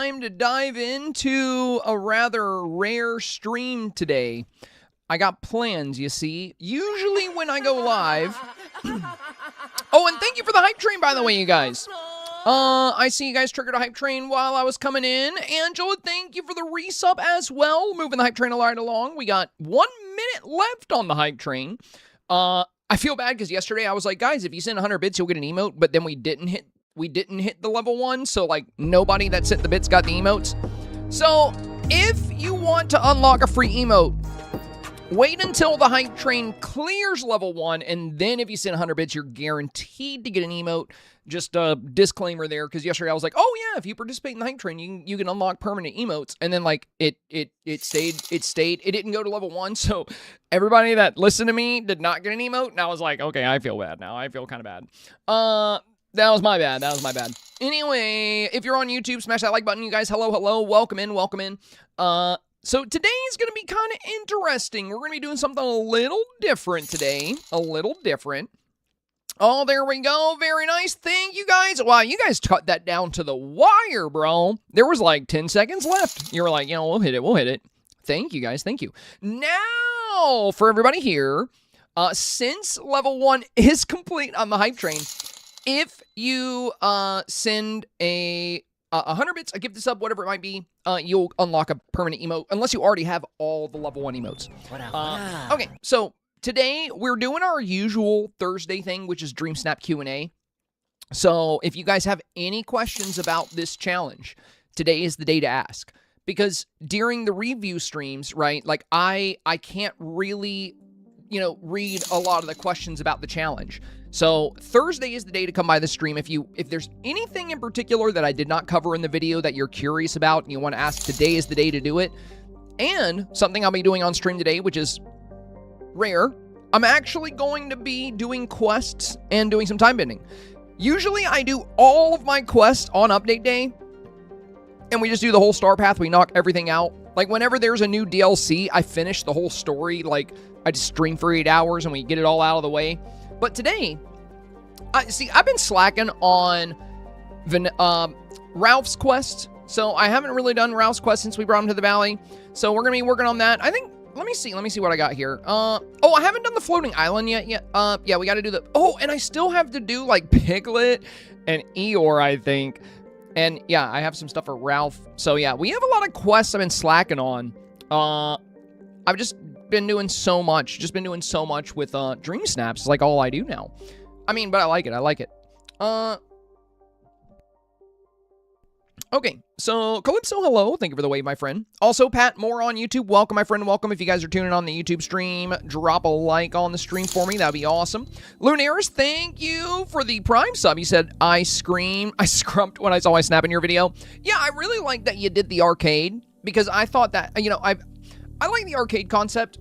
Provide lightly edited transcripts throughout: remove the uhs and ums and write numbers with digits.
time to dive into a rather rare stream today. I got plans, you see. Usually when I go live... Oh, and thank you for the hype train, by the way, you guys. I see you guys triggered a hype train while I was coming in. Angela, thank you for the resub as well. Moving the hype train right along. We got 1 minute left on the hype train. I feel bad because yesterday I was like, guys, if you send 100 bits, you'll get an emote. But then we didn't hit the level 1. So, like, nobody that sent the bits got the emotes. So, if you want to unlock a free emote, wait until the hype train clears level 1, and then if you send 100 bits, you're guaranteed to get an emote. Just a disclaimer there, because yesterday I was like, oh yeah, if you participate in the hype train, you can unlock permanent emotes. And then, like, it stayed. It didn't go to level 1, so everybody that listened to me did not get an emote, and I was like, okay, I feel bad now. I feel kind of bad. That was my bad. Anyway, if you're on YouTube, smash that like button, you guys. Hello. Welcome in. So today is going to be kind of interesting. We're going to be doing something a little different today. Oh, there we go. Very nice. Thank you, guys. Wow, you guys cut that down to the wire, bro. There was like 10 seconds left. You were like, we'll hit it. Thank you, guys. Thank you. Now, for everybody here, since level 1 is complete on the hype train, if you send a 100 bits, a gift sub, whatever it might be, you'll unlock a permanent emote, unless you already have all the level 1 emotes. Okay, so today we're doing our usual Thursday thing, which is Dreamsnap Q&A. So if you guys have any questions about this challenge, today is the day to ask. Because during the review streams, right, like I can't really, read a lot of the questions about the challenge. So Thursday is the day to come by the stream. If there's anything in particular that I did not cover in the video that you're curious about and you want to ask, today is the day to do it. And something I'll be doing on stream today, which is rare, I'm actually going to be doing quests and doing some time bending. Usually I do all of my quests on update day, and we just do the whole STARPATH. We knock everything out. Like, whenever there's a new DLC, I finish the whole story. Like, I just stream for 8 hours and we get it all out of the way. But today, I've been slacking on Ralph's quest. So I haven't really done Ralph's quest since we brought him to the valley. So we're going to be working on that. I think, let me see what I got here. Oh, I haven't done the floating island yet. Yeah, we got to do the, and I still have to do like Piglet and Eeyore, I think. And yeah, I have some stuff for Ralph. So yeah, we have a lot of quests I've been slacking on. I've just been doing so much. With Dreamsnaps. Like all I do now. I mean, but I like it. Okay, so Calypso, hello. Thank you for the wave, my friend. Also, Pat Moore on YouTube. Welcome, my friend. Welcome. If you guys are tuning on the YouTube stream, drop a like on the stream for me. That'd be awesome. Lunaris, thank you for the Prime sub. He said, I scrumped when I saw my snap in your video. Yeah, I really like that you did the arcade, because I thought that, I like the arcade concept.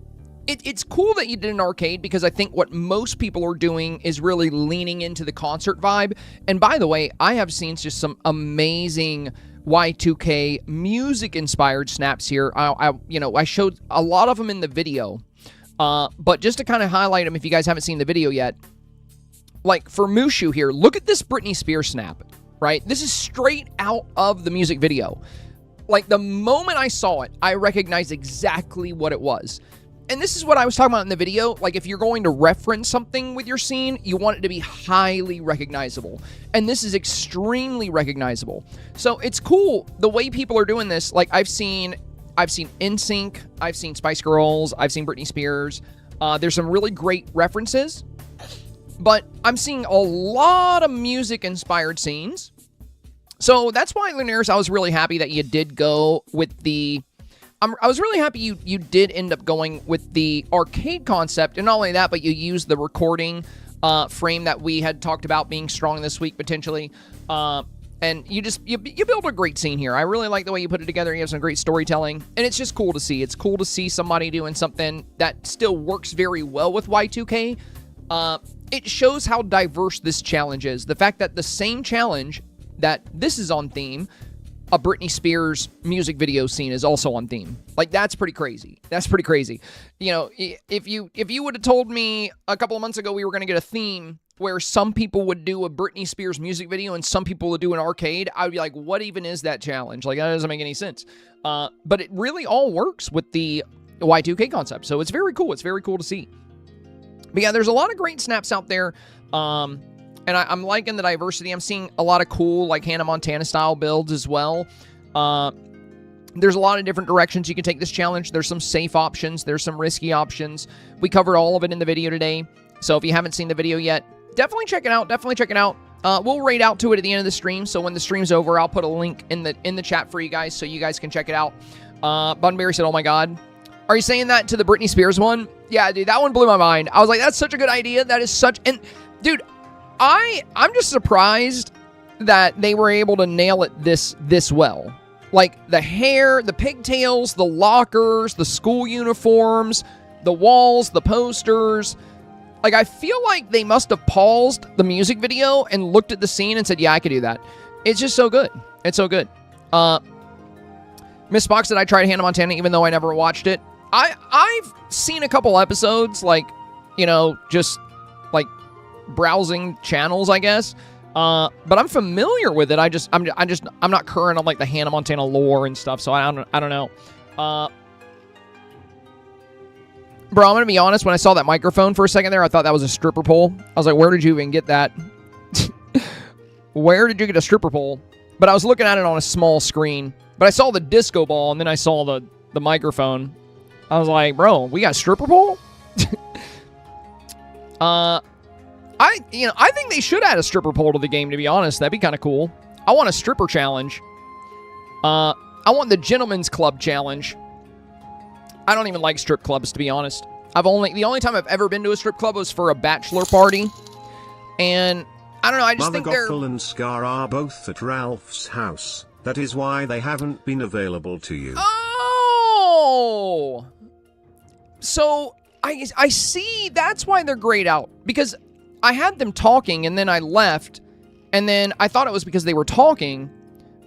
It's cool that you did an arcade, because I think what most people are doing is really leaning into the concert vibe. And by the way, I have seen just some amazing Y2K music-inspired snaps here. I showed a lot of them in the video. But just to kind of highlight them, if you guys haven't seen the video yet, like for Mushu here, look at this Britney Spears snap, right? This is straight out of the music video. Like, the moment I saw it, I recognized exactly what it was. And this is what I was talking about in the video. Like, if you're going to reference something with your scene, you want it to be highly recognizable. And this is extremely recognizable. So it's cool the way people are doing this. Like, I've seen NSYNC, I've seen Spice Girls, I've seen Britney Spears. There's some really great references. But I'm seeing a lot of music-inspired scenes. So that's why, Lunaris, I was really happy that you did go with the... I was really happy you did end up going with the arcade concept, and not only that, but you used the recording frame that we had talked about being strong this week, potentially. And you built a great scene here. I really like the way you put it together. You have some great storytelling, and it's just cool to see. It's cool to see somebody doing something that still works very well with Y2K. It shows how diverse this challenge is. The fact that the same challenge that this is on theme a Britney Spears music video scene is also on theme. Like, that's pretty crazy. That's pretty crazy. You know, if you would have told me a couple of months ago we were going to get a theme where some people would do a Britney Spears music video and some people would do an arcade, I would be like, what even is that challenge? Like, that doesn't make any sense. But it really all works with the Y2K concept. So it's very cool. It's very cool to see. But yeah, there's a lot of great snaps out there. And I'm liking the diversity. I'm seeing a lot of cool, like, Hannah Montana style builds as well. There's a lot of different directions you can take this challenge. There's some safe options. There's some risky options. We covered all of it in the video today. So if you haven't seen the video yet, definitely check it out. Definitely check it out. We'll raid out to it at the end of the stream. So when the stream's over, I'll put a link in the chat for you guys so you guys can check it out. Bunberry said, oh my God. Are you saying that to the Britney Spears one? Yeah, dude, that one blew my mind. I was like, that's such a good idea. That is such... And, dude, I'm just surprised that they were able to nail it this well. Like, the hair, the pigtails, the lockers, the school uniforms, the walls, the posters. Like, I feel like they must have paused the music video and looked at the scene and said, yeah, I could do that. It's just so good. It's so good. Miss Fox said I tried Hannah Montana even though I never watched it. I've seen a couple episodes, like, you know, just, like, browsing channels, I guess. But I'm familiar with it. I'm not current on, like, the Hannah Montana lore and stuff, so I don't know. Bro, I'm gonna be honest, when I saw that microphone for a second there, I thought that was a stripper pole. I was like, where did you even get that? Where did you get a stripper pole? But I was looking at it on a small screen. But I saw the disco ball, and then I saw the microphone. I was like, bro, we got a stripper pole? I think they should add a stripper pole to the game, to be honest. That'd be kind of cool. I want a stripper challenge. I want the Gentleman's Club challenge. I don't even like strip clubs, to be honest. The only time I've ever been to a strip club was for a bachelor party. And I don't know, I just think they're... Mother Gothel and Scar are both at Ralph's house. That is why they haven't been available to you. Oh! So, I see that's why they're grayed out. Because I had them talking, and then I left, and then I thought it was because they were talking.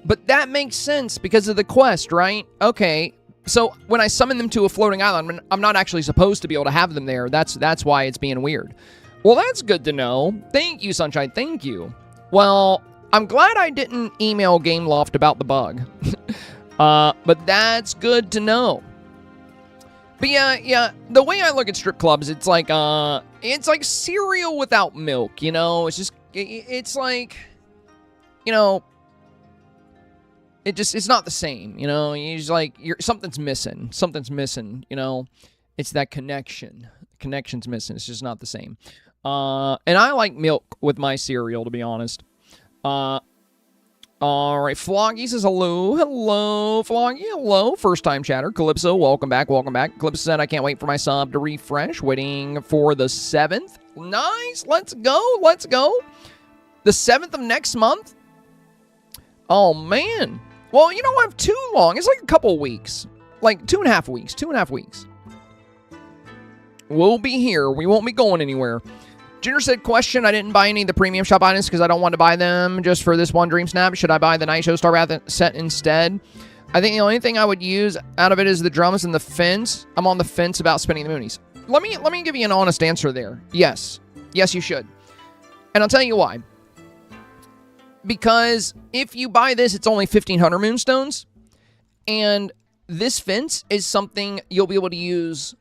But that makes sense because of the quest, right? Okay, so when I summon them to a floating island, I'm not actually supposed to be able to have them there. That's why it's being weird. Well, that's good to know. Thank you, Sunshine. Thank you. Well, I'm glad I didn't email Gameloft about the bug. But that's good to know. But yeah, the way I look at strip clubs, it's like cereal without milk, you know? It's like, you know, it's not the same, you know? Something's missing, you know? It's that connection. Connection's missing. It's just not the same. And I like milk with my cereal, to be honest. All right, Floggy says hello. Hello, Floggy. Hello, first-time chatter. Calypso, welcome back, welcome back. Calypso said, I can't wait for my sub to refresh. Waiting for the 7th. Nice, let's go, let's go. The 7th of next month? Oh, man. Well, you don't have too long. It's like a couple weeks. Like 2.5 weeks, 2.5 weeks. We'll be here. We won't be going anywhere. Junior said, question, I didn't buy any of the premium shop items because I don't want to buy them just for this one Dream Snap. Should I buy the Night Show StarPath set instead? I think the only thing I would use out of it is the drums and the fence. I'm on the fence about spending the moonies. Let me give you an honest answer there. Yes. Yes, you should. And I'll tell you why. Because if you buy this, it's only 1,500 moonstones. And this fence is something you'll be able to use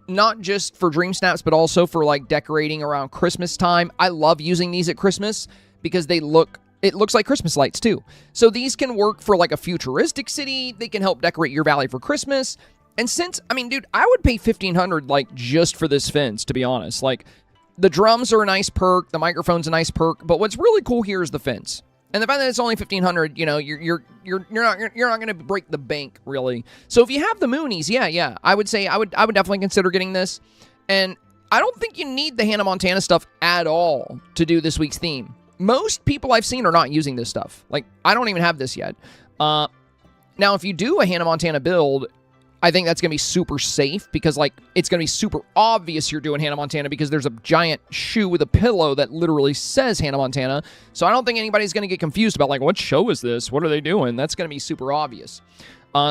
not just for Dream Snaps, but also for, like, decorating around Christmas time. I love using these at Christmas because it looks like Christmas lights, too. So these can work for, like, a futuristic city. They can help decorate your valley for Christmas. And since, I mean, dude, I would pay 1,500, like, just for this fence, to be honest. Like, the drums are a nice perk. The microphone's a nice perk. But what's really cool here is the fence. And the fact that it's only 1,500, you know, you're not going to break the bank, really. So if you have the moonies, yeah, I would say I would definitely consider getting this. And I don't think you need the Hannah Montana stuff at all to do this week's theme. Most people I've seen are not using this stuff. Like, I don't even have this yet. Now, if you do a Hannah Montana build, I think that's going to be super safe because, like, it's going to be super obvious you're doing Hannah Montana because there's a giant shoe with a pillow that literally says Hannah Montana. So I don't think anybody's going to get confused about, like, what show is this? What are they doing? That's going to be super obvious.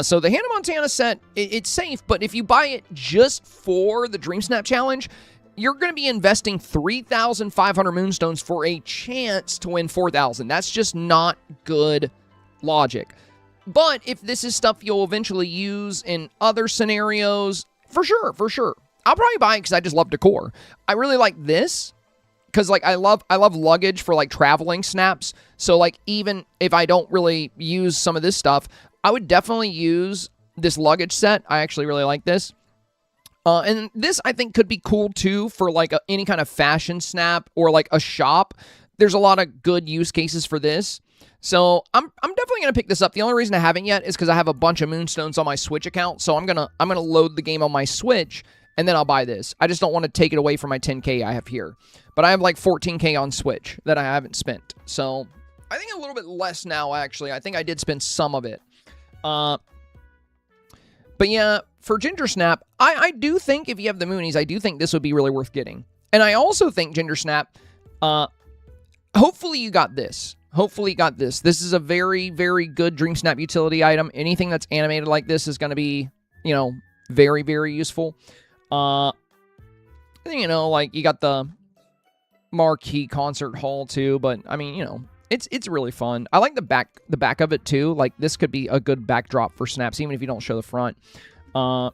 So the Hannah Montana set, it's safe, but if you buy it just for the Dreamsnap Challenge, you're going to be investing 3,500 moonstones for a chance to win 4,000. That's just not good logic. But if this is stuff you'll eventually use in other scenarios, for sure. I'll probably buy it because I just love decor. I really like this because, like, I love luggage for, like, traveling snaps. So, like, even if I don't really use some of this stuff, I would definitely use this luggage set. I actually really like this. And this, I think, could be cool, too, for, like, any kind of fashion snap or, like, a shop. There's a lot of good use cases for this. So I'm definitely going to pick this up. The only reason I haven't yet is because I have a bunch of moonstones on my Switch account. So I'm gonna load the game on my Switch, and then I'll buy this. I just don't want to take it away from my 10K I have here. But I have like 14K on Switch that I haven't spent. So I think a little bit less now, actually. I think I did spend some of it. But yeah, for Ginger Snap, I do think if you have the Moonies, I do think this would be really worth getting. And I also think Ginger Snap, hopefully you got this. Hopefully you got this. This is a very, very good Dreamsnap utility item. Anything that's animated like this is going to be, you know, very, very useful. You know, like, you got the marquee concert hall, too. But, I mean, you know, it's really fun. I like the back of it, too. Like, this could be a good backdrop for snaps, even if you don't show the front. But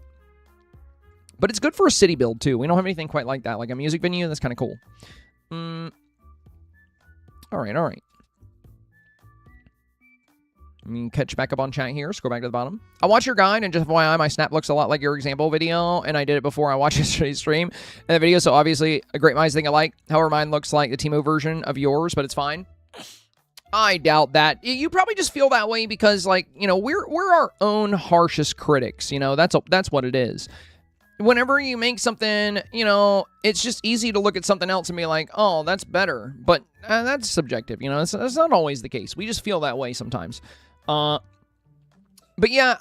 it's good for a city build, too. We don't have anything quite like that. Like a music venue, that's kind of cool. All right. I mean, catch back up on chat here. Scroll back to the bottom. I watched your guide, and just FYI, my snap looks a lot like your example video, and I did it before I watched yesterday's stream and the video, so obviously a great minds think alike. However, mine looks like the Timo version of yours, but it's fine. I doubt that. You probably just feel that way because, like, you know, we're our own harshest critics. You know, that's what it is. Whenever you make something, you know, it's just easy to look at something else and be like, oh, that's better. But that's subjective. You know, that's not always the case. We just feel that way sometimes. But yeah,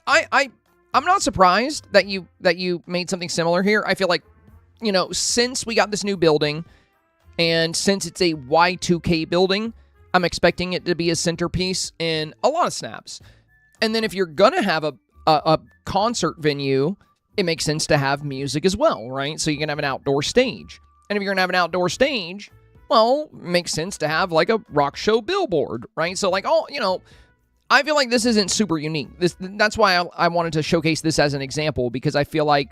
I'm not surprised that you made something similar here. I feel like, you know, since we got this new building, and since it's a Y2K building, I'm expecting it to be a centerpiece in a lot of snaps. And then if you're gonna have a concert venue, it makes sense to have music as well, right? So you can have an outdoor stage. And if you're gonna have an outdoor stage, well, it makes sense to have like a rock show billboard, right? So like, you know, I feel like this isn't super unique. That's why I wanted to showcase this as an example, because I feel like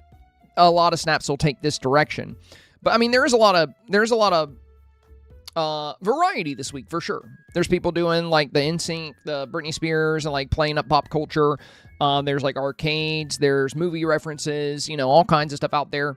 a lot of snaps will take this direction. But I mean, there's a lot of variety this week for sure. There's people doing like the NSYNC, the Britney Spears, and like playing up pop culture. There's like arcades, there's movie references, you know, all kinds of stuff out there.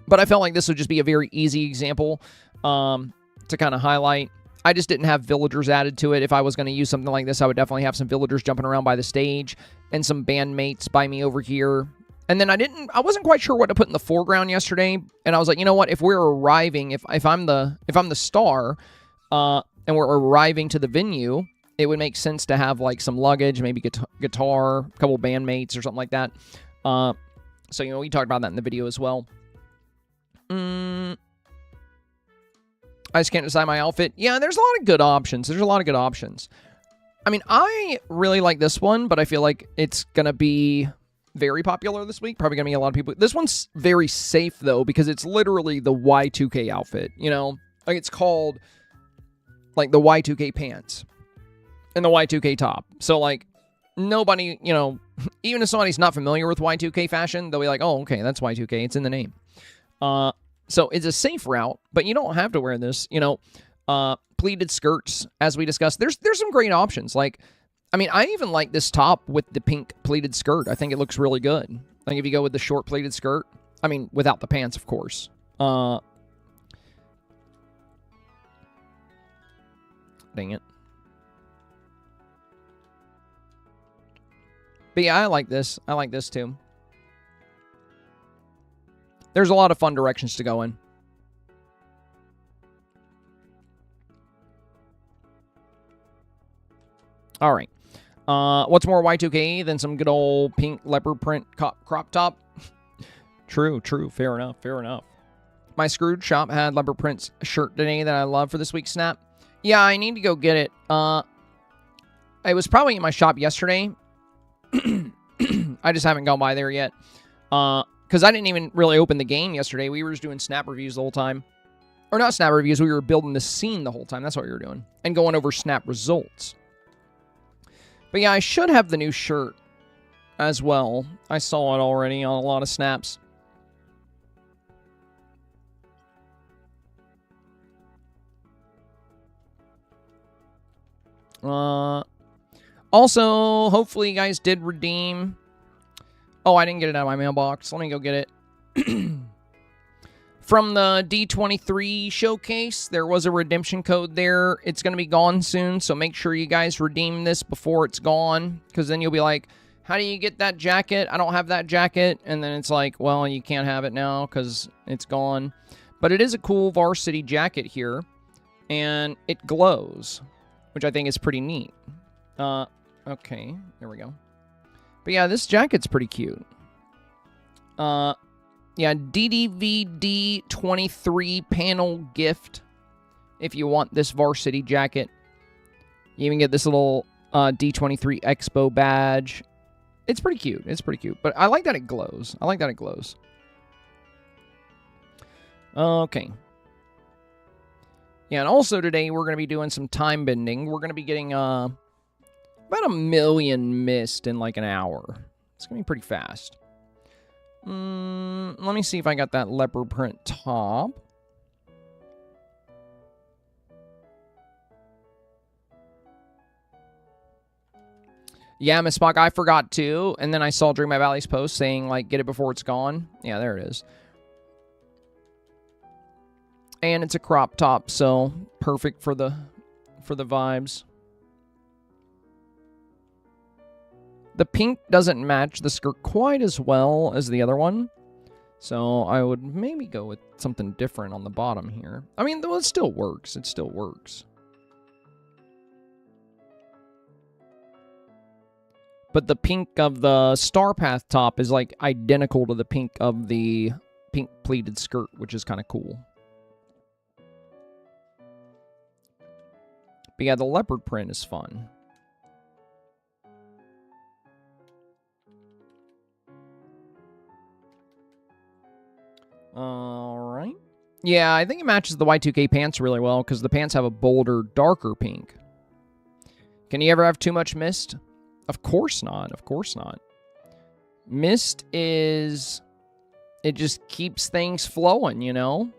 But I felt like this would just be a very easy example to kind of highlight. I just didn't have villagers added to it. If I was going to use something like this, I would definitely have some villagers jumping around by the stage and some bandmates by me over here. And then I wasn't quite sure what to put in the foreground yesterday. And I was like, you know what? If we're arriving, if I'm the star, and we're arriving to the venue, it would make sense to have like some luggage, maybe guitar, a couple bandmates or something like that. So, you know, we talked about that in the video as well. I just can't decide my outfit. Yeah, there's a lot of good options. I mean, I really like this one, but I feel like it's going to be very popular this week. Probably going to be a lot of people. This one's very safe, though, because it's literally the Y2K outfit, you know? Like, it's called, like, the Y2K pants and the Y2K top. So, like, nobody, you know, even if somebody's not familiar with Y2K fashion, they'll be like, oh, okay, that's Y2K. It's in the name. So it's a safe route, but you don't have to wear this, you know. Pleated skirts, as we discussed. There's some great options. Like, I mean, I even like this top with the pink pleated skirt. I think it looks really good. Like, if you go with the short pleated skirt, I mean, without the pants, of course. Dang it. But yeah, I like this. I like this too. There's a lot of fun directions to go in. All right. What's more Y2K than some good old pink leopard print crop top? True. Fair enough. My Scrooge shop had leopard print shirt today that I love for this week's snap. Yeah, I need to go get it. It was probably in my shop yesterday. I just haven't gone by there yet. Because I didn't even really open the game yesterday. We were just doing snap reviews the whole time. Or not snap reviews, we were building the scene the whole time. That's what we were doing. And going over snap results. But yeah, I should have the new shirt as well. I saw it already on a lot of snaps. Also, hopefully you guys did redeem. Oh, I didn't get it out of my mailbox. Let me go get it. From the D23 showcase, there was a redemption code there. It's going to be gone soon, so make sure you guys redeem this before it's gone, because then you'll be like, how do you get that jacket? I don't have that jacket. And then it's like, well, you can't have it now because it's gone. But it is a cool varsity jacket here, and it glows, which I think is pretty neat. Okay, there we go. But yeah, this jacket's pretty cute. Yeah, DDVD 23 panel gift if you want this varsity jacket. You even get this little D23 Expo badge. It's pretty cute. But I like that it glows. Okay. Yeah, and also today we're going to be doing some time bending. We're going to be getting about 1 million mist in like an hour. It's going to be pretty fast. Let me see if I got that leopard print top. Yeah, Miss Spock, I forgot too. And then I saw Dream My Valley's post saying, like, get it before it's gone. Yeah, there it is. And it's a crop top, so perfect for the vibes. The pink doesn't match the skirt quite as well as the other one. So I would maybe go with something different on the bottom here. I mean, though, it still works. But the pink of the STARPATH top is like identical to the pink of the pink pleated skirt, which is kind of cool. But yeah, the leopard print is fun. Alright. Yeah, I think it matches the Y2K pants really well, because the pants have a bolder, darker pink. Can you ever have too much mist? Of course not. Mist is... it just keeps things flowing, you know?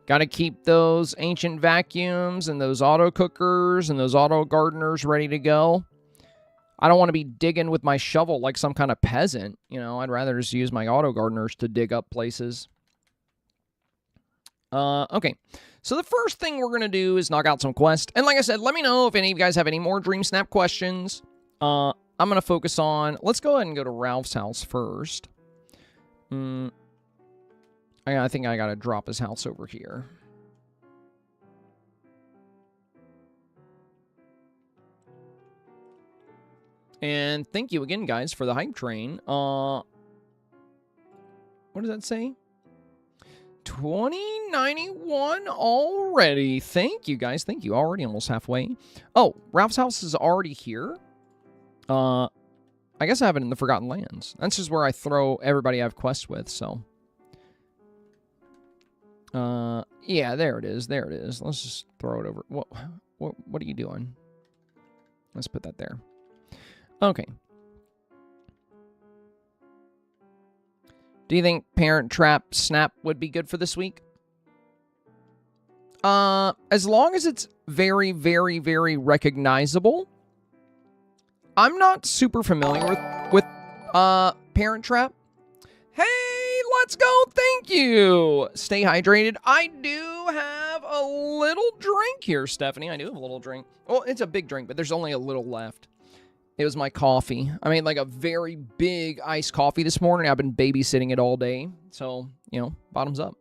Gotta keep those ancient vacuums and those auto cookers and those auto gardeners ready to go. I don't want to be digging with my shovel like some kind of peasant, you know? I'd rather just use my auto gardeners to dig up places. Okay. So the first thing we're going to do is knock out some quests. And like I said, let me know if any of you guys have any more Dreamsnap questions. I'm going to focus on... let's go ahead and go to Ralph's house first. I think I got to drop his house over here. And thank you again, guys, for the hype train. What does that say? 2091 already. Thank you, guys. Thank you. Already almost halfway. Oh, Ralph's house is already here. I guess I have it in the Forgotten Lands. That's just where I throw everybody I have quests with, so. Yeah, there it is. Let's just throw it over. What are you doing? Let's put that there. Okay. Do you think Parent Trap Snap would be good for this week? As long as it's very, very, very recognizable. I'm not super familiar with Parent Trap. Hey, let's go. Thank you. Stay hydrated. I do have a little drink here, Stephanie. I do have a little drink. Well, it's a big drink, but there's only a little left. It was my coffee. I made like a very big iced coffee this morning. I've been babysitting it all day. So, you know, bottoms up.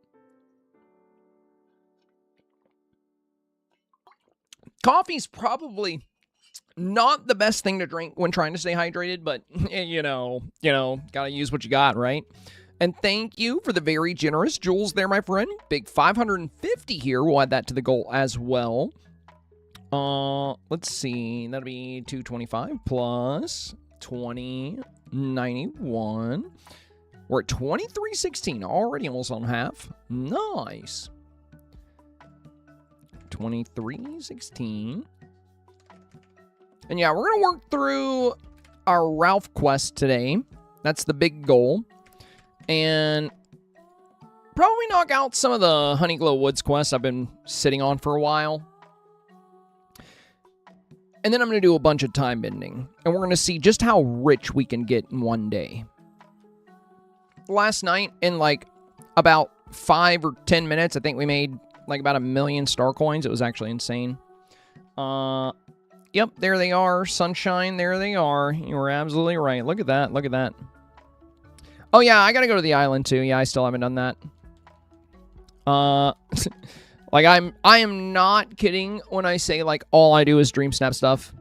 Coffee's probably Not the best thing to drink when trying to stay hydrated, but, you know, gotta use what you got, right? And thank you for the very generous Jules there, my friend. Big 550 here. We'll add that to the goal as well. Let's see. That'll be 225 plus 2091. We're at 2316. Already almost on half. Nice. 2316. And yeah, we're going to work through our Ralph quest today. That's the big goal. And probably knock out some of the Honeyglow Woods quests I've been sitting on for a while. And then I'm going to do a bunch of time bending. And we're going to see just how rich we can get in one day. Last night, in like about 5 or 10 minutes, I think we made like about 1 million star coins. It was actually insane. Yep, there they are. Sunshine, there they are. You were absolutely right. Look at that. Look at that. Oh, yeah, I gotta go to the island, too. Yeah, I still haven't done that. Like, I am not kidding when I say, like, all I do is Dreamsnap stuff.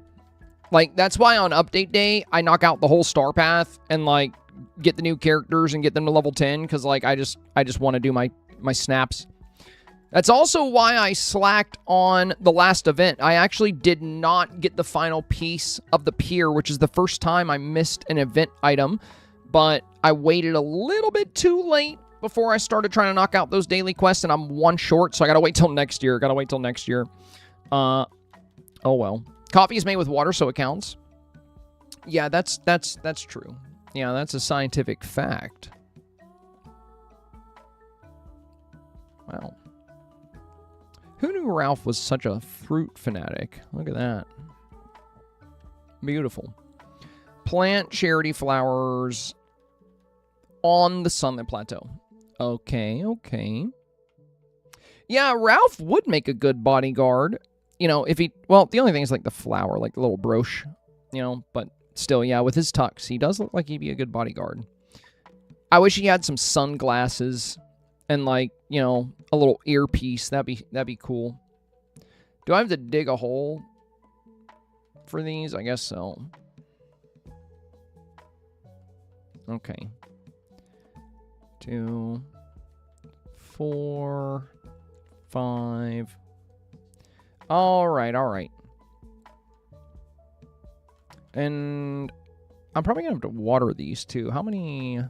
Like, that's why on update day, I knock out the whole STARPATH and, like, get the new characters and get them to level 10, because, like, I just want to do my snaps. That's also why I slacked on the last event. I actually did not get the final piece of the pier, which is the first time I missed an event item. But I waited a little bit too late before I started trying to knock out those daily quests, and I'm one short, so I gotta wait till next year. Oh well. Coffee is made with water, so it counts. Yeah, that's true. Yeah, that's a scientific fact. Wow. Who knew Ralph was such a fruit fanatic? Look at that. Beautiful. Plant charity flowers on the Sunlit Plateau. Okay, okay. Yeah, Ralph would make a good bodyguard. You know, if he... Well, the only thing is, like, the flower, like the little brooch. You know, but still, yeah, with his tux, he does look like he'd be a good bodyguard. I wish he had some sunglasses and, like, you know, a little earpiece. That'd be cool. Do I have to dig a hole for these? I guess so. Okay. 2, 4, 5. All right, all right. And I'm probably going to have to water these too. How many? Okay,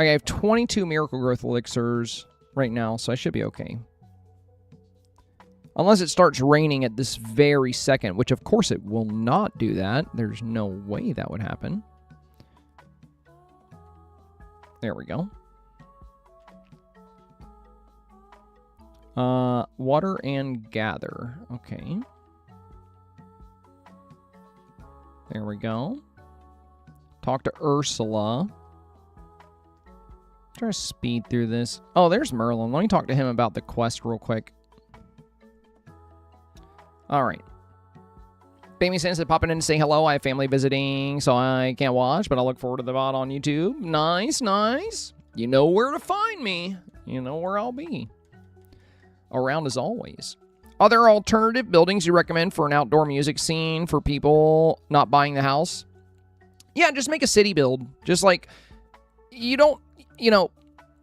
I have 22 Miracle Growth Elixirs right now, so I should be okay. Unless it starts raining at this very second, which of course it will not do that. There's no way that would happen. There we go. Water and gather. Okay. There we go. Talk to Ursula. Try to speed through this. Oh, there's Merlin. Let me talk to him about the quest real quick. All right. Baby Sans said, popping in to say hello. I have family visiting, so I can't watch, but I'll look forward to the VOD on YouTube. Nice, nice. You know where to find me. You know where I'll be. Around as always. Other alternative buildings you recommend for an outdoor music scene for people not buying the house? Yeah, just make a city build. Just like, you don't, you know,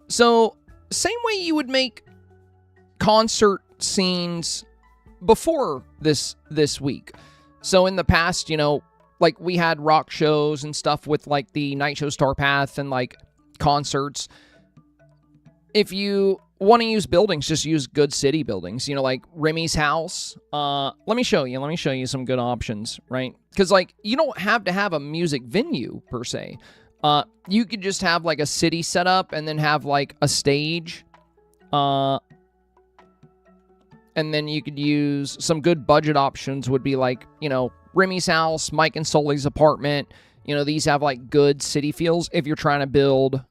so same way you would make concert scenes before this week. So in the past, you know, like we had rock shows and stuff with like the night show StarPath and like concerts. If you want to use buildings, just use good city buildings, you know, like Remy's house. Let me show you some good options, right? Because like you don't have to have a music venue per se. You could just have like a city set up and then have like a stage. And then you could use some good budget options would be like, you know, Remy's house, Mike and Sully's apartment. You know, these have like good city feels if you're trying to build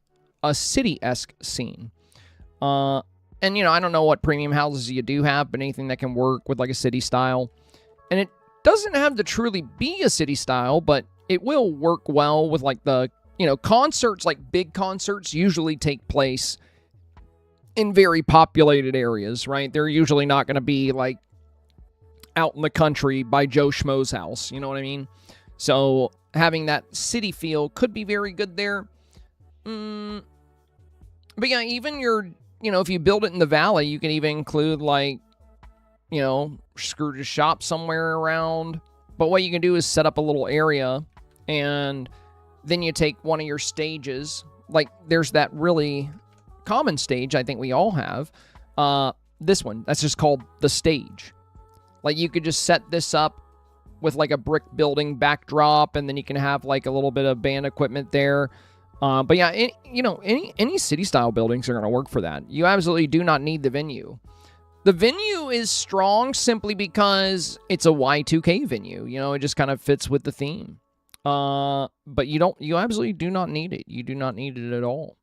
a city-esque scene. And, you know, I don't know what premium houses you do have, but anything that can work with like a city style. And it doesn't have to truly be a city style, but it will work well with like the, you know, concerts, like big concerts usually take place in very populated areas, right? They're usually not going to be like out in the country by Joe Schmo's house. You know what I mean? So having that city feel could be very good there. But yeah, even if you build it in the valley, you can even include like, Scrooge's shop somewhere around. But what you can do is set up a little area, and then you take one of your stages. Like, there's that really common stage I think we all have. This one, that's just called the stage. Like, you could just set this up with like a brick building backdrop, and then you can have like a little bit of band equipment there. But yeah, any city style buildings are going to work for that. You absolutely do not need the venue. The venue is strong simply because it's a Y2K venue. It just kind of fits with the theme. But you absolutely do not need it. You do not need it at all.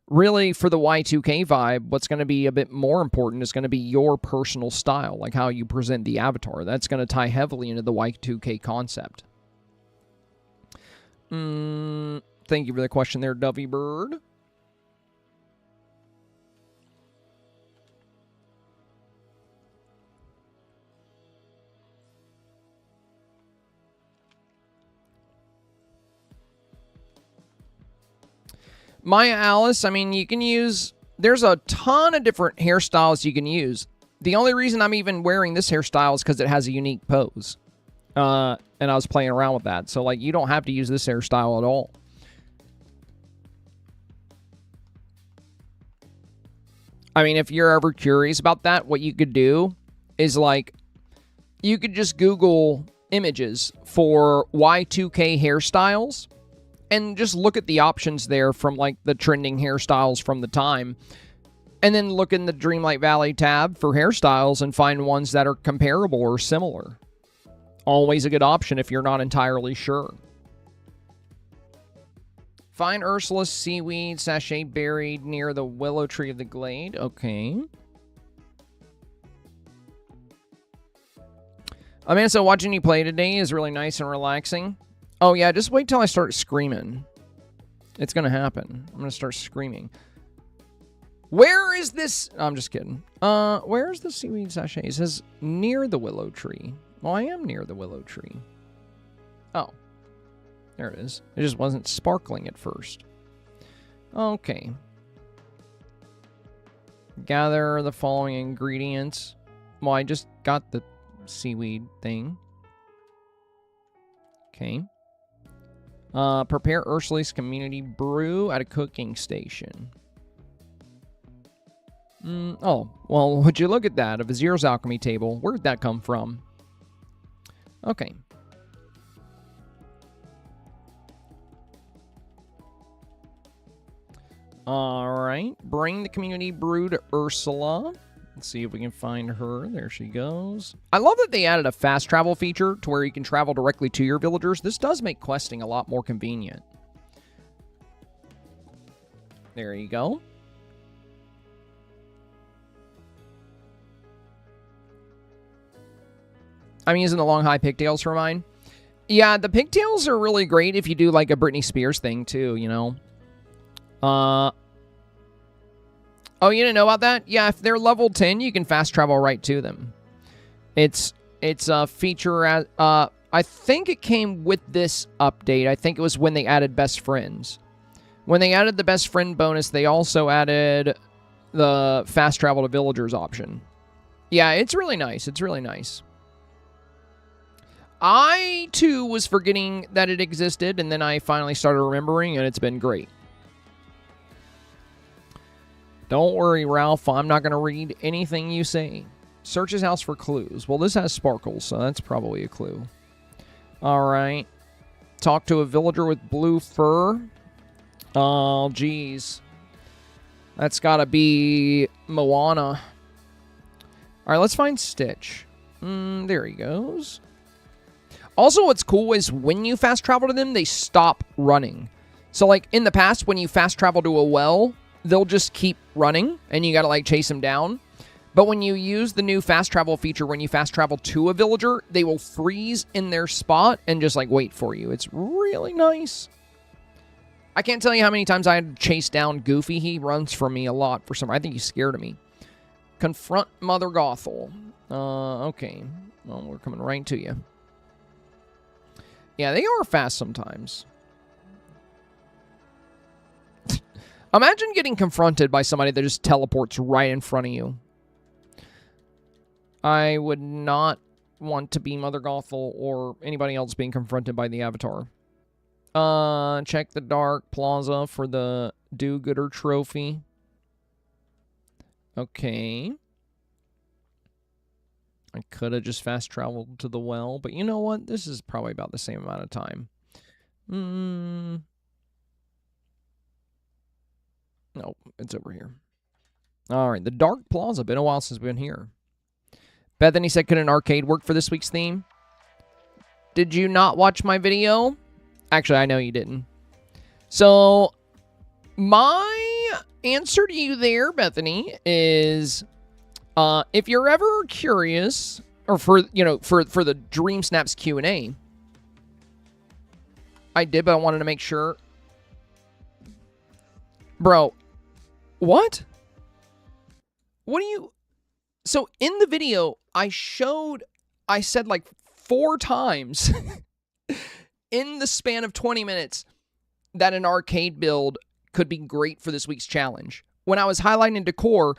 Really, for the Y2K vibe, what's going to be a bit more important is going to be your personal style, like how you present the avatar. That's going to tie heavily into the Y2K concept. Thank you for the question there, Dovey Bird. Maya Alice, I mean, you can use... There's a ton of different hairstyles you can use. The only reason I'm even wearing this hairstyle is because it has a unique pose. And I was playing around with that. So, like, you don't have to use this hairstyle at all. I mean, if you're ever curious about that, what you could do is, like, you could just Google images for Y2K hairstyles and just look at the options there from, like, the trending hairstyles from the time. And then look in the Dreamlight Valley tab for hairstyles and find ones that are comparable or similar. Always a good option if you're not entirely sure. Find Ursula's seaweed sachet buried near the willow tree of the glade. Okay. I mean, so watching you play today is really nice and relaxing. Oh, yeah, just wait till I start screaming. It's going to happen. I'm going to start screaming. Where is this? I'm just kidding. Where is the seaweed sachet? It says near the willow tree. Well, I am near the willow tree. Oh. There it is. It just wasn't sparkling at first. Okay. Gather the following ingredients. Well, I just got the seaweed thing. Okay. Prepare Ursula's community brew at a cooking station. Oh, well, would you look at that? A Vizier's alchemy table. Where did that come from? Okay. Alright. Bring the community brew to Ursula. Let's see if we can find her. There she goes. I love that they added a fast travel feature to where you can travel directly to your villagers. This does make questing a lot more convenient. There you go. I'm using the long high pigtails for mine. Yeah, the pigtails are really great if you do like a Britney Spears thing too, you know. Oh, you didn't know about that? Yeah, if they're level 10, you can fast travel right to them. It's a feature as I think it came with this update. I think it was when they added best friends. When they added the best friend bonus, they also added the fast travel to villagers option. Yeah, it's really nice. It's really nice. I, too, was forgetting that it existed, and then I finally started remembering, and it's been great. Don't worry, Ralph. I'm not going to read anything you say. Search his house for clues. Well, this has sparkles, so that's probably a clue. All right. Talk to a villager with blue fur. Oh, geez. That's got to be Moana. All right, let's find Stitch. There he goes. Also, what's cool is when you fast travel to them, they stop running. So, like, in the past, when you fast travel to a well, they'll just keep running, and you gotta, like, chase them down. But when you use the new fast travel feature, when you fast travel to a villager, they will freeze in their spot and just, like, wait for you. It's really nice. I can't tell you how many times I had to chase down Goofy. He runs from me a lot for some reason. I think he's scared of me. Confront Mother Gothel. Okay. Well, we're coming right to you. Yeah, they are fast sometimes. Imagine getting confronted by somebody that just teleports right in front of you. I would not want to be Mother Gothel or anybody else being confronted by the Avatar. Check the Dark Plaza for the Do-Gooder trophy. Okay. I could have just fast traveled to the well, but you know what? This is probably about the same amount of time. Nope, it's over here. All right, the Dark Plaza. Been a while since we've been here. Bethany said, could an arcade work for this week's theme? Did you not watch my video? Actually, I know you didn't. So, my answer to you there, Bethany, is if you're ever curious, or for the Dreamsnaps Q&A, I did, but I wanted to make sure. Bro, what? What do you... So, in the video, I said like 4 times in the span of 20 minutes that an arcade build could be great for this week's challenge. When I was highlighting decor,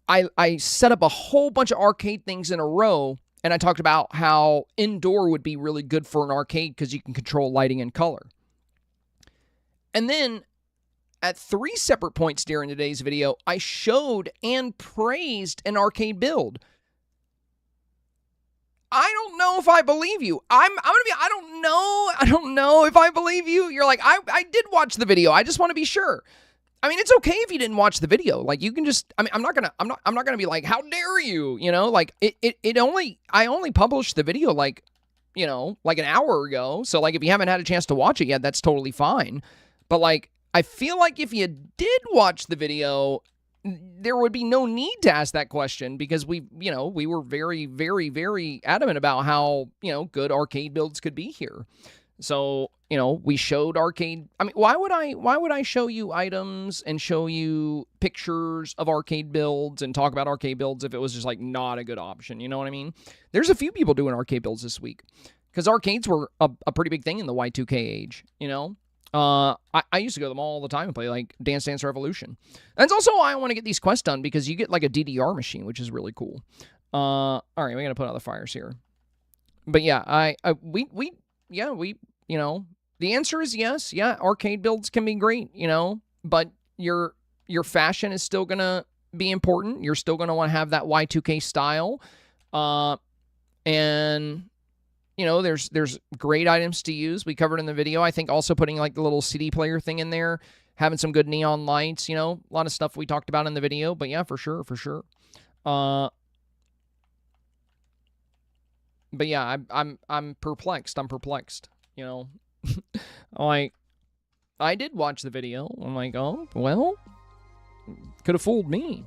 I set up a whole bunch of arcade things in a row, and I talked about how indoor would be really good for an arcade because you can control lighting and color. And then, at 3 separate points during today's video, I showed and praised an arcade build. I don't know if I believe you. I don't know if I believe you. You're like, I did watch the video. I just want to be sure. I mean, it's okay if you didn't watch the video. Like, you can just, I mean, I'm not gonna be like, how dare you? You know, like I only published the video like an hour ago. So like, if you haven't had a chance to watch it yet, that's totally fine. But like, I feel like if you did watch the video, there would be no need to ask that question because we were very, very, very adamant about how, good arcade builds could be here. So, we showed arcade. I mean, why would I show you items and show you pictures of arcade builds and talk about arcade builds if it was just like not a good option? You know what I mean? There's a few people doing arcade builds this week because arcades were a pretty big thing in the Y2K age, I used to go to them all the time and play like Dance Dance Revolution. That's also why I want to get these quests done because you get like a DDR machine, which is really cool. All right, we got to put out the fires here. But yeah, the answer is yes. Yeah, arcade builds can be great, but your fashion is still going to be important. You're still going to want to have that Y2K style. And there's great items to use. We covered in the video. I think also putting like the little CD player thing in there, having some good neon lights, a lot of stuff we talked about in the video. But yeah, for sure. But yeah, I'm perplexed. Like, I did watch the video. I'm like, oh, well, could have fooled me.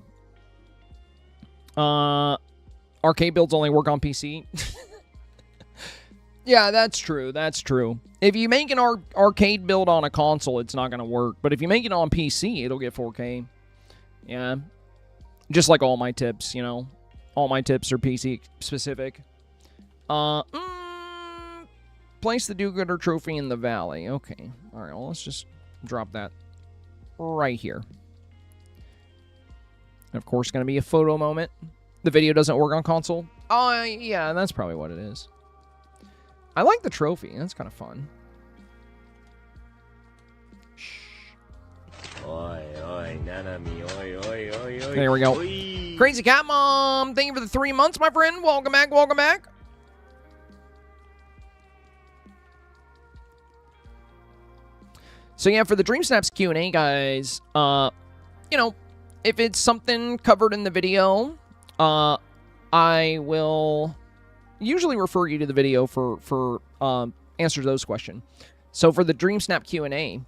Arcade builds only work on PC. Yeah, that's true. If you make an arcade build on a console, it's not going to work. But if you make it on PC, it'll get 4K. Yeah. Just like all my tips, All my tips are PC specific. Place the do-gooder trophy in the valley. Okay. All right, well, let's just drop that right here. And of course, going to be a photo moment. The video doesn't work on console. Oh, yeah, that's probably what it is. I like the trophy. That's kind of fun. Shh. There we go. Crazy Cat Mom, thank you for the 3 months, my friend. Welcome back. So yeah, for the Dreamsnaps Q&A, guys, if it's something covered in the video, I will usually refer you to the video for answers to those questions. So for the Dreamsnap Q&A,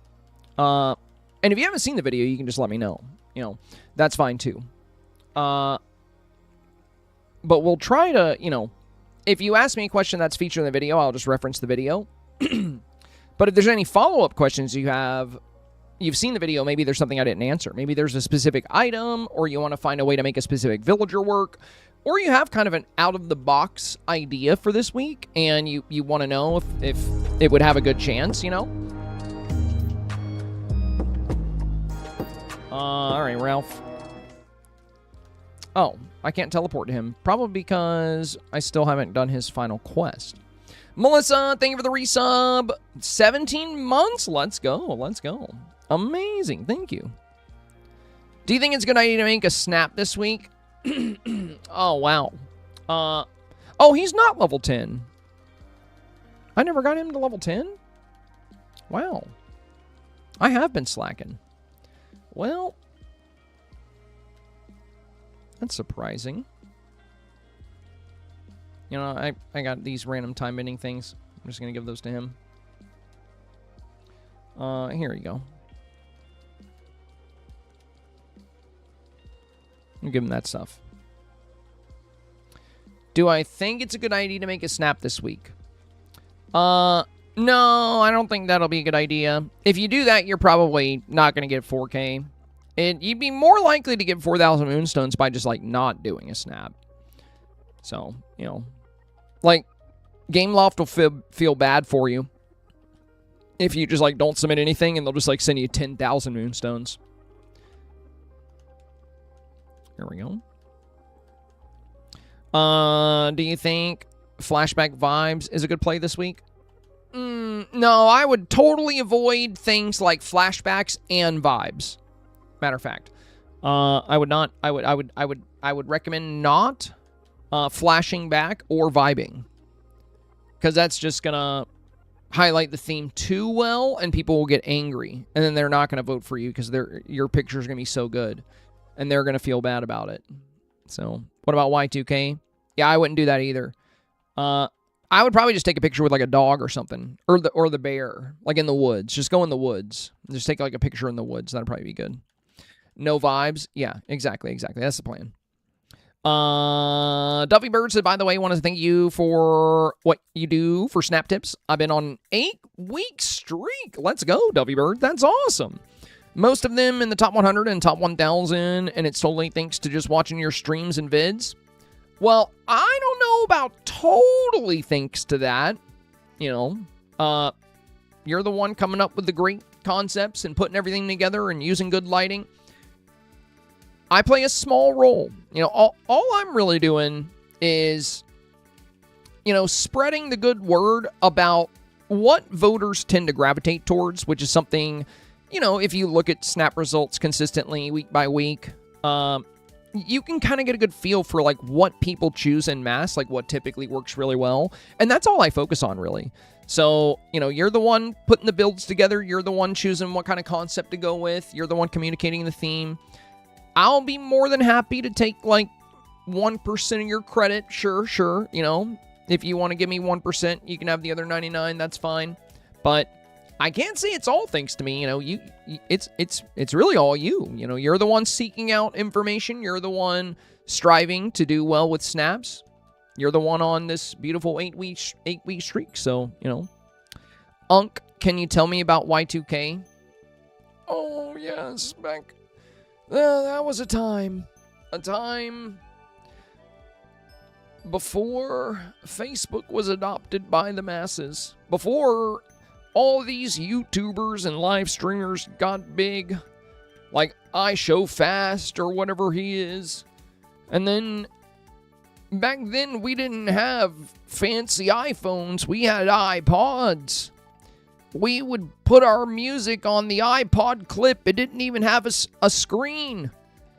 and if you haven't seen the video, you can just let me know. That's fine too. But we'll try to, if you ask me a question that's featured in the video, I'll just reference the video. But if there's any follow-up questions you have, you've seen the video, maybe there's something I didn't answer. Maybe there's a specific item, or you want to find a way to make a specific villager work, or you have kind of an out-of-the-box idea for this week, and you want to know if it would have a good chance, you know? All right, Ralph. Oh, I can't teleport to him. Probably because I still haven't done his final quest. Melissa, thank you for the resub. 17 months. Let's go. Let's go. Amazing. Thank you. Do you think it's a good idea to make a snap this week? Oh, wow. Oh, he's not level 10. I never got him to level 10? Wow. I have been slacking. Well, that's surprising. You know, I got these random time bending things. I'm just going to give those to him. Here you go. I'll give him that stuff. Do I think it's a good idea to make a snap this week? No, I don't think that'll be a good idea. If you do that, you're probably not going to get 4K. You'd be more likely to get 4,000 moonstones by just, like, not doing a snap. So, you know, like, Gameloft will feel bad for you if you just, like, don't submit anything, and they'll just, like, send you 10,000 moonstones. Here we go. Do you think Flashback Vibes is a good play this week? No, I would totally avoid things like flashbacks and vibes. Matter of fact, I would recommend not flashing back or vibing, because that's just gonna highlight the theme too well, and people will get angry, and then they're not gonna vote for you because your picture's gonna be so good, and they're gonna feel bad about it. So, what about Y2K? Yeah, I wouldn't do that either. I would probably just take a picture with like a dog or something, or the bear, like in the woods. Just go in the woods. Just take like a picture in the woods. That'd probably be good. No vibes. Yeah, exactly. That's the plan. Duffy Bird said, by the way, I want to thank you for what you do for Snap Tips. I've been on an 8-week streak. Let's go, Duffy Bird. That's awesome. Most of them in the top 100 and top 1,000, and it's totally thanks to just watching your streams and vids. Well, I don't know about totally thanks to that. You know, you're the one coming up with the great concepts and putting everything together and using good lighting. I play a small role. You know, all I'm really doing is, you know, spreading the good word about what voters tend to gravitate towards, which is something, you know, if you look at Snap results consistently week by week, you can kind of get a good feel for, like, what people choose en masse, like, what typically works really well. And that's all I focus on, really. So, you know, you're the one putting the builds together. You're the one choosing what kind of concept to go with. You're the one communicating the theme. I'll be more than happy to take, like, 1% of your credit. Sure. You know, if you want to give me 1%, you can have the other 99. That's fine. But I can't say it's all thanks to me. You know, it's really all you. You know, you're the one seeking out information. You're the one striving to do well with snaps. You're the one on this beautiful 8-week streak. So, you know, Unk, can you tell me about Y2K? Oh yes, back. That was a time before Facebook was adopted by the masses. Before all these YouTubers and live streamers got big, like iShowFast or whatever he is. And then, back then, we didn't have fancy iPhones. We had iPods. We would put our music on the iPod clip. It didn't even have a screen.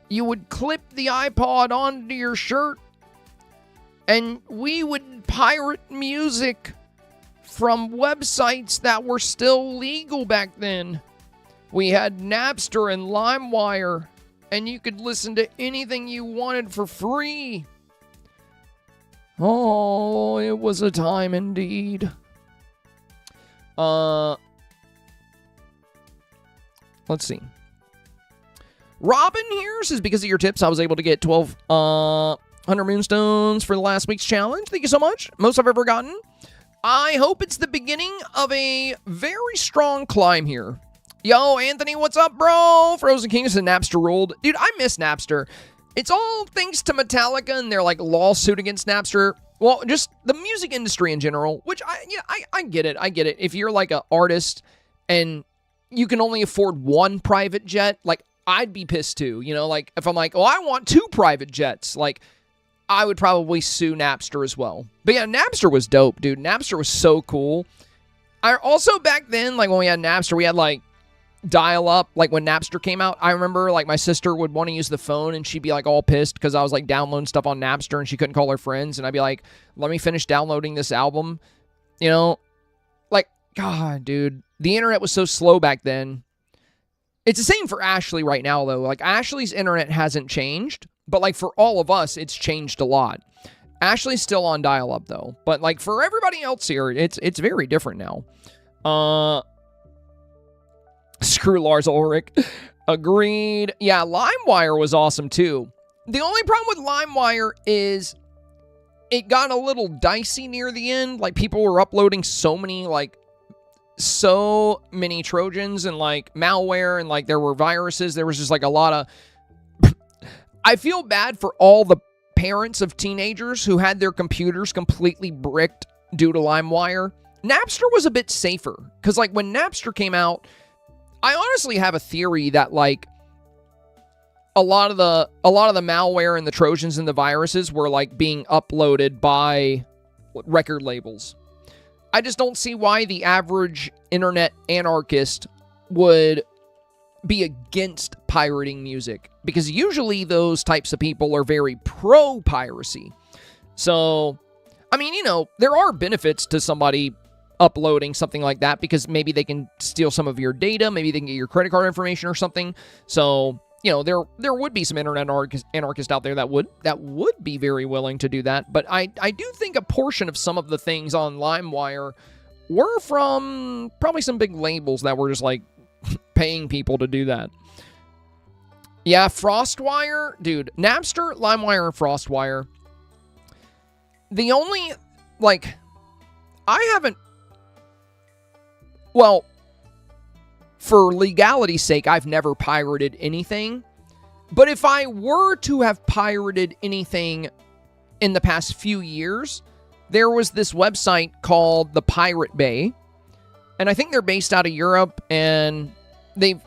You would clip the iPod onto your shirt, and we would pirate music from websites that were still legal back then. We had Napster and LimeWire, and you could listen to anything you wanted for free. Oh, it was a time indeed. Let's see. Robin here says, because of your tips, I was able to get 1,200 moonstones for the last week's challenge. Thank you so much. Most I've ever gotten. I hope it's the beginning of a very strong climb here. Yo, Anthony, what's up, bro? Frozen Kings and Napster ruled. Dude, I miss Napster. It's all thanks to Metallica and their, like, lawsuit against Napster. Well, just the music industry in general, which I get it. I get it. If you're, like, an artist and you can only afford one private jet, like, I'd be pissed too. You know, like, if I'm like, oh, I want 2 private jets, like, I would probably sue Napster as well. But yeah, Napster was dope, dude. Napster was so cool. I also, back then, like, when we had Napster, we had, like, dial-up. Like, when Napster came out, I remember, like, my sister would want to use the phone, and she'd be, like, all pissed because I was, like, downloading stuff on Napster, and she couldn't call her friends, and I'd be like, let me finish downloading this album. You know? Like, God, dude. The internet was so slow back then. It's the same for Ashley right now, though. Like, Ashley's internet hasn't changed, but, like, for all of us, it's changed a lot. Ashley's still on dial-up, though. But, like, for everybody else here, it's very different now. Screw Lars Ulrich. Agreed. Yeah, LimeWire was awesome, too. The only problem with LimeWire is it got a little dicey near the end. Like, people were uploading so many Trojans and, like, malware, and, like, there were viruses. There was just, like, a lot of... I feel bad for all the parents of teenagers who had their computers completely bricked due to LimeWire. Napster was a bit safer, because, like, when Napster came out, I honestly have a theory that, like, a lot of the malware and the Trojans and the viruses were, like, being uploaded by record labels. I just don't see why the average internet anarchist would be against pirating music, because usually those types of people are very pro-piracy. So, I mean, you know, there are benefits to somebody uploading something like that, because maybe they can steal some of your data, maybe they can get your credit card information or something. So, you know, there would be some internet anarchists out there that would be very willing to do that. But I do think a portion of some of the things on LimeWire were from probably some big labels that were just, like, paying people to do that. Yeah, FrostWire, dude. Napster, LimeWire, and FrostWire. The only, like, I haven't... Well, for legality's sake, I've never pirated anything. But if I were to have pirated anything in the past few years, there was this website called the Pirate Bay. And I think they're based out of Europe, and they've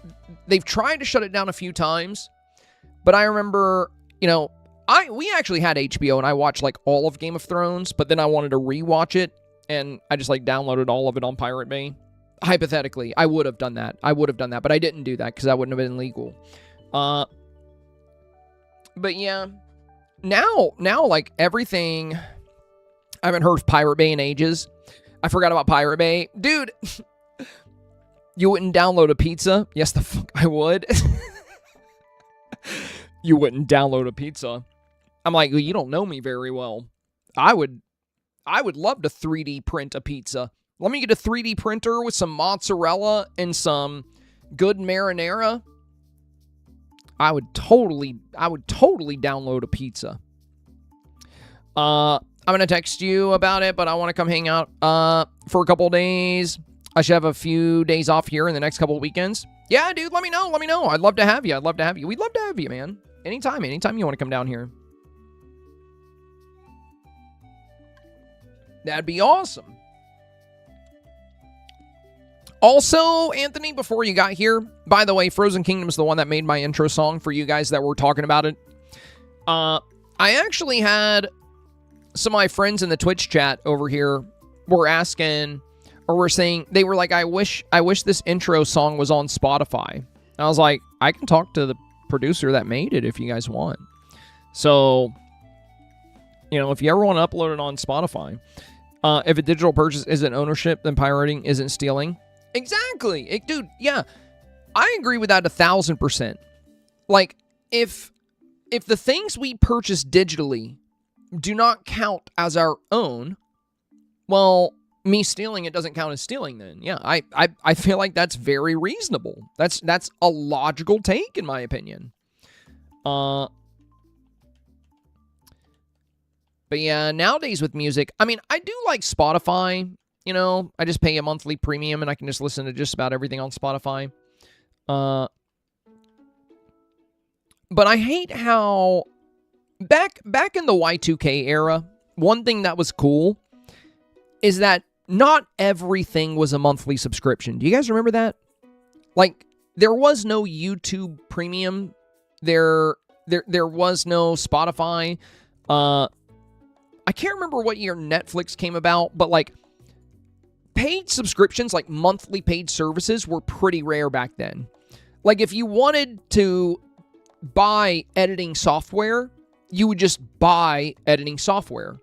tried to shut it down a few times. But I remember, you know, we actually had HBO, and I watched, like, all of Game of Thrones, but then I wanted to rewatch it, and I just, like, downloaded all of it on Pirate Bay. Hypothetically, I would have done that. But I didn't do that because that wouldn't have been legal. But yeah, now, like, everything... I haven't heard of Pirate Bay in ages. I forgot about Pirate Bay. Dude, you wouldn't download a pizza? Yes, the fuck I would. You wouldn't download a pizza. I'm like, well, you don't know me very well. I would love to 3D print a pizza. Let me get a 3D printer with some mozzarella and some good marinara. I would totally download a pizza. I'm going to text you about it, but I want to come hang out for a couple days. I should have a few days off here in the next couple of weekends. Yeah, dude, let me know. I'd love to have you. We'd love to have you, man. Anytime you want to come down here. That'd be awesome. Also, Anthony, before you got here, by the way, Frozen Kingdom's the one that made my intro song for you guys that were talking about it. I actually had some of my friends in the Twitch chat over here were asking, or were saying, they were like, I wish this intro song was on Spotify. And I was like, I can talk to the producer that made it if you guys want. So, you know, if you ever want to upload it on Spotify, if a digital purchase isn't ownership, then pirating isn't stealing. Exactly. Dude, yeah. I agree with that 1,000%. Like, if the things we purchase digitally do not count as our own, well, me stealing it doesn't count as stealing then. Yeah, I feel like that's very reasonable. That's a logical take, in my opinion. But yeah, nowadays with music, I mean, I do like Spotify. You know, I just pay a monthly premium and I can just listen to just about everything on Spotify. But I hate how back in the Y2K era, one thing that was cool is that not everything was a monthly subscription. Do you guys remember that? Like, there was no YouTube Premium. There was no Spotify. I can't remember what year Netflix came about, but like paid subscriptions, like monthly paid services, were pretty rare back then. Like, if you wanted to buy editing software, you would just buy editing software.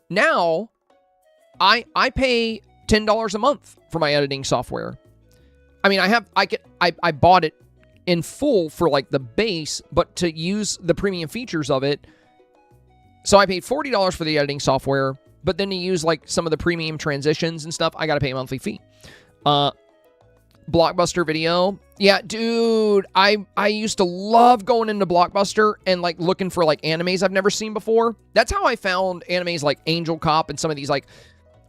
Now, I pay $10 a month for my editing software. I mean, I bought it in full for like the base, but to use the premium features of it, so I paid $40 for the editing software, but then to use like some of the premium transitions and stuff, I got to pay a monthly fee. Blockbuster Video. Yeah, dude, I used to love going into Blockbuster and like looking for like animes I've never seen before. That's how I found animes like Angel Cop and some of these like,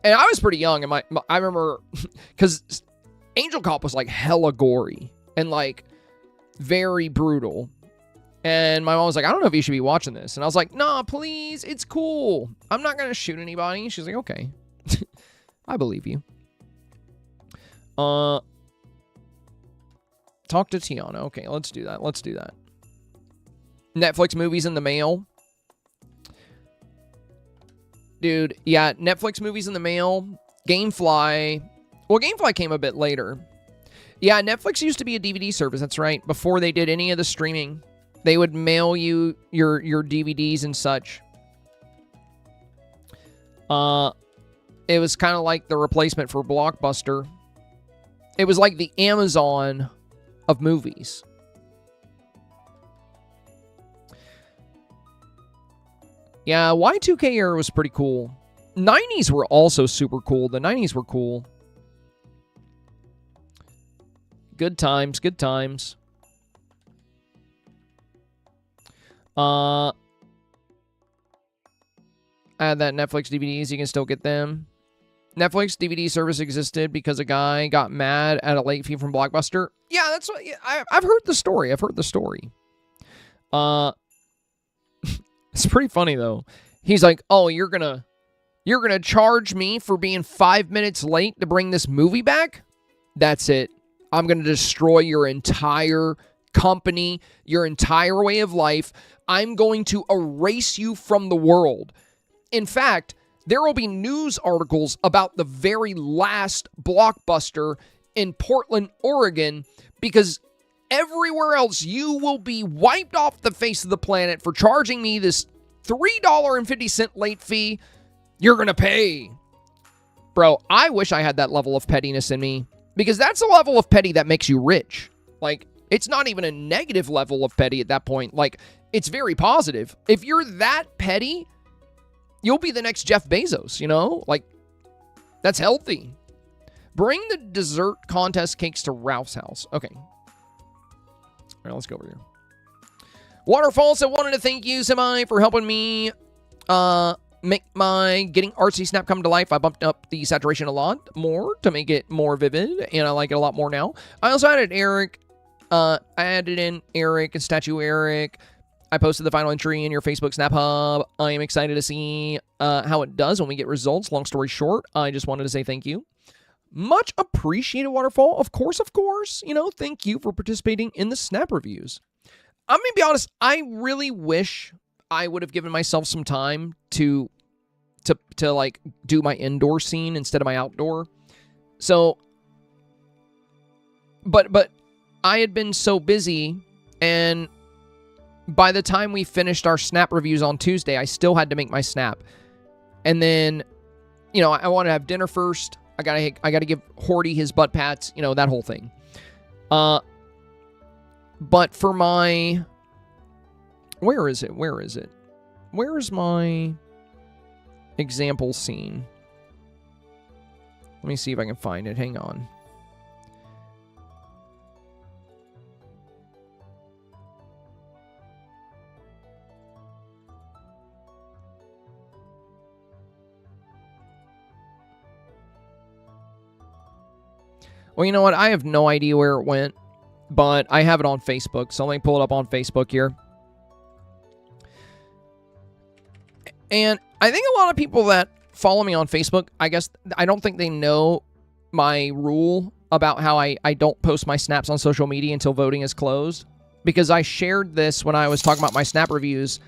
and I was pretty young, and I remember because Angel Cop was like hella gory and like very brutal. And my mom was like, I don't know if you should be watching this. And I was like, nah, please, it's cool. I'm not going to shoot anybody. She's like, okay. I believe you. Talk to Tiana. Okay, let's do that. Let's do that. Netflix movies in the mail. Dude, yeah, Netflix movies in the mail. Gamefly. Well, Gamefly came a bit later. Yeah, Netflix used to be a DVD service, that's right. Before they did any of the streaming, they would mail you your DVDs and such. It was kind of like the replacement for Blockbuster. It was like the Amazon of movies. Yeah, Y2K era was pretty cool. 90s were also super cool. The 90s were cool. Good times, good times. Add that Netflix DVDs, you can still get them. Netflix DVD service existed because a guy got mad at a late fee from Blockbuster. Yeah, that's what I've heard the story. I've heard the story. It's pretty funny though. He's like, "Oh, you're gonna charge me for being 5 minutes late to bring this movie back? That's it. I'm gonna destroy your entire company, your entire way of life. I'm going to erase you from the world." In fact, there will be news articles about the very last Blockbuster in Portland, Oregon, because everywhere else you will be wiped off the face of the planet for charging me this $3.50 late fee. You're going to pay. Bro, I wish I had that level of pettiness in me, because that's a level of petty that makes you rich. Like, it's not even a negative level of petty at that point. Like, it's very positive. If you're that petty, you'll be the next Jeff Bezos, you know? Like, that's healthy. Bring the dessert contest cakes to Ralph's house. Okay. All right, let's go over here. Waterfalls, I wanted to thank you, Semi, for helping me make my Getting Artsy Snap come to life. I bumped up the saturation a lot more to make it more vivid, and I like it a lot more now. I also added Eric. I added in Eric and Statue Eric. I posted the final entry in your Facebook Snap Hub. I am excited to see how it does when we get results. Long story short, I just wanted to say thank you. Much appreciated, Waterfall. Of course. You know, thank you for participating in the Snap Reviews. I'm going to be honest, I really wish I would have given myself some time to like do my indoor scene instead of my outdoor. So, but I had been so busy, and by the time we finished our Snap Reviews on Tuesday, I still had to make my Snap. And then, you know, I want to have dinner first. I gotta give Horty his butt pats, you know, that whole thing. But for my... Where is it? Where is my example scene? Let me see if I can find it. Hang on. Well, you know what? I have no idea where it went. but I have it on Facebook, so let me pull it up on Facebook here. And I think a lot of people that follow me on Facebook, I guess, I don't think they know my rule about how I don't post my snaps on social media until voting is closed. Because I shared this when I was talking about my snap reviews,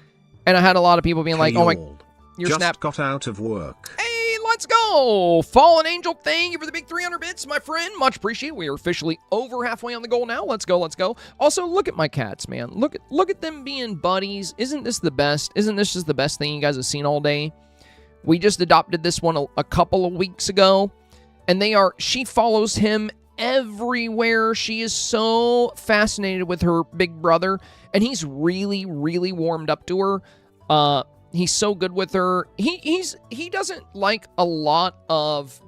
and I had a lot of people being like, oh my, your just snap got out of work. Hey, let's go! Fallen Angel, thank you for the big 300 bits, my friend. Much appreciated. We are officially over halfway on the goal now. Let's go, let's go. Also, look at my cats, man. Look at them being buddies. Isn't this the best? Isn't this just the best thing you guys have seen all day? We just adopted this one a couple of weeks ago, and she follows him everywhere. She is so fascinated with her big brother, and he's really, really warmed up to her. He's so good with her. He doesn't like a lot of...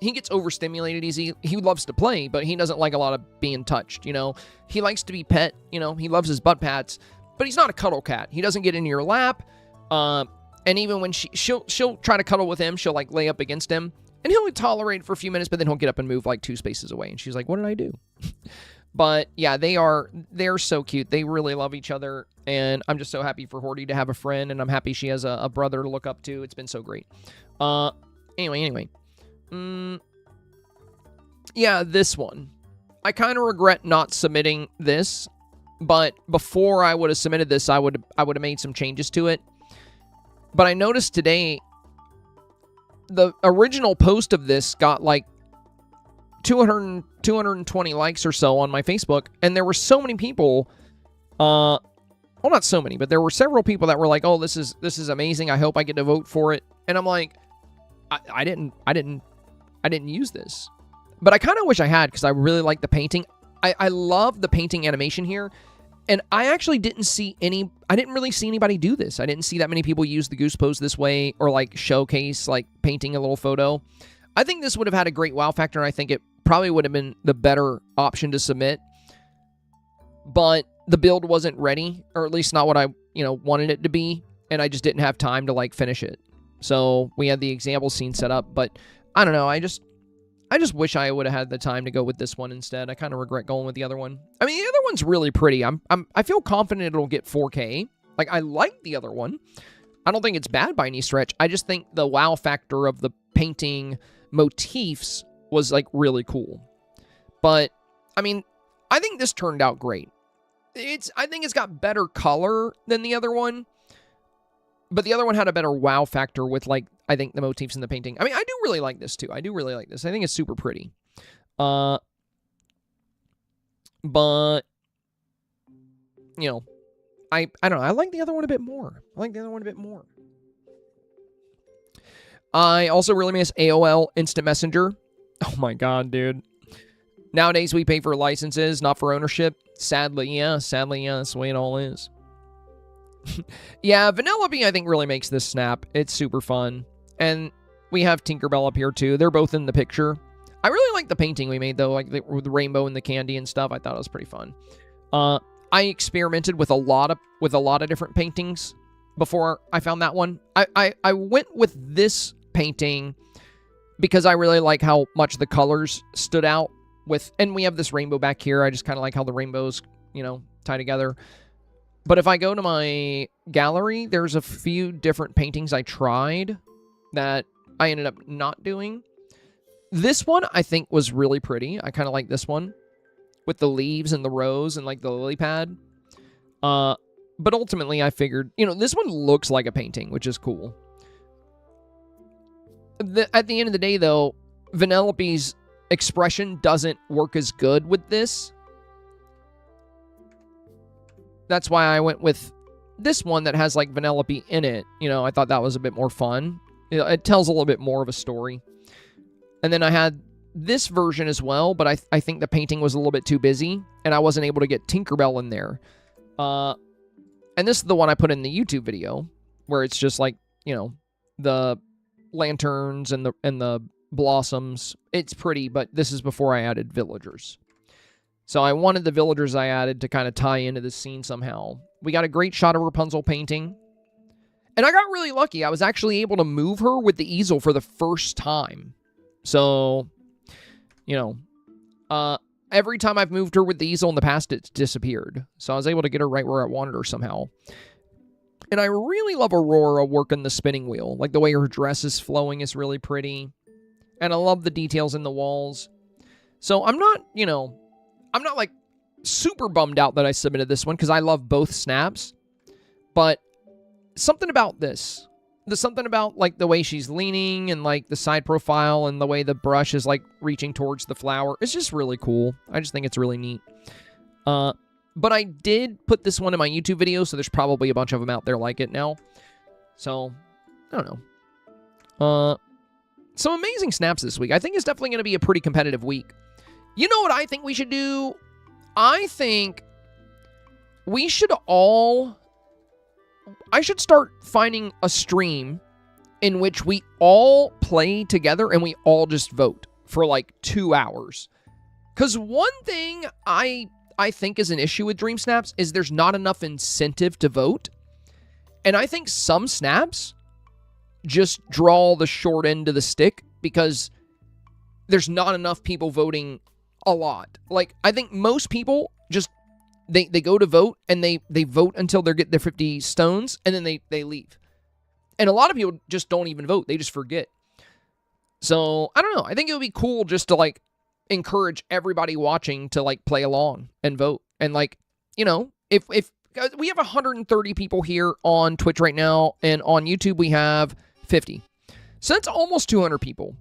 He gets overstimulated easy. He loves to play, but he doesn't like a lot of being touched, you know? He likes to be pet, you know? He loves his butt pats, but he's not a cuddle cat. He doesn't get in your lap, and even when she'll try to cuddle with him, she'll, like, lay up against him, and he'll tolerate it for a few minutes, but then he'll get up and move, like, 2 spaces away, and she's like, what did I do? But, yeah, they're so cute. They really love each other, and I'm just so happy for Horty to have a friend, and I'm happy she has a brother to look up to. It's been so great. Anyway. Yeah, this one. I kind of regret not submitting this, but before I would have submitted this, I would have made some changes to it. But I noticed today, the original post of this got like 220 likes or so on my Facebook, and there were so many people, well, not so many, but there were several people that were like, oh, this is amazing, I hope I get to vote for it. And I'm like, I didn't use this. But I kind of wish I had, because I really like the painting. I love the painting animation here. And I actually didn't really see anybody do this. I didn't see that many people use the goose pose this way, or like showcase, like painting a little photo. I think this would have had a great wow factor, and I think it probably would have been the better option to submit. But the build wasn't ready, or at least not what I, wanted it to be, and I just didn't have time to like finish it. So we had the example scene set up, but I don't know, I just wish I would have had the time to go with this one instead. I kind of regret going with the other one. I mean, the other one's really pretty. I feel confident it'll get 4K. Like, I like the other one. I don't think it's bad by any stretch. I just think the wow factor of the painting motifs was, like, really cool. But, I mean, I think this turned out great. I think it's got better color than the other one. But the other one had a better wow factor with, like, I think the motifs in the painting. I mean, I do really like this, too. I do really like this. I think it's super pretty. But, I don't know. I like the other one a bit more. I also really miss AOL Instant Messenger. Oh, my God, dude. Nowadays, we pay for licenses, not for ownership. Sadly, yeah. That's the way it all is. Yeah, Vanellope, I think, really makes this snap. It's super fun. And we have Tinkerbell up here, too. They're both in the picture. I really like the painting we made, though, like the rainbow and the candy and stuff. I thought it was pretty fun. I experimented with a lot of different paintings before I found that one. I went with this painting because I really like how much the colors stood out with... And we have this rainbow back here. I just kind of like how the rainbows, tie together. But if I go to my gallery, there's a few different paintings I tried that I ended up not doing. This one, I think, was really pretty. I kind of like this one with the leaves and the rose and, like, the lily pad. But ultimately, I figured, this one looks like a painting, which is cool. At the end of the day, though, Vanellope's expression doesn't work as good with this. That's why I went with this one that has, like, Vanellope in it. I thought that was a bit more fun. It tells a little bit more of a story. And then I had this version as well, but I think the painting was a little bit too busy, and I wasn't able to get Tinkerbell in there. And this is the one I put in the YouTube video, where it's just like, the lanterns and the blossoms. It's pretty, but this is before I added villagers. So I wanted the villagers I added to kind of tie into the scene somehow. We got a great shot of Rapunzel painting. And I got really lucky. I was actually able to move her with the easel for the first time. So, and every time I've moved her with the easel in the past, it's disappeared. So I was able to get her right where I wanted her somehow. And I really love Aurora working the spinning wheel. Like, the way her dress is flowing is really pretty. And I love the details in the walls. So I'm not, you know, I'm not, like, super bummed out that I submitted this one, because I love both snaps. But something about this, there's something about, like, the way she's leaning and, like, the side profile and the way the brush is, like, reaching towards the flower. It's just really cool. I just think it's really neat. But I did put this one in my YouTube video, so there's probably a bunch of them out there like it now. So, I don't know. Some amazing snaps this week. I think it's definitely going to be a pretty competitive week. You know what I think we should do? I think we should all... I should start finding a stream in which we all play together and we all just vote for like 2 hours. Because one thing I think is an issue with Dream Snaps is there's not enough incentive to vote. And I think some snaps just draw the short end of the stick because there's not enough people voting a lot. Like, I think most people just, they go to vote and they vote until they get their 50 stones and then they leave. And a lot of people just don't even vote. They just forget. So, I don't know. I think it would be cool just to, like, encourage everybody watching to, like, play along and vote. And, like, you know, if we have 130 people here on Twitch right now, and on YouTube we have 50. So that's almost 200 people.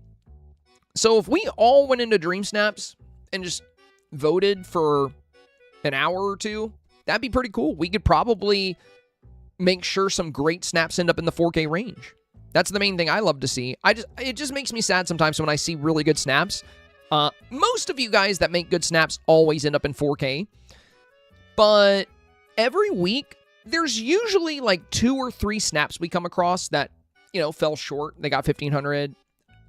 So if we all went into Dream Snaps and just voted for an hour or two, that'd be pretty cool. We could probably make sure some great snaps end up in the 4K range. That's the main thing I love to see. It just makes me sad sometimes when I see really good snaps. Most of you guys that make good snaps always end up in 4K. But every week, there's usually like 2 or 3 snaps we come across that, you know, fell short. They got 1,500.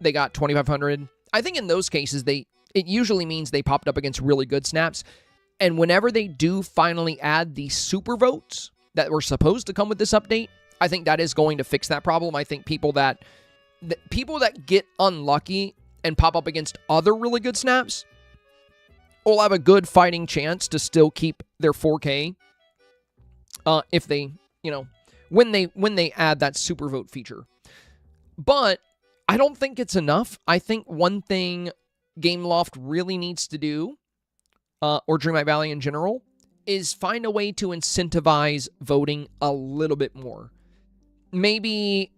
They got 2,500. I think in those cases, it usually means they popped up against really good snaps. And whenever they do finally add the super votes that were supposed to come with this update, I think that is going to fix that problem. I think people that get unlucky and pop up against other really good snaps will have a good fighting chance to still keep their 4K if they, you know, when they add that super vote feature. But I don't think it's enough. I think one thing Gameloft really needs to do, or Dreamlight Valley in general, is find a way to incentivize voting a little bit more. Maybe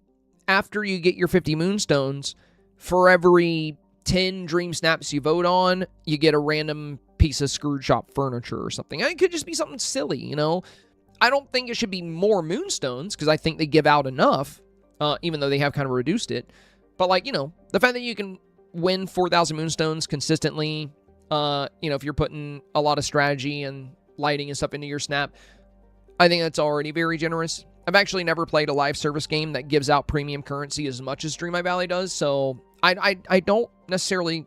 after you get your 50 Moonstones, for every 10 Dream Snaps you vote on, you get a random piece of Scrooge Shop furniture or something. It could just be something silly, you know? I don't think it should be more Moonstones, because I think they give out enough, even though they have kind of reduced it. But, like, you know, the fact that you can win 4,000 Moonstones consistently, you know, if you're putting a lot of strategy and lighting and stuff into your snap, I think that's already very generous. I've actually never played a live service game that gives out premium currency as much as Dreamlight Valley does, so I don't necessarily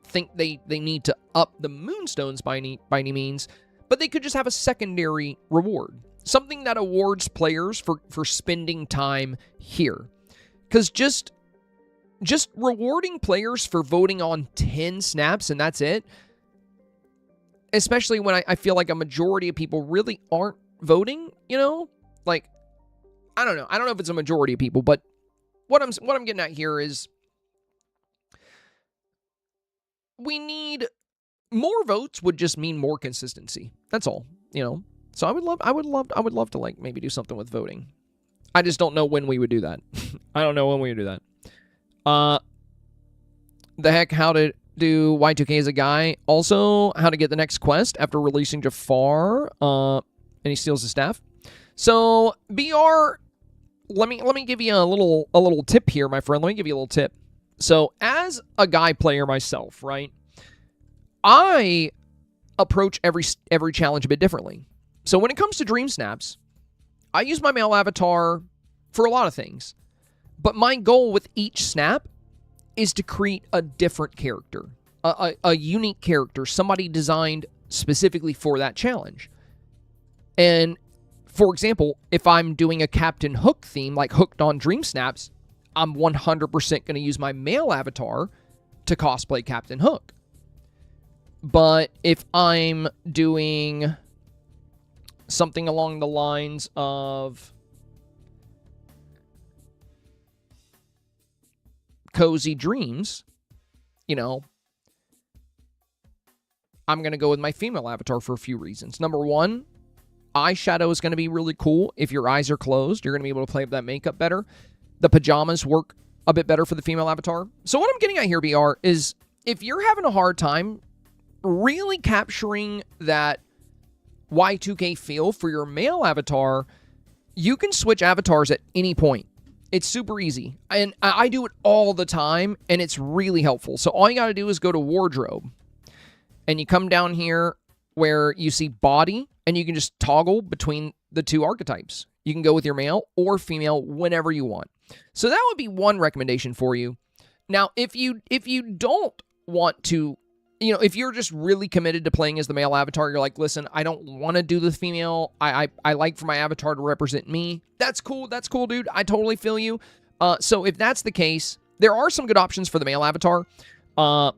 think they need to up the Moonstones by any means, but they could just have a secondary reward. Something that awards players for spending time here. Because just rewarding players for voting on 10 snaps and that's it, especially when I feel like a majority of people really aren't voting, you know? Like, I don't know. I don't know if it's a majority of people, but what I'm getting at here is we need more votes would just mean more consistency. That's all, you know? So I would love to, like, maybe do something with voting. I just don't know when we would do that. I don't know when we would do that. The heck, how to do Y2K as a guy. Also, how to get the next quest after releasing Jafar. And he steals his staff. So, BR, let me give you a little tip here, my friend. Let me give you a little tip. So, as a guy player myself, right? I approach every challenge a bit differently. So when it comes to Dream Snaps, I use my male avatar for a lot of things. But my goal with each snap is to create a different character. A unique character. Somebody designed specifically for that challenge. And, for example, if I'm doing a Captain Hook theme, like Hooked on Dream Snaps, I'm 100% going to use my male avatar to cosplay Captain Hook. But if I'm doing something along the lines of cozy dreams, you know, I'm going to go with my female avatar for a few reasons. Number one, eyeshadow is going to be really cool. If your eyes are closed, you're going to be able to play with that makeup better. The pajamas work a bit better for the female avatar. So what I'm getting at here, BR, is if you're having a hard time really capturing that Y2K feel for your male avatar, you can switch avatars at any point. It's super easy. And I do it all the time, and it's really helpful. So all you got to do is go to wardrobe, and you come down here where you see body, and you can just toggle between the two archetypes. You can go with your male or female whenever you want. So that would be one recommendation for you. Now, if you don't want to, you know, if you're just really committed to playing as the male avatar, you're like, listen, I don't want to do the female. I like for my avatar to represent me. That's cool. That's cool, dude. I totally feel you. So if that's the case, there are some good options for the male avatar. Let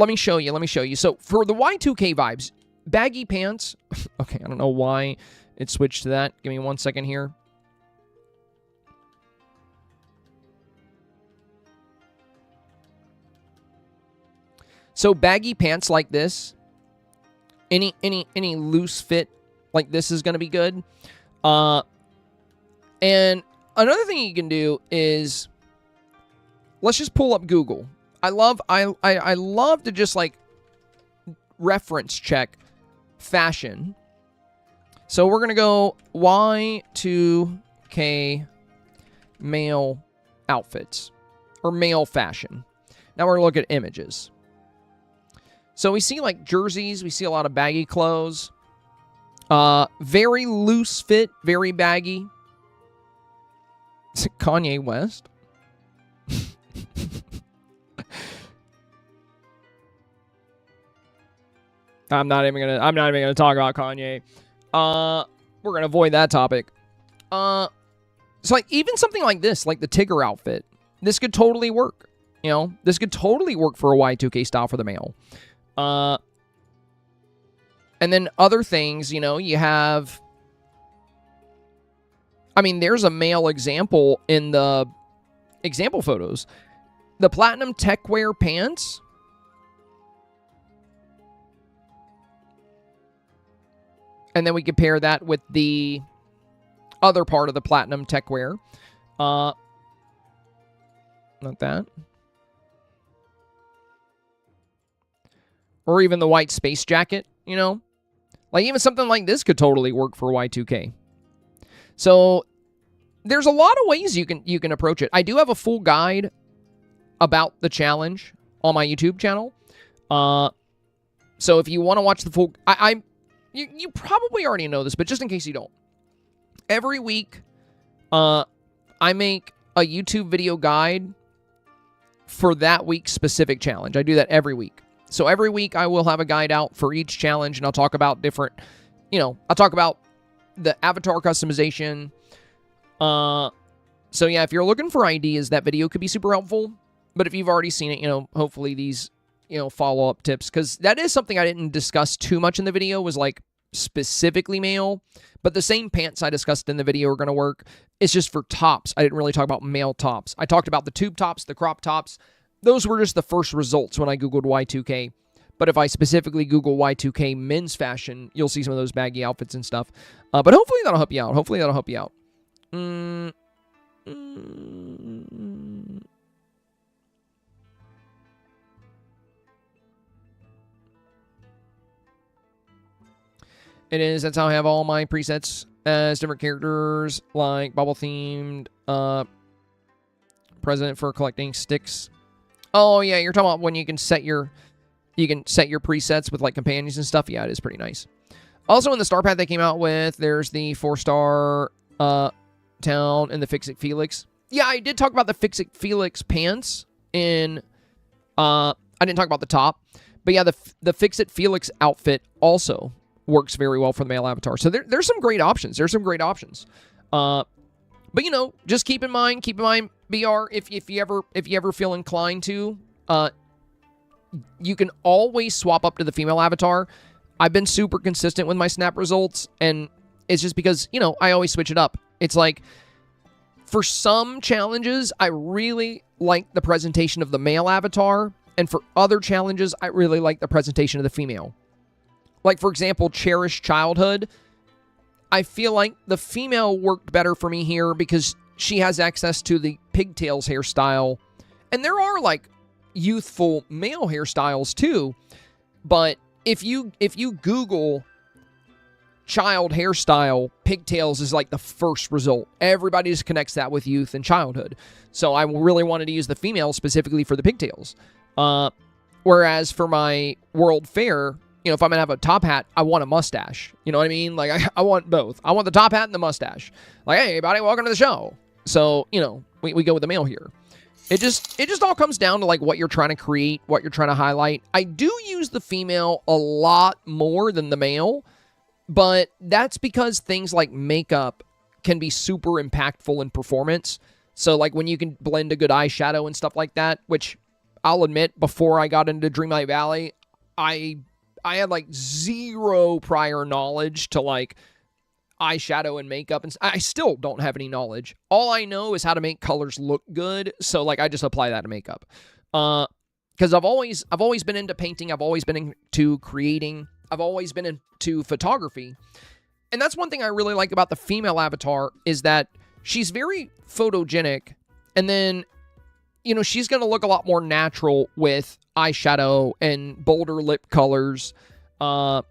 me show you. So for the Y2K vibes, baggy pants. Okay, I don't know why it switched to that. Give me 1 second here. So baggy pants like this, any loose fit like this is going to be good. And another thing you can do is, let's just pull up Google. I love to just like reference check fashion. So we're going to go Y2K male outfits or male fashion. Now we're going to look at images. So we see like jerseys, we see a lot of baggy clothes. Very loose fit, very baggy. Is it Kanye West? I'm not even gonna talk about Kanye. We're gonna avoid that topic. So like even something like this, like the Tigger outfit, this could totally work. You know, this could totally work for a Y2K style for the male. And then other things, you know, you have, I mean, there's a male example in the example photos. The platinum techwear pants. And then we compare that with the other part of the platinum techwear. Not that. Or even the white space jacket, you know? Like, even something like this could totally work for Y2K. So, there's a lot of ways you can approach it. I do have a full guide about the challenge on my YouTube channel. So, if you want to watch the full... You probably already know this, but just in case you don't. Every week, I make a YouTube video guide for that week's specific challenge. I do that every week. So every week I will have a guide out for each challenge, and I'll talk about different, you know, I'll talk about the avatar customization. So yeah, if you're looking for ideas, that video could be super helpful. But if you've already seen it, you know, hopefully these, you know, follow-up tips, because that is something I didn't discuss too much in the video, was like specifically male. But the same pants I discussed in the video are going to work. It's just for tops. I didn't really talk about male tops. I talked about the tube tops, the crop tops. Those were just the first results when I Googled Y2K. But if I specifically Google Y2K men's fashion, you'll see some of those baggy outfits and stuff. But hopefully that'll help you out. It is. That's how I have all my presets as different characters, like bubble-themed, president for collecting sticks. Oh, yeah, you're talking about when you can set your presets with, like, companions and stuff. Yeah, it is pretty nice. Also, in the StarPath they came out with, there's the 4-star town and the Fix-It Felix. Yeah, I did talk about the Fix-It Felix pants in... I didn't talk about the top. But yeah, the Fix-It Felix outfit also works very well for the male avatar. So there's some great options. But, you know, just keep in mind, BR, if you ever feel inclined to, you can always swap up to the female avatar. I've been super consistent with my snap results, and it's just because, you know, I always switch it up. It's like, for some challenges, I really like the presentation of the male avatar, and for other challenges, I really like the presentation of the female. Like, for example, Cherish Childhood. I feel like the female worked better for me here because she has access to the pigtails hairstyle. And there are, like, youthful male hairstyles, too. But if you Google child hairstyle, pigtails is like the first result. Everybody just connects that with youth and childhood. So I really wanted to use the female specifically for the pigtails. Whereas for my World Fair, you know, if I'm going to have a top hat, I want a mustache. You know what I mean? Like, I want both. I want the top hat and the mustache. Like, hey, everybody, welcome to the show. So, you know, we go with the male here. It just all comes down to, like, what you're trying to create, what you're trying to highlight. I do use the female a lot more than the male, but that's because things like makeup can be super impactful in performance. So, like, when you can blend a good eyeshadow and stuff like that, which I'll admit, before I got into Dreamlight Valley, I had, like, zero prior knowledge to, like, eyeshadow and makeup, and I still don't have any knowledge. All I know is how to make colors look good, so, like, I just apply that to makeup. Because I've always been into painting, I've always been into creating, I've always been into photography, and that's one thing I really like about the female avatar, is that she's very photogenic, and then, you know, she's going to look a lot more natural with eyeshadow and bolder lip colors, and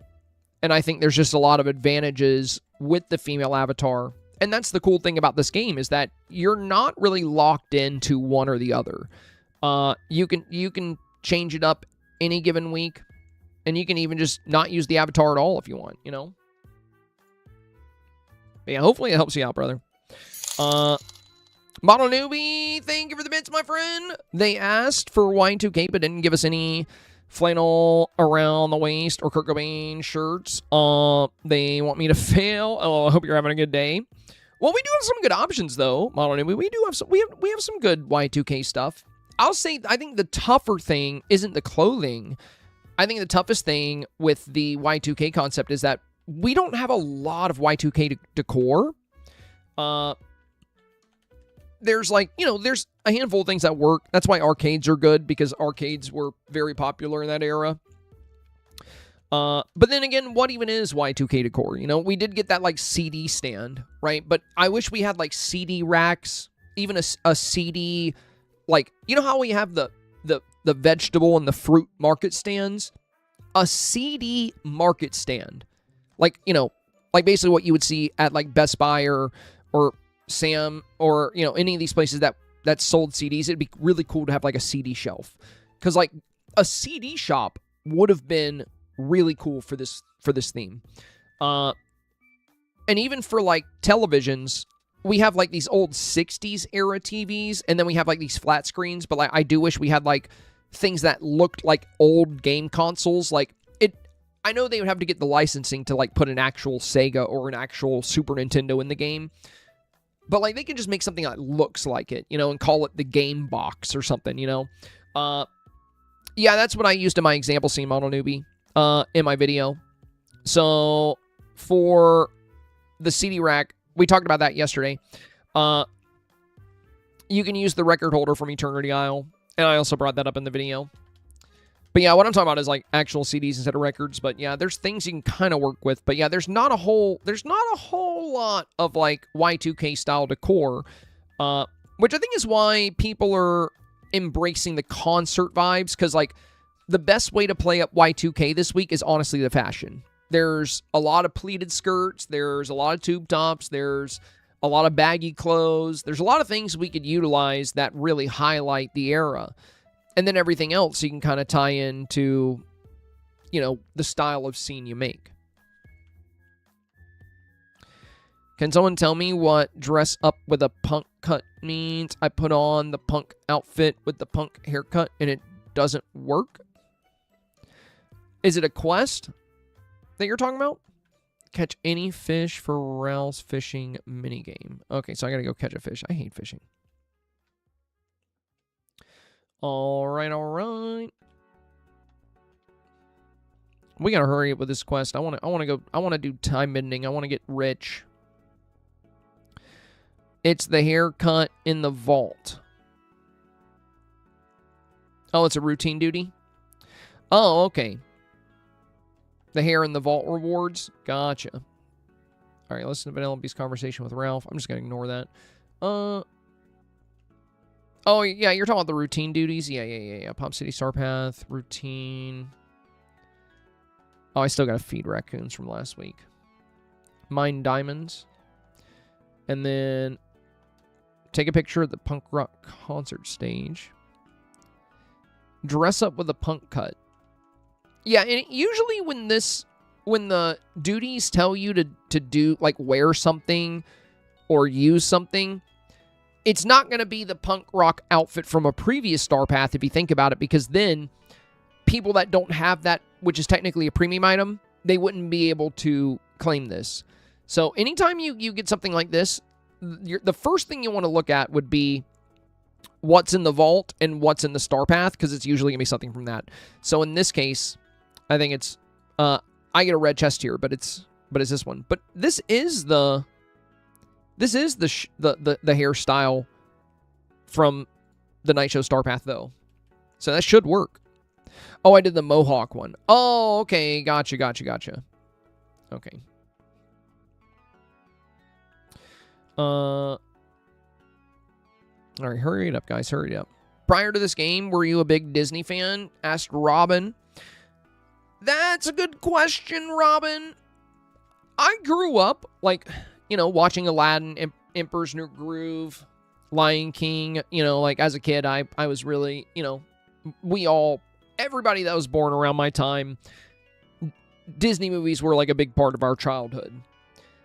I think there's just a lot of advantages with the female avatar. And that's the cool thing about this game, is that you're not really locked into one or the other. You can change it up any given week, and you can even just not use the avatar at all if you want, you know? But yeah, hopefully it helps you out, brother. Model Newbie, thank you for the bits, my friend. They asked for Y2K, but didn't give us any flannel around the waist or Kurt Cobain shirts. They want me to fail. Oh, I hope you're having a good day. Well, we do have some good options, though, Model Newbie. We do have some. We have some good Y2K stuff. I'll say, I think the tougher thing isn't the clothing. I think the toughest thing with the Y2K concept is that we don't have a lot of Y2K decor. There's, like, you know, there's a handful of things that work. That's why arcades are good, because arcades were very popular in that era. But then again, what even is Y2K decor? You know, we did get that, like, CD stand, right? But I wish we had, like, CD racks, even a CD, like, you know how we have the vegetable and the fruit market stands? A CD market stand. Like, you know, like basically what you would see at, like, Best Buy or Sam, or, you know, any of these places that sold CDs. It'd be really cool to have, like, a CD shelf, because, like, a CD shop would have been really cool for this theme. And even for, like, televisions, we have, like, these old 60s era TVs, and then we have, like, these flat screens, but, like, I do wish we had, like, things that looked like old game consoles. Like, I know they would have to get the licensing to, like, put an actual Sega or an actual Super Nintendo in the game, but, like, they can just make something that looks like it, you know, and call it the game box or something, you know? Yeah, that's what I used in my example scene, Model Newbie, in my video. So, for the CD rack, we talked about that yesterday. You can use the record holder from Eternity Isle, and I also brought that up in the video. But yeah, what I'm talking about is, like, actual CDs instead of records. But yeah, there's things you can kind of work with. But yeah, there's not a whole lot of, like, Y2K style decor, which I think is why people are embracing the concert vibes. Because, like, the best way to play up Y2K this week is honestly the fashion. There's a lot of pleated skirts. There's a lot of tube tops. There's a lot of baggy clothes. There's a lot of things we could utilize that really highlight the era. And then everything else you can kind of tie into, you know, the style of scene you make. Can someone tell me what dress up with a punk cut means? I put on the punk outfit with the punk haircut and it doesn't work? Is it a quest that you're talking about? Catch any fish for Ralph's fishing minigame. Okay, so I gotta go catch a fish. I hate fishing. All right. We gotta hurry up with this quest. I want to do time bending. I want to get rich. It's the haircut in the vault. Oh, it's a routine duty? Oh, okay. The hair in the vault rewards? Gotcha. All right, listen to Vanellope's conversation with Ralph. I'm just going to ignore that. Oh, yeah, you're talking about the routine duties? Yeah. Pop City StarPath, routine. Oh, I still got to feed raccoons from last week. Mine diamonds. And then take a picture of the punk rock concert stage. Dress up with a punk cut. Yeah, and usually when the duties tell you to do, like, wear something or use something, it's not going to be the punk rock outfit from a previous StarPath, if you think about it, because then people that don't have that, which is technically a premium item, they wouldn't be able to claim this. So anytime you get something like this, the first thing you want to look at would be what's in the vault and what's in the StarPath, because it's usually going to be something from that. So in this case, I think it's, I get a red chest here, but it's this one. But this is the hairstyle from the Night Show StarPath, though. So that should work. Oh, I did the Mohawk one. Oh, okay. Gotcha. Okay. All right, hurry it up, guys. Hurry it up. Prior to this game, were you a big Disney fan? Asked Robin. That's a good question, Robin. I grew up, like, watching Aladdin, Emperor's New Groove, Lion King. Like, as a kid, I was really, everybody that was born around my time, Disney movies were, like, a big part of our childhood.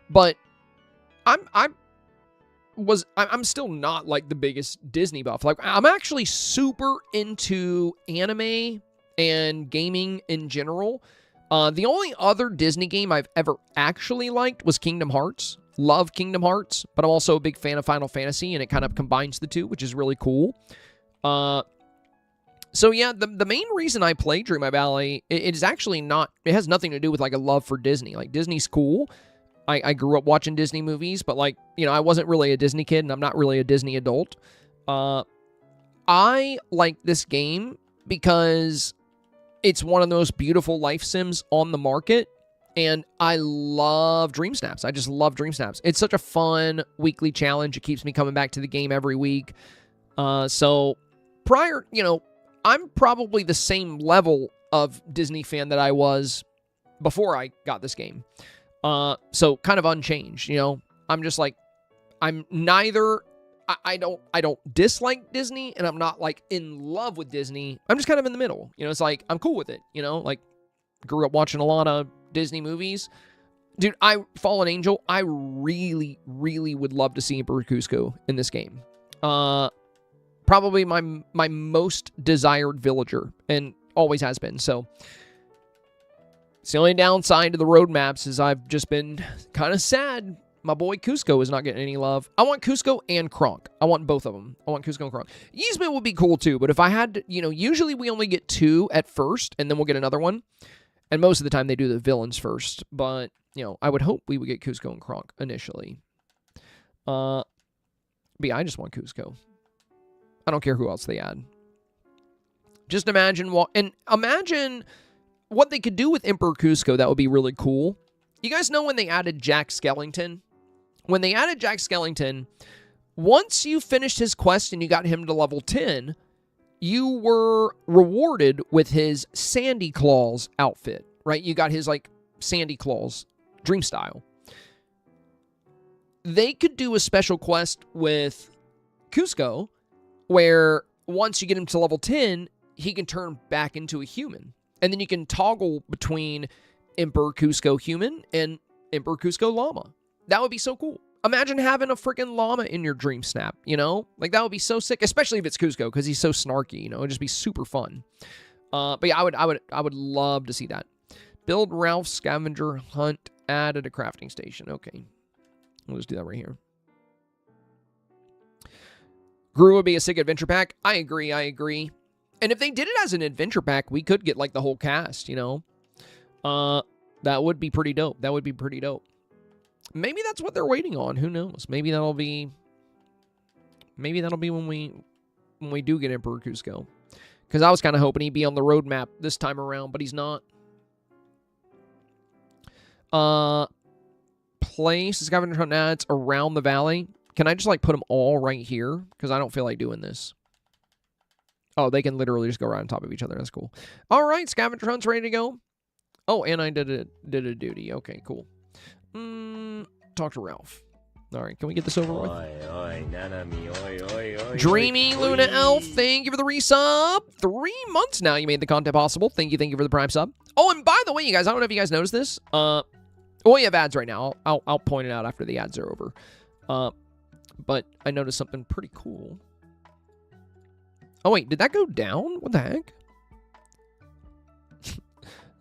But I'm still not, like, the biggest Disney buff. Like, I'm actually super into anime and gaming in general. The only other Disney game I've ever actually liked was Kingdom Hearts. Love Kingdom Hearts, but I'm also a big fan of Final Fantasy, and it kind of combines the two, which is really cool. So yeah, the main reason I play Dreamlight Valley, it is actually not, it has nothing to do with, like, a love for Disney. Like, Disney's cool. I grew up watching Disney movies, but, like, I wasn't really a Disney kid, and I'm not really a Disney adult. I like this game because it's one of the most beautiful life sims on the market, and I love Dreamsnaps. I just love Dreamsnaps. It's such a fun weekly challenge. It keeps me coming back to the game every week. So prior, I'm probably the same level of Disney fan that I was before I got this game. So kind of unchanged, I'm just like, I'm neither, I don't dislike Disney, and I'm not, like, in love with Disney. I'm just kind of in the middle. It's like, I'm cool with it, like, grew up watching a lot of Disney movies. Dude, Fallen Angel, I really, really would love to see Emperor Cusco in this game. Probably my most desired villager, and always has been, so. It's the only downside to the roadmaps is I've just been kind of sad. My boy Cusco is not getting any love. I want Cusco and Kronk. I want both of them. I want Cusco and Kronk. Yzma would be cool too, but if I had to, usually we only get 2 at first, and then we'll get another one. And most of the time they do the villains first, but, I would hope we would get Cusco and Kronk initially. But yeah, I just want Cusco. I don't care who else they add. Just imagine what they could do with Emperor Cusco. That would be really cool. You guys know when they added Jack Skellington? When they added Jack Skellington, once you finished his quest and you got him to level 10, you were rewarded with his Sandy Claws outfit, right? You got his, like, Sandy Claws, Dream Style. They could do a special quest with Cusco where once you get him to level 10, he can turn back into a human. And then you can toggle between Emperor Cusco Human and Emperor Cusco Llama. That would be so cool. Imagine having a freaking llama in your Dreamsnap, Like, that would be so sick, especially if it's Cusco, because he's so snarky, It'd just be super fun. But yeah, I would love to see that. Build Ralph's scavenger hunt, add at a crafting station. Okay. We'll just do that right here. Gru would be a sick adventure pack. I agree. And if they did it as an adventure pack, we could get, like, the whole cast, That would be pretty dope. That would be pretty dope. Maybe that's what they're waiting on. Who knows? Maybe that'll be when we do get Emperor Cusco. Because I was kind of hoping he'd be on the roadmap this time around, but he's not. Place scavenger hunt ads around the valley. Can I just like put them all right here? Because I don't feel like doing this. Oh, they can literally just go right on top of each other. That's cool. All right, scavenger hunt's ready to go. Oh, and I did a duty. Okay, cool. Talk to Ralph. All right, can we get this over with? Dreamy Luna Elf, thank you for the resub. 3 months now you made the content possible. Thank you for the prime sub. Oh, and by the way, you guys, I don't know if you guys noticed this. Well, we have ads right now. I'll point it out after the ads are over. But I noticed something pretty cool. Oh, wait, did that go down? What the heck?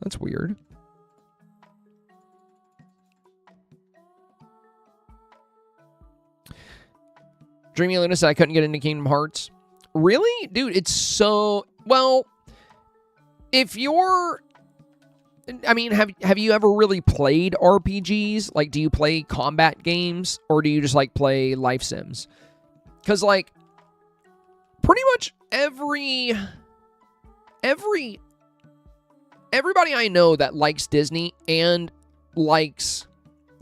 That's weird. Dreamy Luna said I couldn't get into Kingdom Hearts. Really? Dude, it's so... Well, if you're... I mean, have you ever really played RPGs? Like, do you play combat games? Or do you just, like, play life sims? Because, like, pretty much everybody I know that likes Disney and likes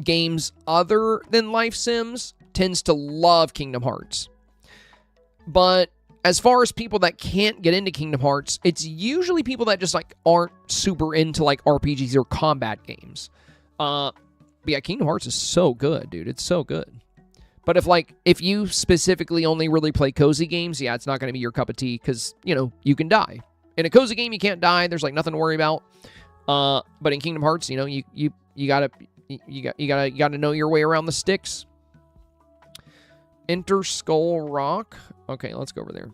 games other than life sims tends to love Kingdom Hearts. But as far as people that can't get into Kingdom Hearts, it's usually people that just like aren't super into like RPGs or combat games. But yeah, Kingdom Hearts is so good, dude. It's so good. But if you specifically only really play cozy games, yeah, it's not going to be your cup of tea because, you know, you can die. In a cozy game, you can't die. There's like nothing to worry about. But in Kingdom Hearts, you know, you gotta know your way around the sticks. Enter Skull Rock. Okay, let's go over there.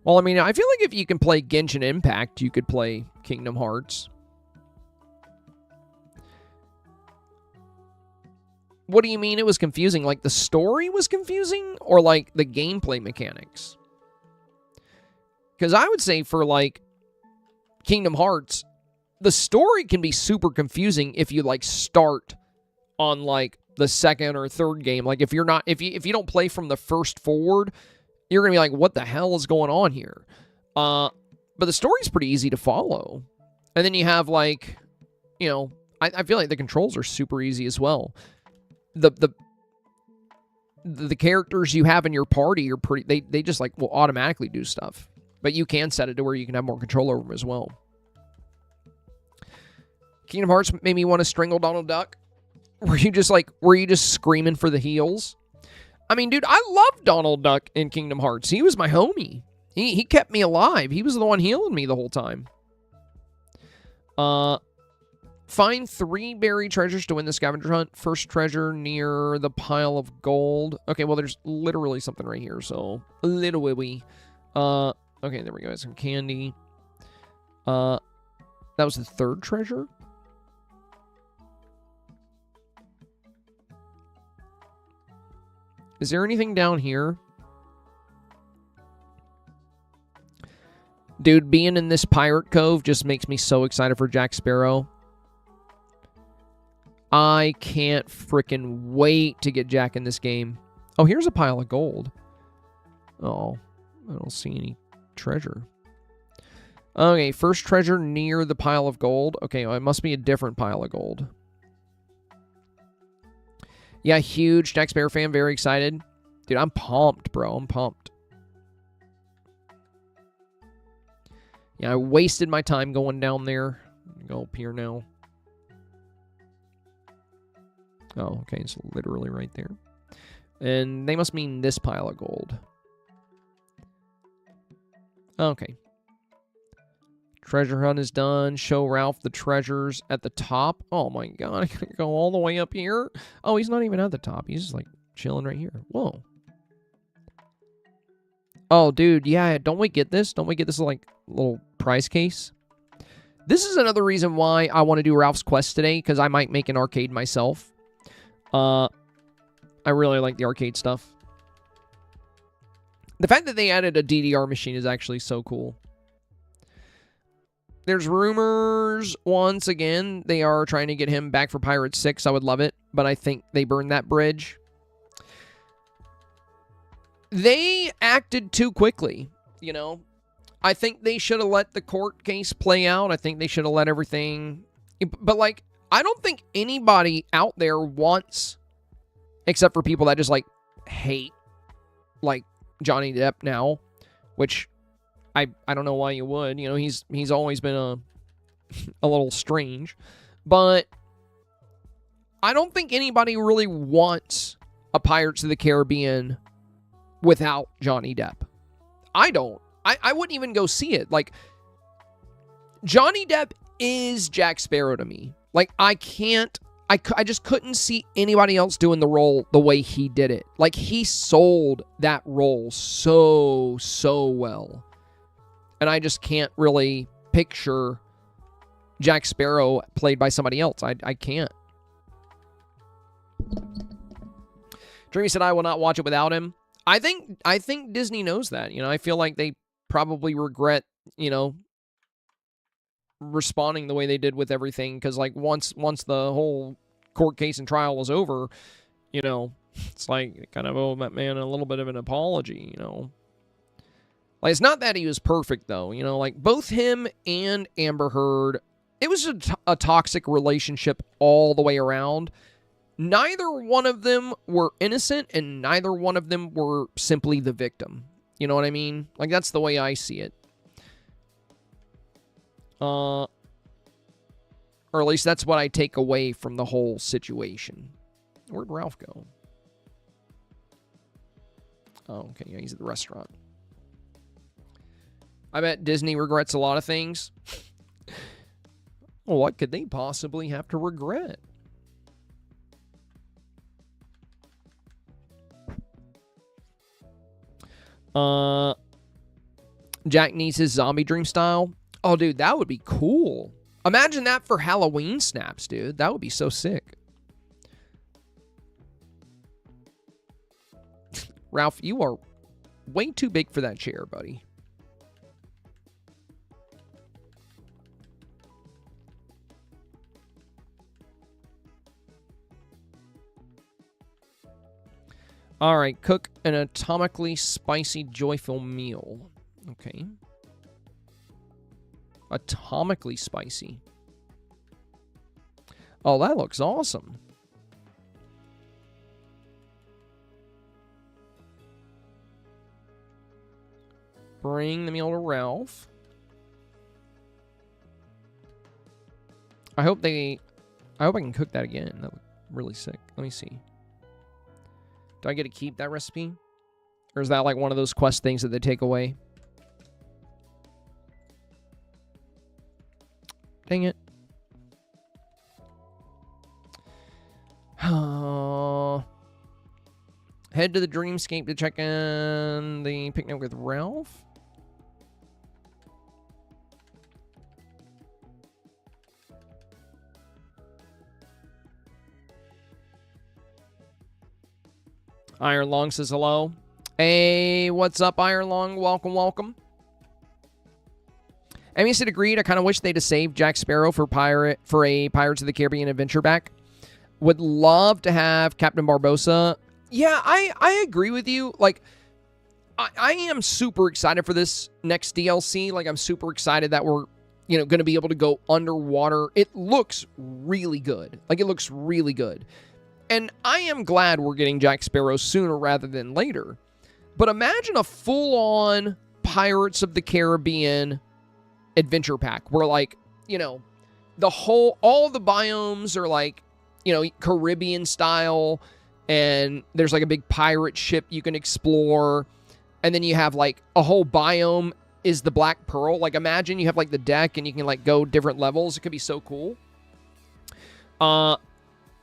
Well, I mean, I feel like if you can play Genshin Impact, you could play Kingdom Hearts. What do you mean it was confusing? Like the story was confusing or like the gameplay mechanics? Because I would say for like Kingdom Hearts, the story can be super confusing if you like start on like the second or third game. Like if you don't play from the first forward, you're gonna be like, what the hell is going on here? But the story's pretty easy to follow. And then you have like, you know, I feel like the controls are super easy as well. The characters you have in your party are pretty. They just like will automatically do stuff, but you can set it to where you can have more control over them as well. Kingdom Hearts made me want to strangle Donald Duck. Were you just screaming for the heels? I mean, dude, I loved Donald Duck in Kingdom Hearts. He was my homie. He kept me alive. He was the one healing me the whole time. Find 3 buried treasures to win the scavenger hunt. First treasure near the pile of gold. Okay, well, there's literally something right here, so a little wee. Okay, there we go. Some candy. That was the 3rd treasure. Is there anything down here? Dude, being in this pirate cove just makes me so excited for Jack Sparrow. I can't freaking wait to get Jack in this game. Oh, here's a pile of gold. Oh, I don't see any treasure. Okay, first treasure near the pile of gold. Okay, well, it must be a different pile of gold. Yeah, huge Jack Sparrow fan. Very excited. Dude, I'm pumped, bro. I'm pumped. Yeah, I wasted my time going down there. Go up here now. Oh, okay. It's literally right there. And they must mean this pile of gold. Okay. Treasure hunt is done. Show Ralph the treasures at the top. Oh my god, I gotta go all the way up here. Oh, he's not even at the top. He's just like chilling right here. Whoa. Oh, dude, yeah, don't we get this? Don't we get this like little prize case? This is another reason why I want to do Ralph's quest today, because I might make an arcade myself. I really like the arcade stuff. The fact that they added a DDR machine is actually so cool. There's rumors, once again, they are trying to get him back for Pirate 6. I would love it, but I think they burned that bridge. They acted too quickly, you know. I think they should have let the court case play out. I think they should have let everything... But, like, I don't think anybody out there wants, except for people that just, like, hate, like, Johnny Depp now, which... I don't know why you would. You know, he's always been a little strange. But I don't think anybody really wants a Pirates of the Caribbean without Johnny Depp. I don't. I wouldn't even go see it. Like, Johnny Depp is Jack Sparrow to me. Like, I just couldn't see anybody else doing the role the way he did it. Like, he sold that role so well. And I just can't really picture Jack Sparrow played by somebody else. I can't. Dreamy said, I will not watch it without him. I think Disney knows that. You know, I feel like they probably regret, you know, responding the way they did with everything. Because, like, once the whole court case and trial was over, you know, it's like, kind of owe that man a little bit of an apology, you know. Like, it's not that he was perfect, though. You know, like, both him and Amber Heard, it was a toxic relationship all the way around. Neither one of them were innocent, and neither one of them were simply the victim. You know what I mean? Like, that's the way I see it. Or at least that's what I take away from the whole situation. Where'd Ralph go? Oh, okay. Yeah, he's at the restaurant. I bet Disney regrets a lot of things. Well, what could they possibly have to regret? Jack needs his zombie dream style. Oh, dude, that would be cool. Imagine that for Halloween snaps, dude. That would be so sick. Ralph, you are way too big for that chair, buddy. All right, cook an atomically spicy, joyful meal. Okay. Atomically spicy. Oh, that looks awesome. Bring the meal to Ralph. I hope I can cook that again. That looked really sick. Let me see. Do I get to keep that recipe? Or is that like one of those quest things that they take away? Dang it. Head to the Dreamscape to check in the picnic with Ralph. Iron Long says hello. Hey, what's up, Iron Long? Welcome, welcome. Emmy said agreed. I kind of wish they'd have saved Jack Sparrow for a Pirates of the Caribbean adventure back. Would love to have Captain Barbossa. Yeah, I agree with you. Like, I am super excited for this next DLC. Like, I'm super excited that we're, you know, going to be able to go underwater. It looks really good. Like, it looks really good. And I am glad we're getting Jack Sparrow sooner rather than later. But imagine a full-on Pirates of the Caribbean adventure pack where, like, you know, all the biomes are, like, you know, Caribbean style, and there's, like, a big pirate ship you can explore, and then you have, like, a whole biome is the Black Pearl. Like, imagine you have, like, the deck, and you can, like, go different levels. It could be so cool.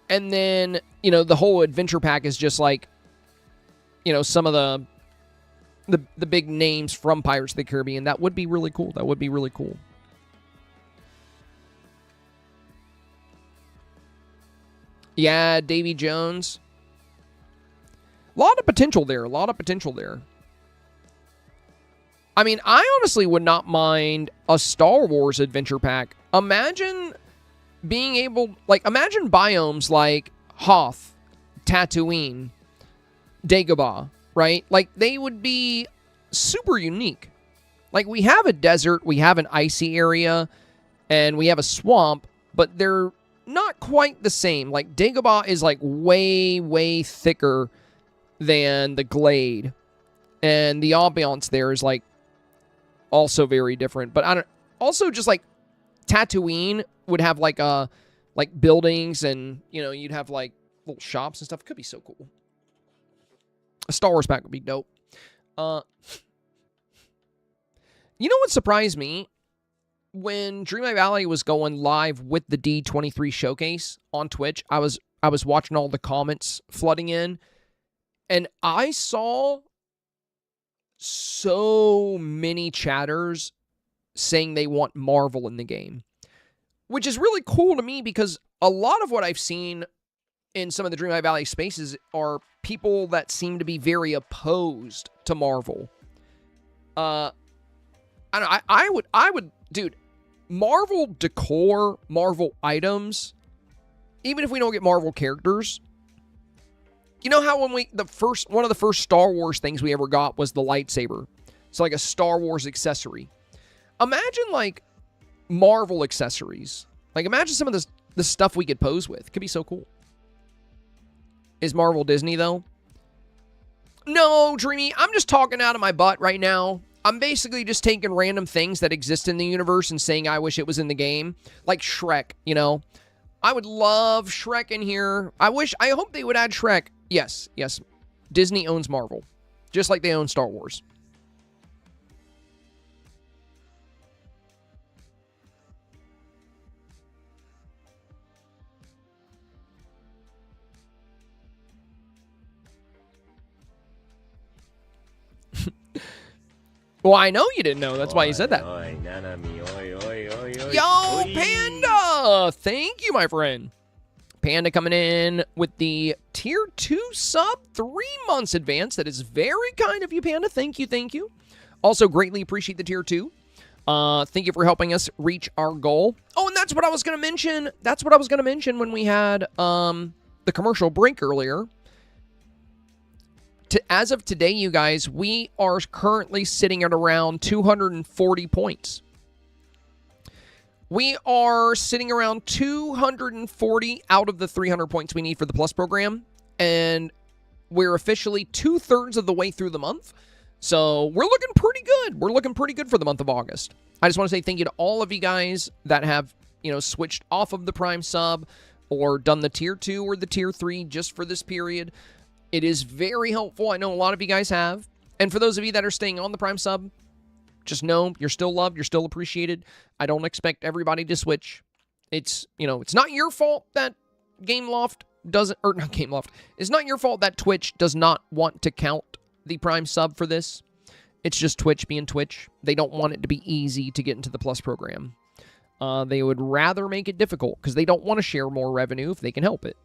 And then, you know, the whole adventure pack is just like, you know, some of the big names from Pirates of the Caribbean. That would be really cool. That would be really cool. Yeah, Davy Jones. A lot of potential there. A lot of potential there. I mean, I honestly would not mind a Star Wars adventure pack. Imagine being able, like, imagine biomes like Hoth, Tatooine, Dagobah, right? Like, they would be super unique. Like, we have a desert, we have an icy area, and we have a swamp, but they're not quite the same. Like, Dagobah is, like, way, way thicker than the Glade. And the ambiance there is, like, also very different. But I don't... Also, just, like, Tatooine would have, like, buildings and, you know, you'd have, like, little shops and stuff. It could be so cool. A Star Wars pack would be dope. You know what surprised me? When Dreamlight Valley was going live with the D23 showcase on Twitch, I was watching all the comments flooding in, and I saw so many chatters saying they want Marvel in the game, which is really cool to me because a lot of what I've seen in some of the Dreamlight Valley spaces are people that seem to be very opposed to Marvel. I would, dude, Marvel decor, Marvel items, even if we don't get Marvel characters, you know how when one of the first Star Wars things we ever got was the lightsaber. So like a Star Wars accessory. Imagine like Marvel accessories. Like imagine some of the stuff we could pose with. Could be so cool. Is Marvel Disney though? No, Dreamy, I'm just talking out of my butt right now. I'm basically just taking random things that exist in the universe and saying I wish it was in the game. Like Shrek, you know? I would love Shrek in here. I hope they would add Shrek. Yes. Disney owns Marvel. Just like they own Star Wars. Well, I know you didn't know. That's why you said that. Yo, Panda! Thank you, my friend. Panda coming in with the Tier 2 sub, 3 months advance. That is very kind of you, Panda. Thank you. Also, greatly appreciate the Tier 2. Thank you for helping us reach our goal. Oh, and that's what I was going to mention. That's what I was going to mention when we had the commercial break earlier. As of today, you guys, we are currently sitting at around 240 points. We are sitting around 240 out of the 300 points we need for the Plus program, and we're officially 2/3 of the way through the month. So we're looking pretty good. We're looking pretty good for the month of August. I just want to say thank you to all of you guys that have, you know, switched off of the Prime sub or done the Tier 2 or the Tier 3 just for this period. It is very helpful. I know a lot of you guys have. And for those of you that are staying on the Prime sub, just know you're still loved. You're still appreciated. I don't expect everybody to switch. It's, you know, it's not your fault that Gameloft doesn't, or not Gameloft. It's not your fault that Twitch does not want to count the Prime sub for this. It's just Twitch being Twitch. They don't want it to be easy to get into the Plus program. They would rather make it difficult because they don't want to share more revenue if they can help it.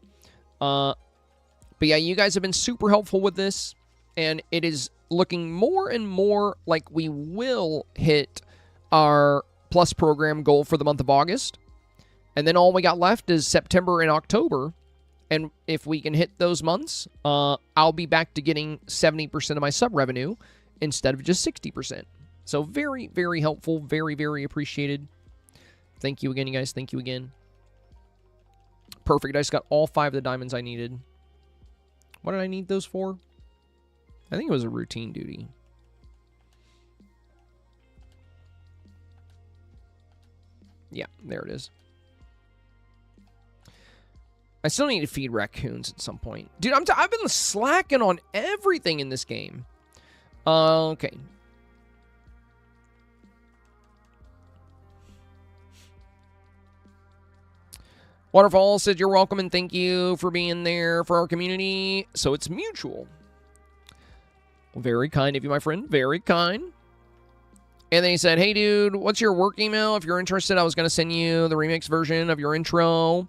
But yeah, you guys have been super helpful with this, and it is looking more and more like we will hit our Plus program goal for the month of August. And then all we got left is September and October. And if we can hit those months, I'll be back to getting 70% of my sub revenue instead of just 60%. So very, very helpful. Very, very appreciated. Thank you again, you guys. Thank you again. Perfect. I just got all 5 of the diamonds I needed. What did I need those for? I think it was a routine duty. Yeah, there it is. I still need to feed raccoons at some point. Dude, I've been slacking on everything in this game. Okay. Waterfall said you're welcome and thank you for being there for our community. So it's mutual. Very kind of you, my friend. Very kind. And then he said, hey, dude, what's your work email? If you're interested, I was going to send you the remix version of your intro.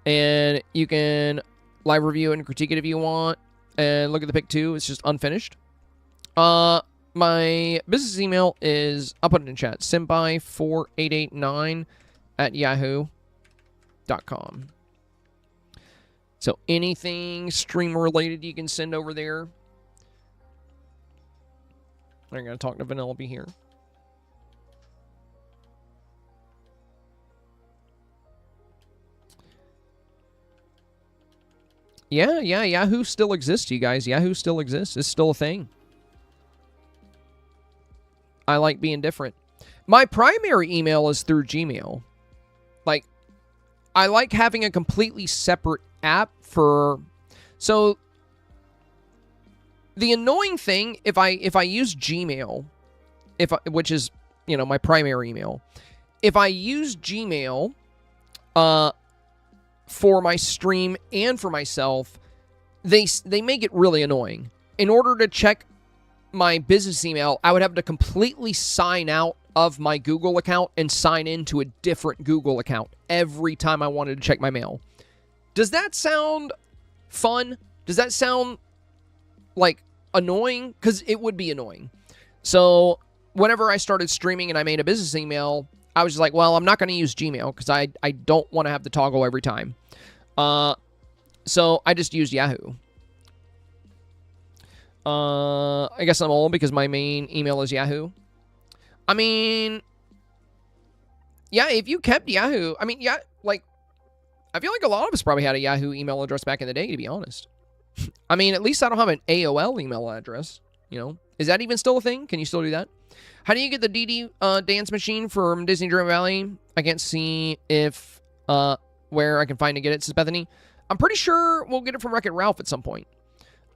And you can live review it and critique it if you want. And look at the pick, too. It's just unfinished. My business email is, I'll put it in chat, senpai4889@yahoo.com. So anything stream related you can send over there. I'm going to talk to Vanellope here. Yeah, Yahoo still exists, you guys. Yahoo still exists. It's still a thing. I like being different. My primary email is through Gmail. Like, I like having a completely separate app for... So, the annoying thing, if I use Gmail, which is, you know, my primary email, if I use Gmail for my stream and for myself, they make it really annoying. In order to check my business email, I would have to completely sign out of my Google account and sign into a different Google account every time I wanted to check my mail. Does that sound fun? Does that sound like annoying? Because it would be annoying. So whenever I started streaming and I made a business email, I was just like, well, I'm not going to use Gmail because I don't want to have the toggle every time. So I just used Yahoo. I guess I'm old because my main email is Yahoo. I mean, yeah, if you kept Yahoo, I mean, yeah, like, I feel like a lot of us probably had a Yahoo email address back in the day, to be honest. I mean, at least I don't have an AOL email address, you know? Is that even still a thing? Can you still do that? How do you get the DD dance machine from Disney Dream Valley? I can't see if, where I can find to get it, says Bethany. I'm pretty sure we'll get it from Wreck-It Ralph at some point.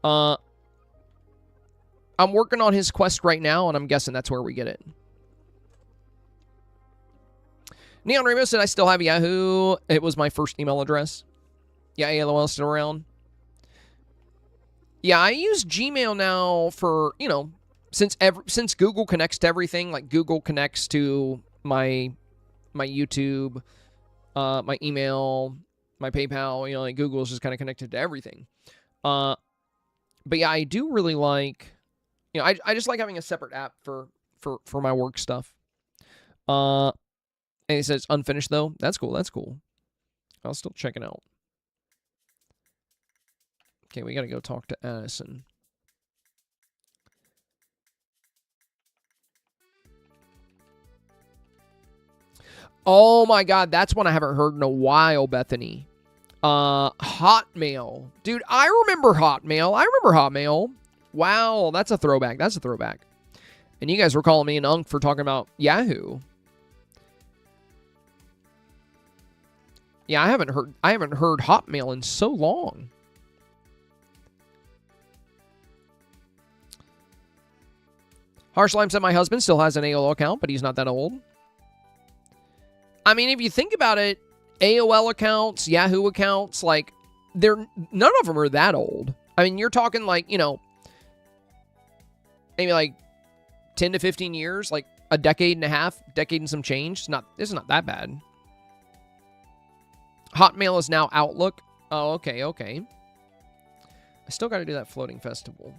I'm working on his quest right now, and I'm guessing that's where we get it. Neon Rainbow said, I still have Yahoo. It was my first email address. Yeah, AOL is still around. Yeah, I use Gmail now for, you know, since Google connects to everything, like Google connects to my YouTube, my email, my PayPal, you know, like Google is just kind of connected to everything. But yeah, I do really like, you know, I just like having a separate app for my work stuff. And he says unfinished though. That's cool. That's cool. I'll still check it out. Okay, we got to go talk to Addison. Oh my God, that's one I haven't heard in a while, Bethany. Hotmail. Dude, I remember Hotmail. Wow, that's a throwback. That's a throwback. And you guys were calling me an unk for talking about Yahoo. Yeah, I haven't heard Hotmail in so long. Harshline said my husband still has an AOL account, but he's not that old. I mean, if you think about it, AOL accounts, Yahoo accounts, like, none of them are that old. I mean, you're talking like, you know, maybe like 10 to 15 years, like a decade and a half, decade and some change. It's not that bad. Hotmail is now Outlook. Oh, okay. I still got to do that floating festival.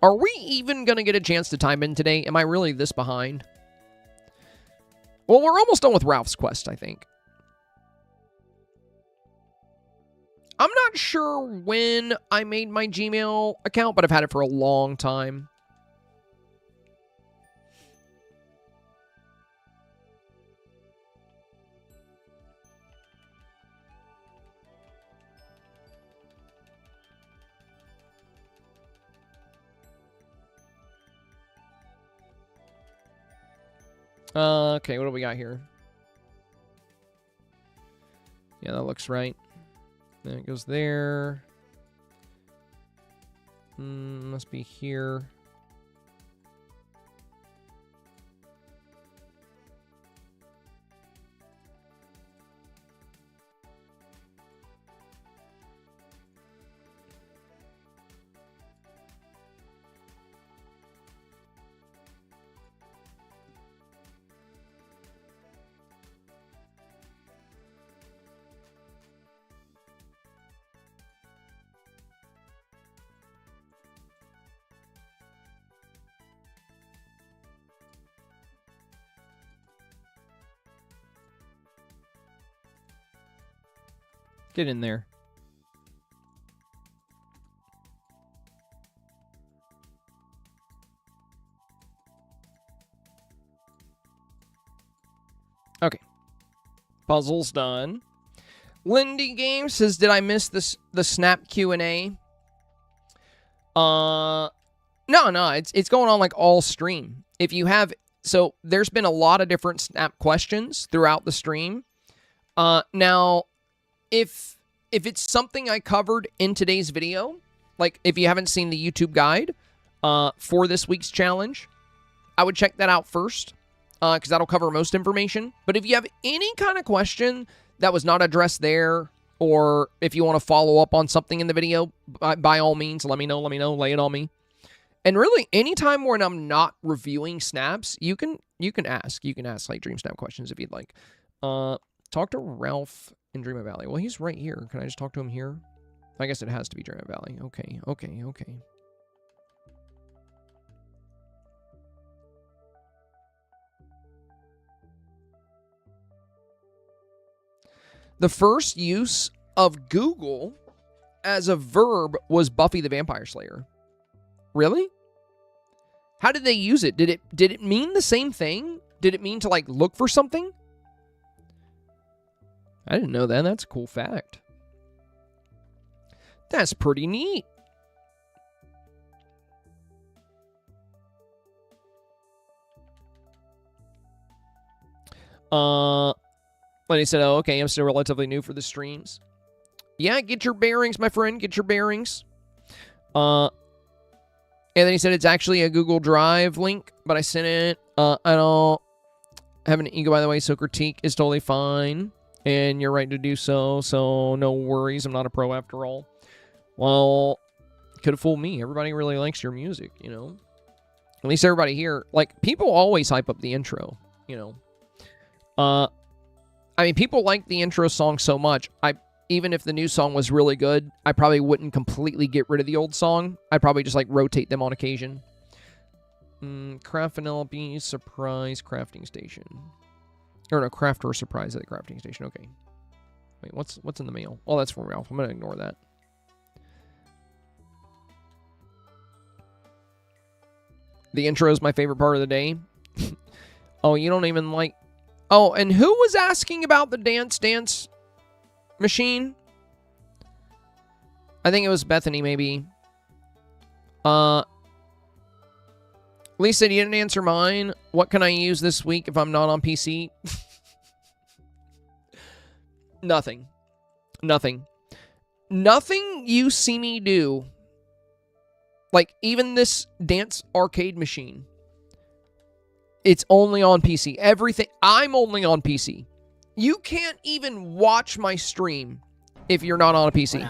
Are we even going to get a chance to time in today? Am I really this behind? Well, we're almost done with Ralph's quest, I think. I'm not sure when I made my Gmail account, but I've had it for a long time. Okay, what do we got here? Yeah, that looks right. Then it goes there. Must be here. Get in there. Okay. Puzzle's done. Lindy Games says, did I miss the Snap Q&A? No, it's going on like all stream. If you have, so there's been a lot of different Snap questions throughout the stream. Now, if it's something I covered in today's video, like if you haven't seen the YouTube guide for this week's challenge, I would check that out first. Because that'll cover most information. But if you have any kind of question that was not addressed there, or if you want to follow up on something in the video, by all means, let me know, lay it on me. And really, anytime when I'm not reviewing snaps, you can ask. You can ask like Dreamsnap questions if you'd like. Talk to Ralph in Dreamlight Valley. Well, he's right here. Can I just talk to him here? I guess it has to be Dreamlight Valley. Okay. The first use of Google as a verb was Buffy the Vampire Slayer. Really? How did they use it? Did it mean the same thing? Did it mean to like look for something? I didn't know that. That's a cool fact. That's pretty neat. But he said, oh, okay, I'm still relatively new for the streams. Yeah, get your bearings, my friend. Get your bearings. And then he said it's actually a Google Drive link, but I sent it. I don't have an ego, by the way, so critique is totally fine. And you're right to do so, so no worries. I'm not a pro after all. Well, could have fooled me. Everybody really likes your music, you know? At least everybody here. Like, people always hype up the intro, you know? I mean, people like the intro song so much. Even if the new song was really good, I probably wouldn't completely get rid of the old song. I'd probably just like rotate them on occasion. Craft Vanellope surprise crafting station. Or no, craft or surprise at the crafting station. Okay. Wait, what's in the mail? Oh, that's from Ralph. I'm gonna ignore that. The intro is my favorite part of the day. Oh, you don't even like. Oh, and who was asking about the dance machine? I think it was Bethany, maybe. Lisa, you didn't answer mine. What can I use this week if I'm not on PC? Nothing. Nothing you see me do. Like, even this dance arcade machine. It's only on PC. Everything. I'm only on PC. You can't even watch my stream if you're not on a PC.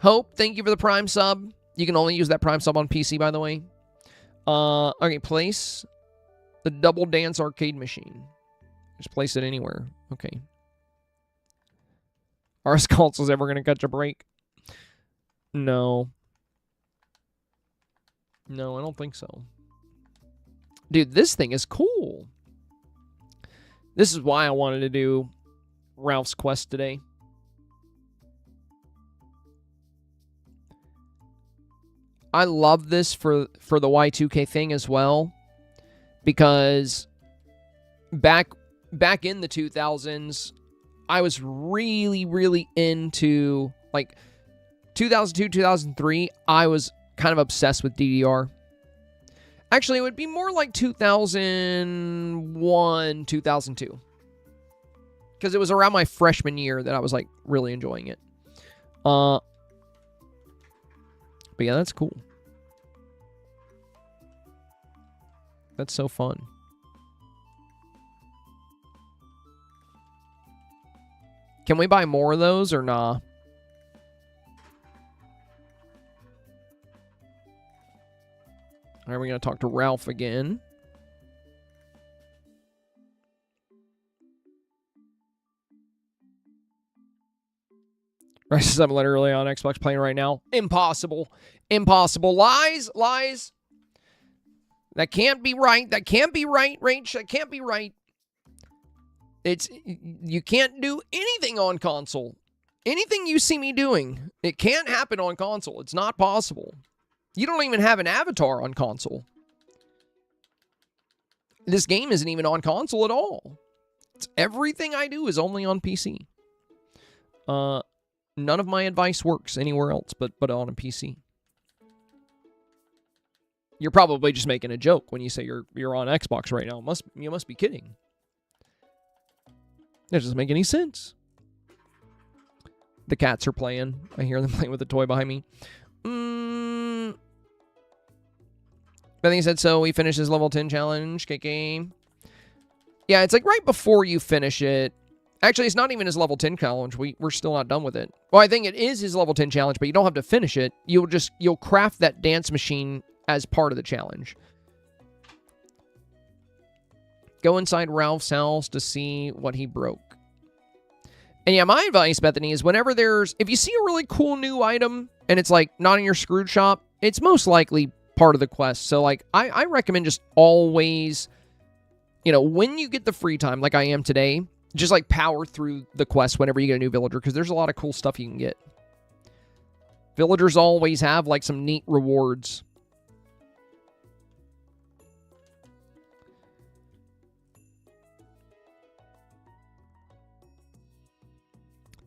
Hope, thank you for the Prime sub. You can only use that Prime sub on PC, by the way. Okay, place the double dance arcade machine. Just place it anywhere. Okay. Are consoles ever going to catch a break? No. No, I don't think so. Dude, this thing is cool. This is why I wanted to do Ralph's Quest today. I love this for the Y2K thing as well. Because back in the 2000s, I was really, really into, like, 2002, 2003, I was kind of obsessed with DDR. Actually, it would be more like 2001, 2002. Because it was around my freshman year that I was, like, really enjoying it. But yeah, that's cool. That's so fun. Can we buy more of those or nah? Are we going to talk to Ralph again? Rice I'm literally on Xbox playing right now. Impossible. Impossible. Lies. Lies. That can't be right. That can't be right, Rach. That can't be right. You can't do anything on console. Anything you see me doing, it can't happen on console. It's not possible. You don't even have an avatar on console. This game isn't even on console at all. Everything I do is only on PC. None of my advice works anywhere else but on a PC. You're probably just making a joke when you say you're on Xbox right now. You must be kidding. That doesn't make any sense. The cats are playing. I hear them playing with a toy behind me. I think he said so. He finished his level 10 challenge. KK. Yeah, it's like right before you finish it. Actually, it's not even his level 10 challenge. We're still not done with it. Well, I think it is his level 10 challenge, but you don't have to finish it. You'll craft that dance machine as part of the challenge. Go inside Ralph's house to see what he broke. And yeah, my advice, Bethany, is if you see a really cool new item and it's like not in your Scrooge shop, it's most likely part of the quest. So like, I recommend just always, when you get the free time, like I am today, just like power through the quest whenever you get a new villager, because there's a lot of cool stuff you can get. Villagers always have like some neat rewards.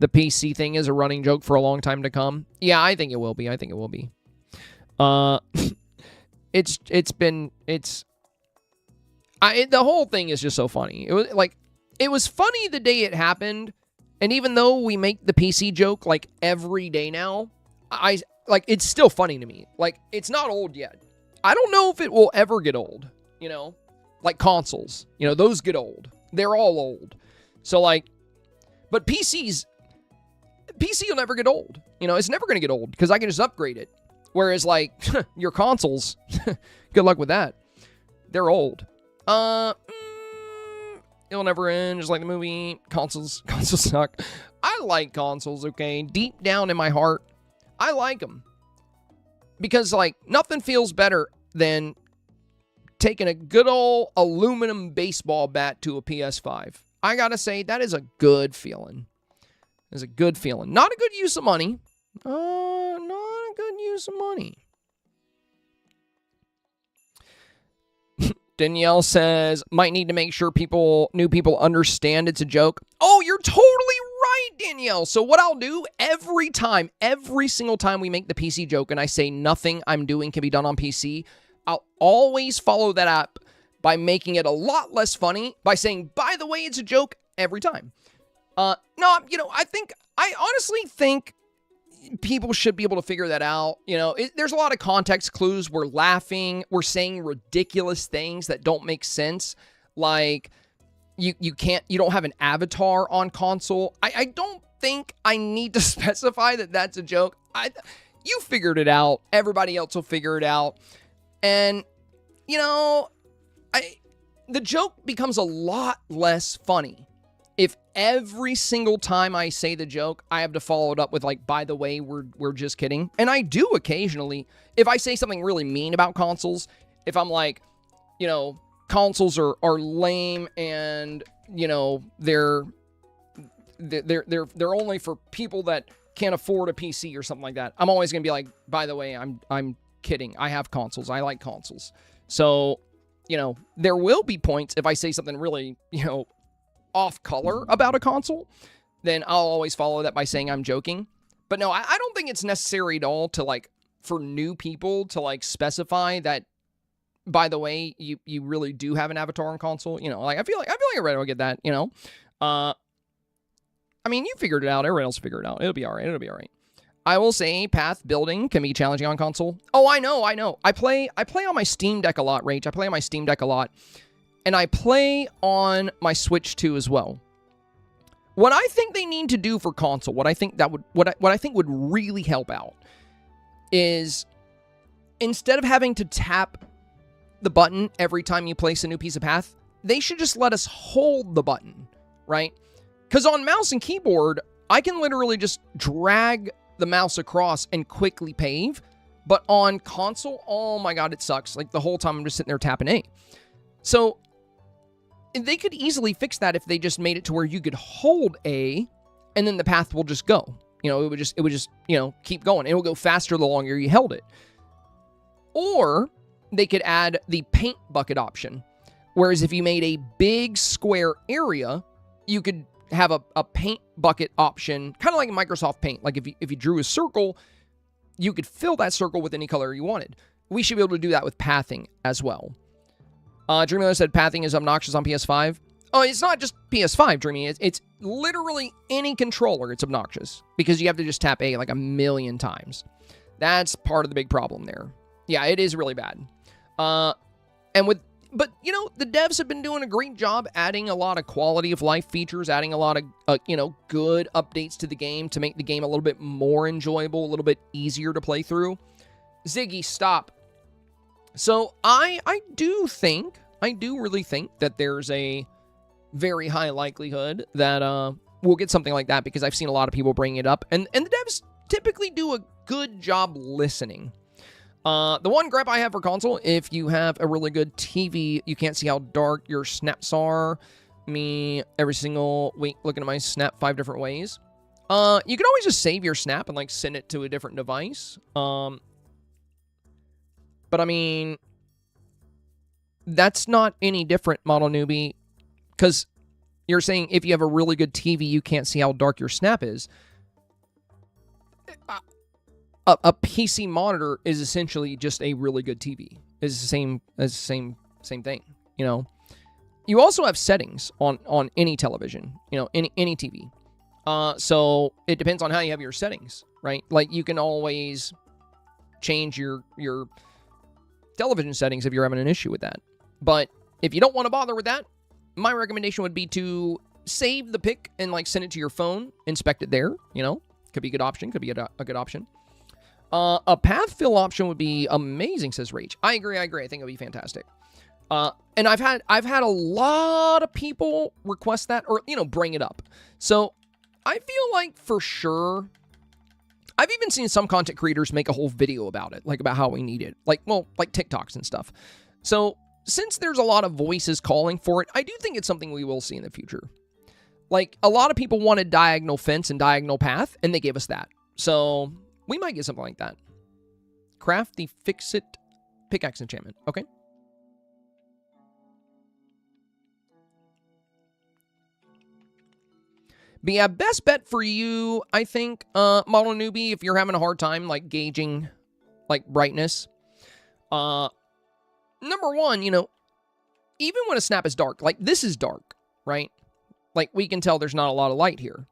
The PC thing is a running joke for a long time to come. Yeah, I think it will be. The whole thing is just so funny. It was funny the day it happened, and even though we make the PC joke like every day now, it's still funny to me. Like, it's not old yet. I don't know if it will ever get old, like consoles. Those get old. They're all old. So but PC will never get old. It's never going to get old because I can just upgrade it. Whereas, your consoles, good luck with that. They're old. It'll never end, just like the movie. Consoles suck. I like consoles, okay? Deep down in my heart, I like them. Because, nothing feels better than taking a good old aluminum baseball bat to a PS5. I gotta say, that is a good feeling. It's a good feeling. Not a good use of money. Not a good use of money. Danielle says, might need to make sure new people understand it's a joke. Oh, you're totally right, Danielle. So what I'll do every single time we make the PC joke and I say nothing I'm doing can be done on PC, I'll always follow that up by making it a lot less funny by saying, by the way, it's a joke every time. I honestly think people should be able to figure that out. There's a lot of context clues. We're laughing. We're saying ridiculous things that don't make sense. Like, you don't have an avatar on console. I don't think I need to specify that that's a joke. You figured it out. Everybody else will figure it out. And, the joke becomes a lot less funny if every single time I say the joke, I have to follow it up with by the way, we're just kidding. And I do occasionally. If I say something really mean about consoles, if I'm like, consoles are lame and, they're only for people that can't afford a PC or something like that, I'm always going to be like, by the way, I'm kidding. I have consoles. I like consoles. So, there will be points if I say something really, off color about a console, then I'll always follow that by saying I'm joking. But no, I don't think it's necessary at all to for new people to specify that, by the way, you really do have an avatar on console. I feel like everybody will get that, you figured it out. Everyone else figured it out. It'll be all right. I will say path building can be challenging on console. Oh, I know. I play on my Steam Deck a lot, Rach. I play on my Steam Deck a lot. And I play on my Switch too as well. What I think they need to do for console, what I think would really help out is instead of having to tap the button every time you place a new piece of path, they should just let us hold the button, right? Because on mouse and keyboard, I can literally just drag the mouse across and quickly pave. But on console, oh my God, it sucks. The whole time I'm just sitting there tapping A. So they could easily fix that if they just made it to where you could hold A, and then the path will just go. You know, it would just, you know, keep going. It will go faster the longer you held it. Or they could add the paint bucket option. Whereas if you made a big square area, you could have a paint bucket option, kind of like Microsoft Paint. Like if you drew a circle, you could fill that circle with any color you wanted. We should be able to do that with pathing as well. Dreamlight said pathing is obnoxious on PS5. Oh, it's not just PS5, Dreamy. It's literally any controller. It's obnoxious because you have to just tap A like a million times. That's part of the big problem there. Yeah, it is really bad. But you know, the devs have been doing a great job adding a lot of quality of life features, adding a lot of you know, good updates to the game to make the game a little bit more enjoyable, a little bit easier to play through. Ziggy, stop. So I do really think that there's a very high likelihood that we'll get something like that because I've seen a lot of people bring it up. And the devs typically do a good job listening. The one gripe I have for console, if you have a really good TV, you can't see how dark your snaps are. Me, every single week, looking at my snap 5 different ways. You can always just save your snap and, like, send it to a different device. But, I mean, that's not any different, Model Newbie, because you're saying if you have a really good TV, you can't see how dark your snap is. A PC monitor is essentially just a really good TV. It's the same thing, you know. You also have settings on any television, you know, any TV. So it depends on how you have your settings, right? Like you can always change your television settings if you're having an issue with that. But if you don't want to bother with that, my recommendation would be to save the pic and like send it to your phone, inspect it there, you know. Could be a good option, could be a good option. A path fill option would be amazing, says Rach. I agree. I think it would be fantastic. And I've had a lot of people request that or, you know, bring it up. So I feel like for sure, I've even seen some content creators make a whole video about it, like about how we need it. Like, well, like TikToks and stuff. So since there's a lot of voices calling for it, I do think it's something we will see in the future. Like a lot of people wanted diagonal fence and diagonal path, and they gave us that. So we might get something like that. Craft the fix-it pickaxe enchantment. Okay. But yeah, best bet for you, I think, Model Newbie, if you're having a hard time, like, gauging, like, brightness. Number one, you know, even when a snap is dark, like, this is dark, right? Like, we can tell there's not a lot of light here.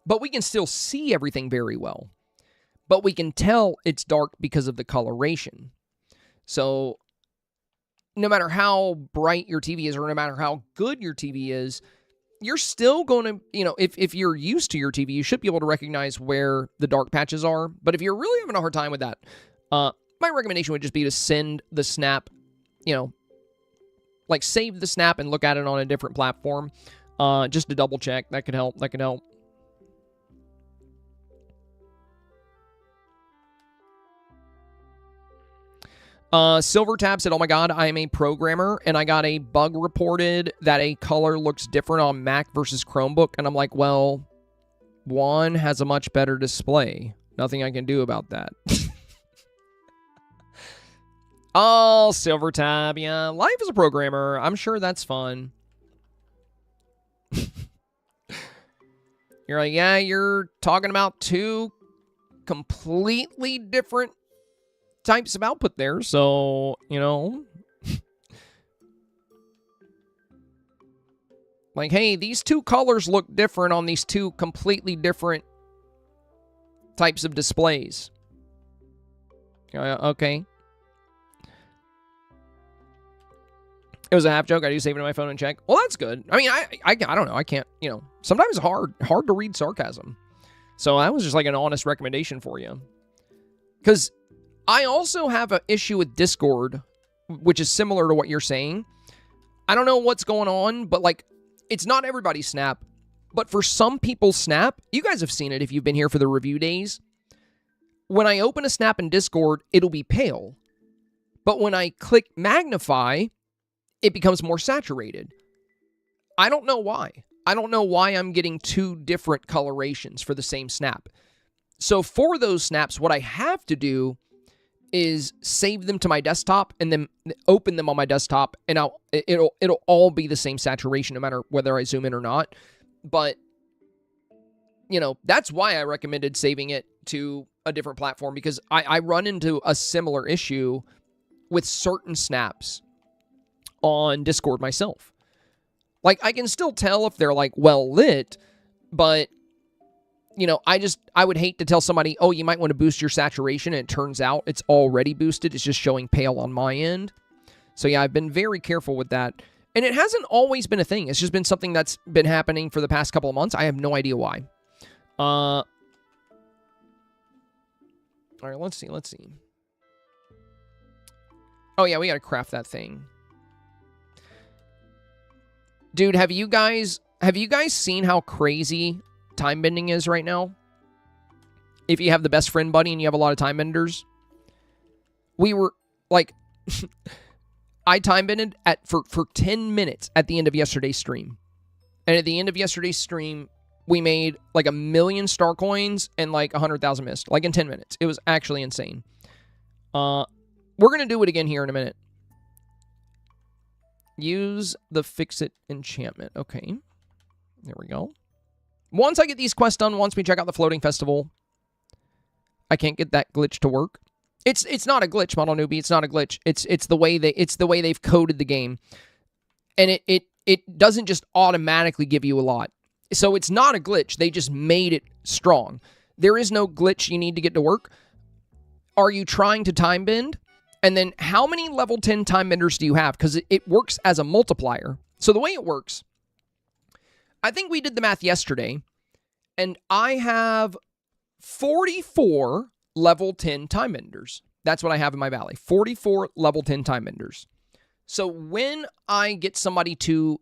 But we can still see everything very well. But we can tell it's dark because of the coloration. So no matter how bright your TV is or no matter how good your TV is, you're still going to, you know, if you're used to your TV, you should be able to recognize where the dark patches are. But if you're really having a hard time with that, my recommendation would just be to send the snap, you know, like save the snap and look at it on a different platform just to double check. That could help. That could help. Silvertab said, oh my god, I am a programmer, and I got a bug reported that a color looks different on Mac versus Chromebook, and I'm like, well, one has a much better display. Nothing I can do about that. Oh, Silvertab, yeah. Life as a programmer, I'm sure that's fun. You're like, yeah, you're talking about two completely different types of output there, so, you know. Like, hey, these two colors look different on these two completely different types of displays. Okay. It was a half joke. I do save it in my phone and check. Well, that's good. I mean, I don't know. I can't, you know. Sometimes it's hard to read sarcasm. So that was just like an honest recommendation for you. Because I also have an issue with Discord, which is similar to what you're saying. I don't know what's going on, but like, it's not everybody's Snap. But for some people's Snap, you guys have seen it if you've been here for the review days. When I open a Snap in Discord, it'll be pale. But when I click magnify, it becomes more saturated. I don't know why. I don't know why I'm getting 2 different colorations for the same snap. So for those snaps, what I have to do is save them to my desktop and then open them on my desktop, and it'll all be the same saturation no matter whether I zoom in or not. But, you know, that's why I recommended saving it to a different platform, because I run into a similar issue with certain snaps on Discord myself. Like, I can still tell if they're, like, well lit, but, you know, I would hate to tell somebody, oh, you might want to boost your saturation, and it turns out it's already boosted. It's just showing pale on my end. So, yeah, I've been very careful with that. And it hasn't always been a thing. It's just been something that's been happening for the past couple of months. I have no idea why. All right, let's see. Oh, yeah, we got to craft that thing. Dude, have you guys seen how crazy time bending is right now? If you have the best friend buddy and you have a lot of time benders. We were, like, I time bended for 10 minutes at the end of yesterday's stream. And at the end of yesterday's stream, we made like 1 million star coins and like 100,000 mist. Like in 10 minutes. It was actually insane. We're going to do it again here in a minute. Use the fix-it enchantment. Okay. There we go. Once I get these quests done, once we check out the floating festival, I can't get that glitch to work. It's not a glitch, Model Newbie. It's not a glitch. It's the way they've coded the game. And it doesn't just automatically give you a lot. So it's not a glitch. They just made it strong. There is no glitch you need to get to work. Are you trying to time bend? And then how many level 10 time benders do you have? Because it works as a multiplier. So the way it works, I think we did the math yesterday, and I have 44 level 10 time benders. That's what I have in my valley. 44 level 10 time benders. So when I get somebody to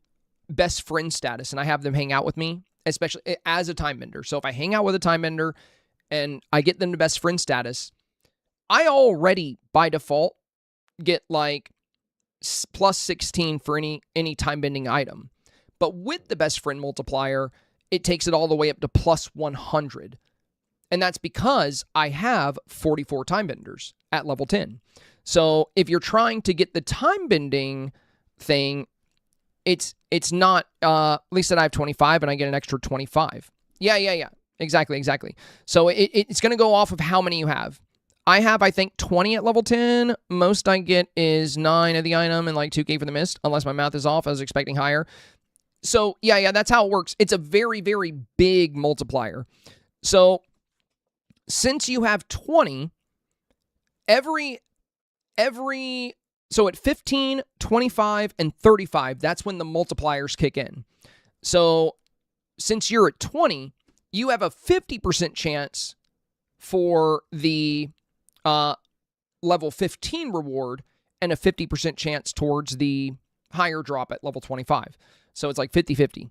best friend status and I have them hang out with me, especially as a time bender. So if I hang out with a time bender and I get them to best friend status, I already, by default, get like plus 16 for any time bending item. But with the best friend multiplier, it takes it all the way up to plus 100. And that's because I have 44 time benders at level 10. So if you're trying to get the time bending thing, it's not, at least that I have 25 and I get an extra 25. Yeah. Exactly. So it's going to go off of how many you have. I have, I think, 20 at level 10. Most I get is 9 of the item and like 2k for the mist, unless my math is off. I was expecting higher. So, yeah, that's how it works. It's a very, very big multiplier. So, since you have 20, so at 15, 25, and 35, that's when the multipliers kick in. So, since you're at 20, you have a 50% chance for the level 15 reward and a 50% chance towards the higher drop at level 25. So it's like 50-50.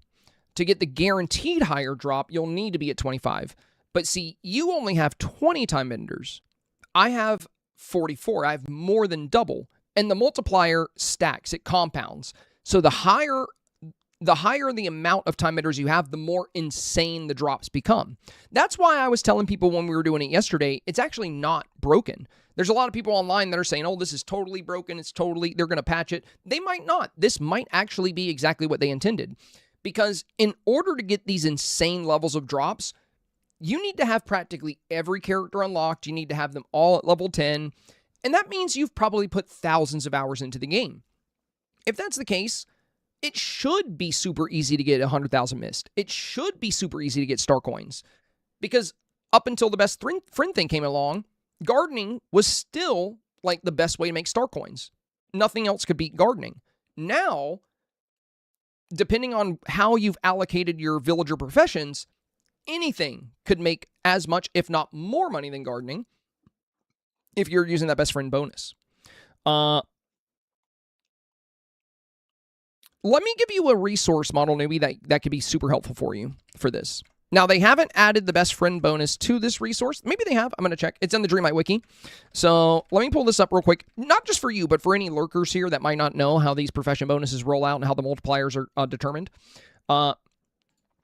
To get the guaranteed higher drop, you'll need to be at 25. But see, you only have 20 time benders. I have 44. I have more than double. And the multiplier stacks. It compounds. So the higher the amount of time benders you have, the more insane the drops become. That's why I was telling people when we were doing it yesterday, it's actually not broken. There's a lot of people online that are saying, oh, this is totally broken. They're going to patch it. They might not. This might actually be exactly what they intended. Because in order to get these insane levels of drops, you need to have practically every character unlocked. You need to have them all at level 10. And that means you've probably put thousands of hours into the game. If that's the case, it should be super easy to get 100,000 mist. It should be super easy to get star coins. Because up until the best friend thing came along, gardening was still like the best way to make star coins. Nothing else could beat gardening. Now, depending on how you've allocated your villager professions, anything could make as much, if not more money than gardening if you're using that best friend bonus. Let me give you a resource, Model Newbie, that could be super helpful for you for this. Now, they haven't added the best friend bonus to this resource. Maybe they have. I'm going to check. It's in the Dreamlight wiki. So let me pull this up real quick. Not just for you, but for any lurkers here that might not know how these profession bonuses roll out and how the multipliers are determined. So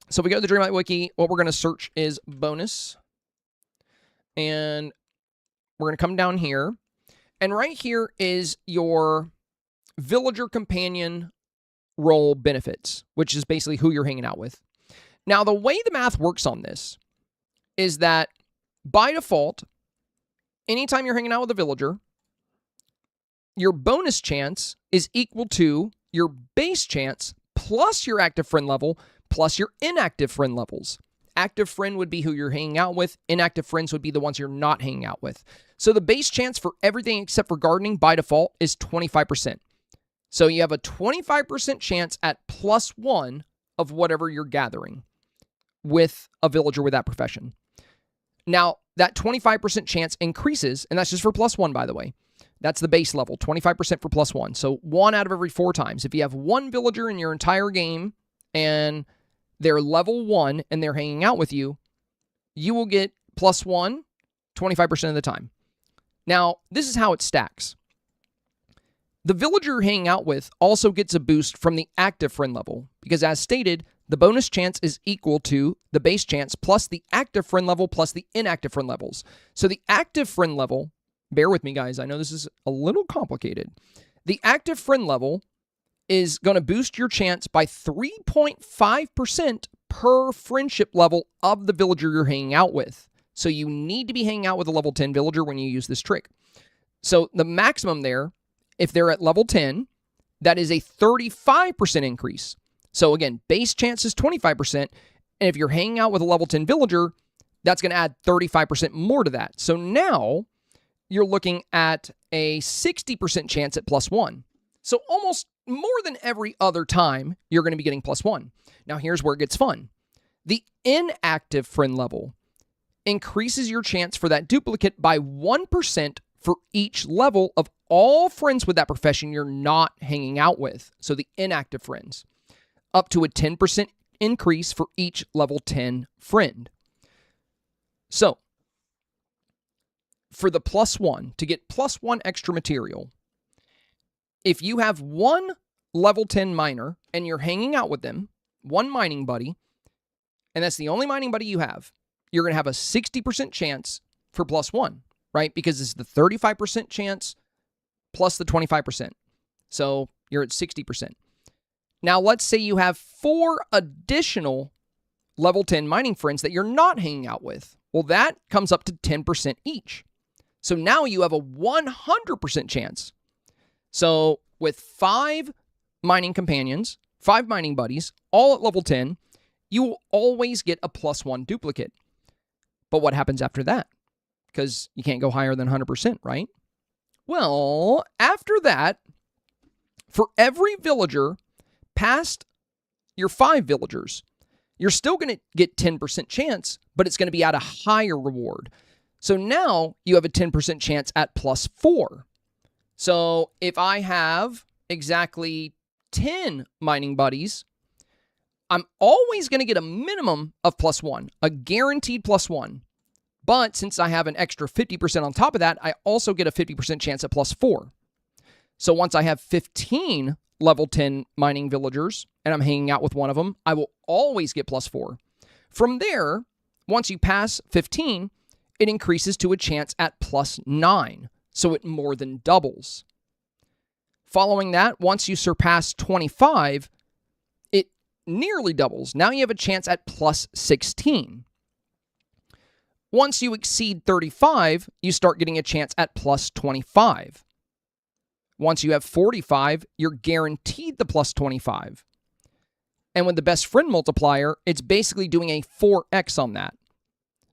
if we go to the Dreamlight wiki, what we're going to search is bonus. And we're going to come down here. And right here is your villager companion role benefits, which is basically who you're hanging out with. Now, the way the math works on this is that by default, anytime you're hanging out with a villager, your bonus chance is equal to your base chance plus your active friend level plus your inactive friend levels. Active friend would be who you're hanging out with. Inactive friends would be the ones you're not hanging out with. So the base chance for everything except for gardening by default is 25%. So you have a 25% chance at +1 of whatever you're gathering with a villager with that profession. Now, that 25% chance increases, and that's just for +1, by the way. That's the base level, 25% for +1. So 1 out of every 4 times. If you have 1 villager in your entire game and they're level 1 and they're hanging out with you, you will get +1 25% of the time. Now, this is how it stacks. The villager you're hanging out with also gets a boost from the active friend level because, as stated, the bonus chance is equal to the base chance plus the active friend level plus the inactive friend levels. So the active friend level, bear with me guys, I know this is a little complicated. The active friend level is going to boost your chance by 3.5% per friendship level of the villager you're hanging out with. So you need to be hanging out with a level 10 villager when you use this trick. So the maximum there, if they're at level 10, that is a 35% increase. So again, base chance is 25%, and if you're hanging out with a level 10 villager, that's going to add 35% more to that. So now you're looking at a 60% chance at +1. So almost more than every other time, you're going to be getting +1. Now here's where it gets fun. The inactive friend level increases your chance for that duplicate by 1% for each level of all friends with that profession you're not hanging out with. So the inactive friends. Up to a 10% increase for each level 10 friend. So, for the +1, to get +1 extra material, if you have 1 level 10 miner and you're hanging out with them, 1 mining buddy, and that's the only mining buddy you have, you're going to have a 60% chance for +1, right? Because it's the 35% chance plus the 25%. So, you're at 60%. Now, let's say you have 4 additional level 10 mining friends that you're not hanging out with. Well, that comes up to 10% each. So now you have a 100% chance. So with 5 mining companions, 5 mining buddies, all at level 10, you will always get a +1 duplicate. But what happens after that? Because you can't go higher than 100%, right? Well, after that, for every villager past your 5 villagers, you're still going to get 10% chance, but it's going to be at a higher reward. So now you have a 10% chance at +4. So if I have exactly 10 mining buddies, I'm always going to get a minimum of +1, a guaranteed +1. But since I have an extra 50% on top of that, I also get a 50% chance at +4. So once I have 15 level 10 mining villagers, and I'm hanging out with one of them, I will always get +4. From there, once you pass 15, it increases to a chance at +9, so it more than doubles. Following that, once you surpass 25, it nearly doubles. Now you have a chance at +16. Once you exceed 35, you start getting a chance at +25. Once you have 45, you're guaranteed the +25. And with the best friend multiplier, it's basically doing a 4x on that.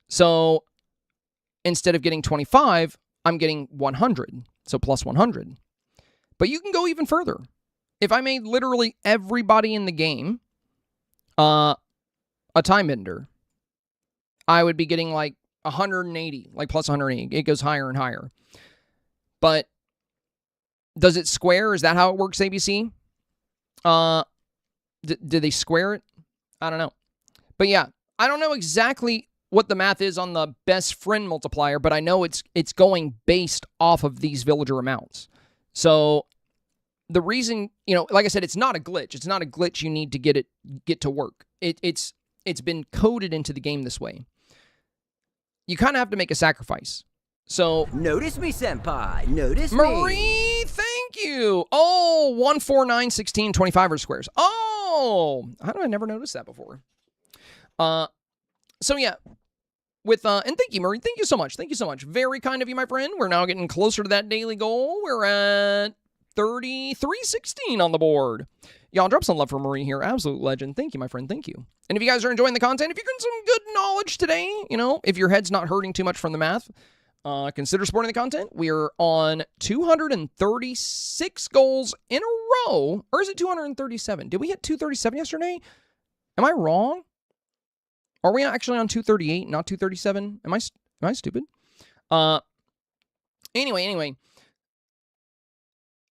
So instead of getting 25, I'm getting 100. So +100. But you can go even further. If I made literally everybody in the game a time ender, I would be getting like 180, like +180. It goes higher and higher. But does it square? Is that how it works, ABC? Did they square it? I don't know. But yeah, I don't know exactly what the math is on the best friend multiplier, but I know it's going based off of these villager amounts. So the reason, you know, like I said, it's not a glitch. It's not a glitch you need to get to work. It's been coded into the game this way. You kind of have to make a sacrifice. So notice me, senpai. Notice Marie, me. thank you. Oh, 1, 4, 9, 16, 25 are squares. Oh, how did I never notice that before? So yeah, and thank you, Marie. Thank you so much. Thank you so much. Very kind of you, my friend. We're now getting closer to that daily goal. We're at 3316 on the board. Y'all drop some love for Marie here. Absolute legend. Thank you, my friend. Thank you. And if you guys are enjoying the content, if you're getting some good knowledge today, you know, if your head's not hurting too much from the math, consider supporting the content. We are on 236 goals in a row. Or is it 237? Did we hit 237 yesterday? Am I wrong? Are we actually on 238, not 237? Am I stupid? Anyway.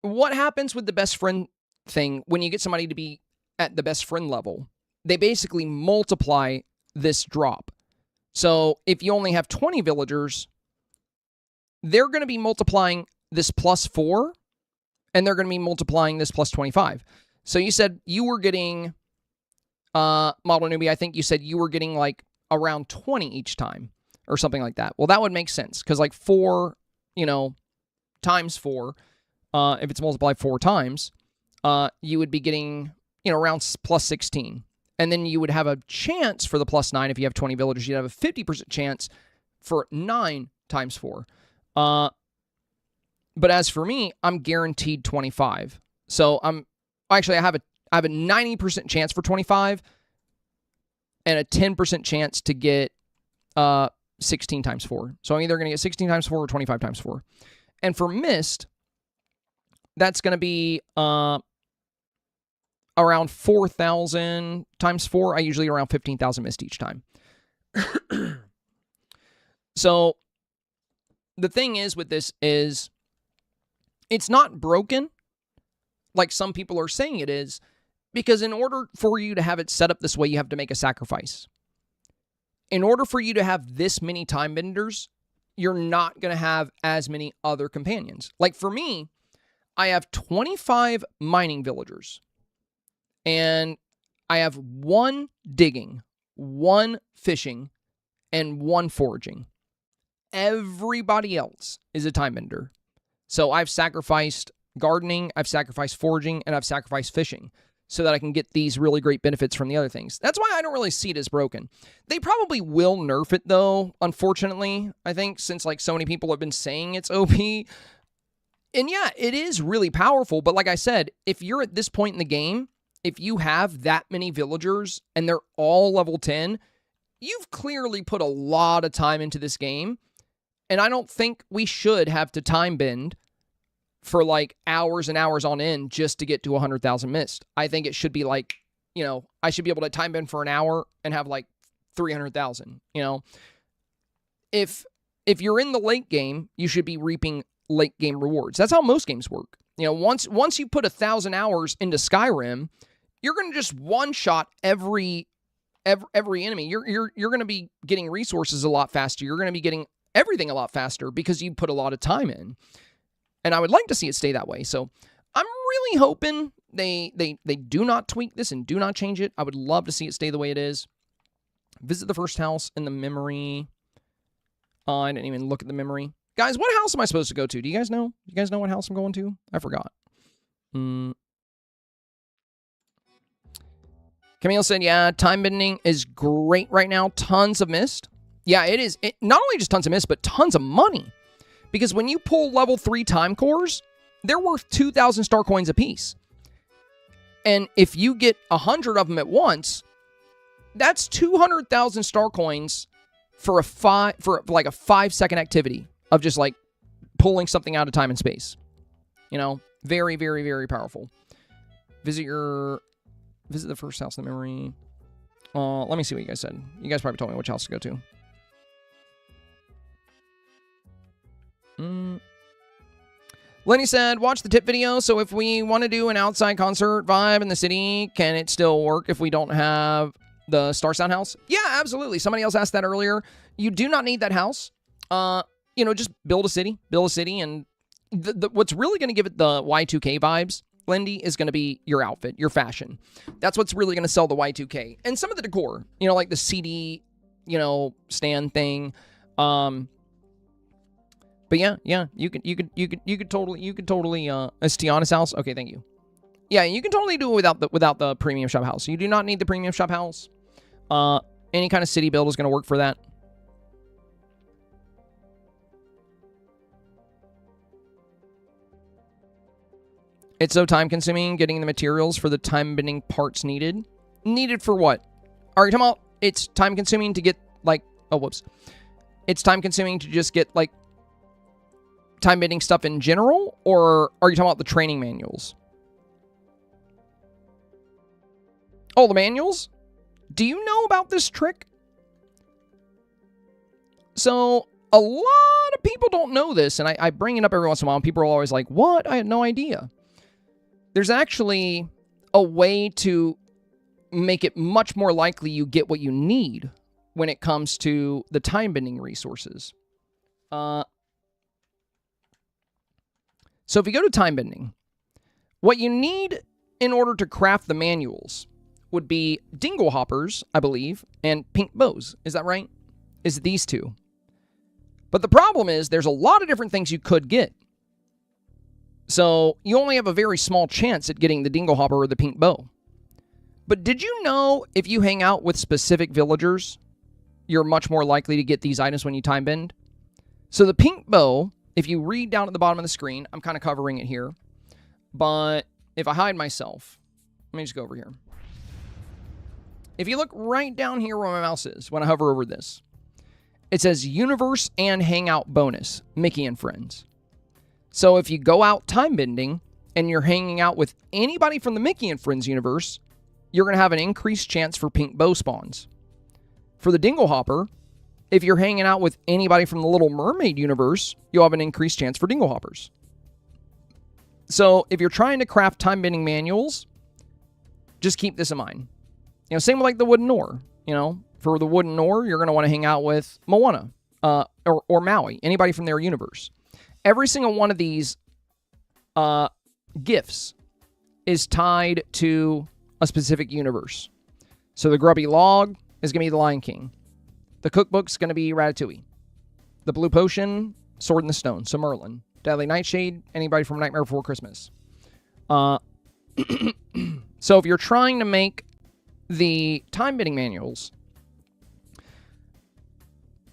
What happens with the best friend thing when you get somebody to be at the best friend level? They basically multiply this drop. So if you only have 20 villagers, they're going to be multiplying this +4, and they're going to be multiplying this +25. So you said you were getting, Model Newbie, I think you said you were getting like around 20 each time or something like that. Well, that would make sense because like 4, you know, times 4, if it's multiplied 4 times, you would be getting, you know, around +16. And then you would have a chance for the +9 if you have 20 villagers. You'd have a 50% chance for 9 times 4. But as for me, I'm guaranteed 25. So I have a 90% chance for 25 and a 10% chance to get 16 times 4. So I'm either going to get 16 times 4 or 25 times 4. And for Mist, that's going to be around 4,000 times 4. I usually around 15,000 Mist each time. So the thing is with this is it's not broken like some people are saying it is, because in order for you to have it set up this way, you have to make a sacrifice. In order for you to have this many time benders, you're not going to have as many other companions. Like for me, I have 25 mining villagers, and I have 1 digging, 1 fishing, and 1 foraging. Everybody else is a time bender. So I've sacrificed gardening, I've sacrificed foraging, and I've sacrificed fishing so that I can get these really great benefits from the other things. That's why I don't really see it as broken. They probably will nerf it though, unfortunately, I think, since like so many people have been saying it's OP. And yeah, it is really powerful, but like I said, if you're at this point in the game, if you have that many villagers and they're all level 10, you've clearly put a lot of time into this game. And I don't think we should have to time bend for like hours and hours on end just to get to 100,000 Mist. I think it should be like, you know, I should be able to time bend for an hour and have like 300,000, you know. If you're in the late game, you should be reaping late game rewards. That's how most games work. You know, once you put 1,000 hours into Skyrim, you're going to just one-shot every enemy. You're going to be getting resources a lot faster. You're going to be getting everything a lot faster because you put a lot of time in. And I would like to see it stay that way. So I'm really hoping they do not tweak this and do not change it. I would love to see it stay the way it is. Visit the first house in the memory. I didn't even look at the memory. Guys, what house am I supposed to go to? Do you guys know? You guys know what house I'm going to? I forgot. Camille said, yeah, time bending is great right now. Tons of Mist. Yeah, it is. Not only just tons of Mist, but tons of money. Because when you pull level 3 time cores, they're worth 2,000 star coins apiece. And if you get 100 of them at once, that's 200,000 star coins for like a 5-second activity of just like pulling something out of time and space. You know, very, very, very powerful. Visit the first house in the memory. Let me see what you guys said. You guys probably told me which house to go to. Lenny said, watch the tip video. So if we want to do an outside concert vibe in the city, can it still work if we don't have The Star Sound house? Yeah, absolutely. Somebody else asked that earlier. You do not need that house. You know, just build a city. Build a city, and what's really going to give it the Y2K vibes, Lindy, is going to be your outfit, your fashion. That's what's really going to sell the Y2K. And some of the decor, you know, like the CD, you know, stand thing. But yeah, you could totally, it's Tiana's house. Okay, thank you. Yeah, you can totally do it without the premium shop house. You do not need the premium shop house. Any kind of city build is going to work for that. It's so time-consuming getting the materials for the time-bending parts needed. Needed for what? Are you talking about it's time-consuming to get, like... Oh, whoops. It's time-consuming to just get, like, time-bending stuff in general? Or are you talking about the training manuals? Oh, the manuals? Do you know about this trick? So, a lot of people don't know this, and I bring it up every once in a while, and people are always like, what? I had no idea. There's actually a way to make it much more likely you get what you need when it comes to the time-bending resources. So if you go to time-bending, what you need in order to craft the manuals would be dingle hoppers, I believe, and pink bows. Is that right? Is these two. But the problem is there's a lot of different things you could get. So you only have a very small chance at getting the dingle hopper or the pink bow. But did you know if you hang out with specific villagers, you're much more likely to get these items when you time bend? So the pink bow, if you read down at the bottom of the screen, I'm kind of covering it here. But if I hide myself, let me just go over here. If you look right down here where my mouse is, when I hover over this, it says Universe and Hangout Bonus, Mickey and Friends. So if you go out time bending and you're hanging out with anybody from the Mickey and Friends universe, you're going to have an increased chance for pink bow spawns. For the dingle hopper, if you're hanging out with anybody from the Little Mermaid universe, you'll have an increased chance for dingle hoppers. So if you're trying to craft time bending manuals, just keep this in mind. You know, same with like the wooden oar. You know, for the wooden oar, you're going to want to hang out with Moana or Maui, anybody from their universe. Every single one of these gifts is tied to a specific universe. So the grubby log is going to be the Lion King. The cookbook's going to be Ratatouille. The blue potion, Sword in the Stone, so Merlin. Deadly Nightshade, anybody from Nightmare Before Christmas. So if you're trying to make the time bending manuals,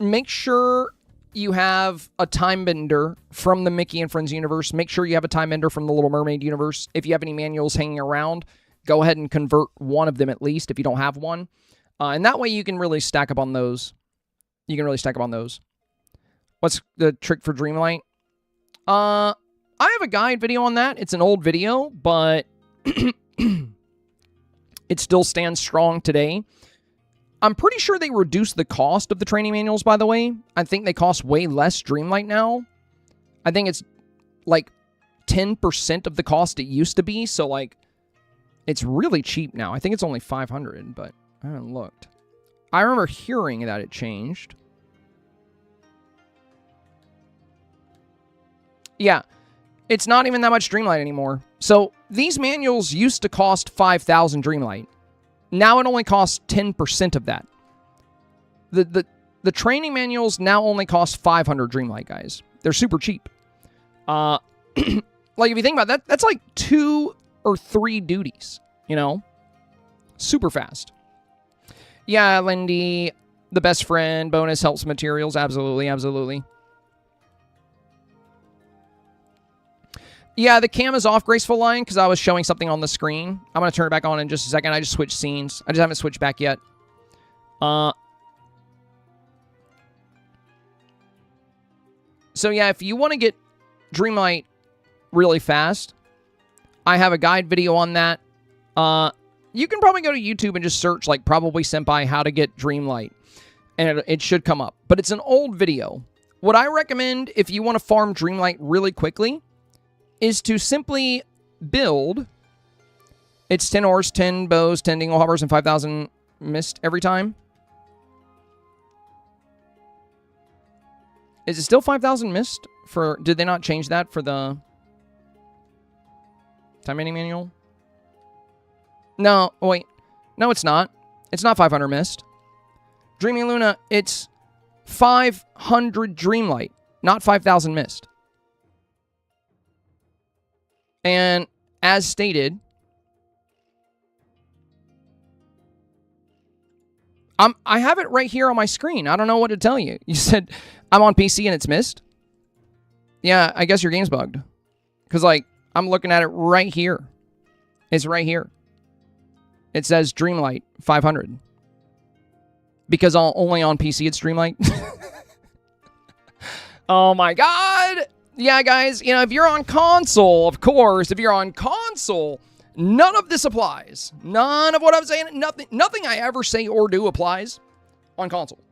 make sure you have a time bender from the Mickey and Friends universe. Make sure you have a time bender from the Little Mermaid universe. If you have any manuals hanging around, go ahead and convert one of them at least if you don't have one. And that way you can really stack up on those. What's the trick for Dreamlight? I have a guide video on that. It's an old video, but it still stands strong today. I'm pretty sure they reduced the cost of the training manuals, by the way. I think they cost way less Dreamlight now. I think it's like 10% of the cost it used to be. So, like, it's really cheap now. I think it's only 500, but I haven't looked. I remember hearing that it changed. Yeah, it's not even that much Dreamlight anymore. So, these manuals used to cost 5,000 Dreamlight. Now it only costs 10% of that. The training manuals now only cost 500 Dreamlight, guys. They're super cheap. Like, if you think about that, that's like 2 or 3 duties, you know? Super fast. Yeah, Lindy, the best friend, bonus helps materials. Absolutely, absolutely. Yeah, the cam is off, Graceful Lion, because I was showing something on the screen. I'm going to turn it back on in just a second. I just switched scenes. I just haven't switched back yet. So yeah, if you want to get Dreamlight really fast, I have a guide video on that. You can probably go to YouTube and just search, like, Probably Senpai how to get Dreamlight. And it should come up. But it's an old video. What I recommend if you want to farm Dreamlight really quickly is to simply build. It's 10 ores, 10 bows, 10 dingle hoppers, and 5,000 missed every time? Is it still 5,000 missed? Did they not change that for the time bending manual? No, wait. No, it's not. It's not 500 missed. Dreamy Luna, it's 500 Dreamlight, not 5,000 missed. And as stated, I have it right here on my screen. I don't know what to tell you. You said I'm on PC and it's missed? Yeah, I guess your game's bugged. Because, like, I'm looking at it right here. It's right here. It says Dreamlight 500. Because only on PC it's Dreamlight. Oh my god! Yeah, guys, you know, if you're on console, of course, if you're on console, none of this applies. None of what I'm saying, nothing I ever say or do applies on console.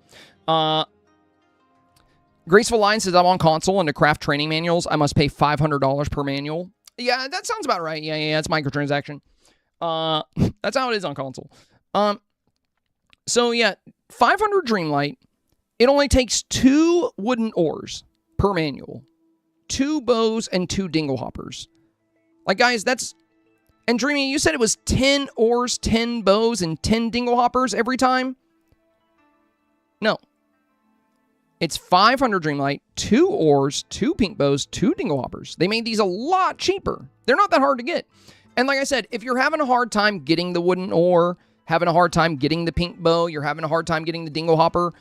Graceful Line says I'm on console and to craft training manuals, I must pay $500 per manual. Yeah, that sounds about right. Yeah, it's microtransaction. That's how it is on console. So yeah, 500 Dreamlight. It only takes 2 wooden ores per manual. 2 bows and 2 dingle hoppers. Like, guys, that's... And Dreamy, you said it was 10 ores, 10 bows, and 10 dingle hoppers every time? No. It's 500 Dreamlight, 2 ores, 2 pink bows, 2 dingle hoppers. They made these a lot cheaper. They're not that hard to get. And like I said, if you're having a hard time getting the wooden ore, having a hard time getting the pink bow, you're having a hard time getting the dingle hopper,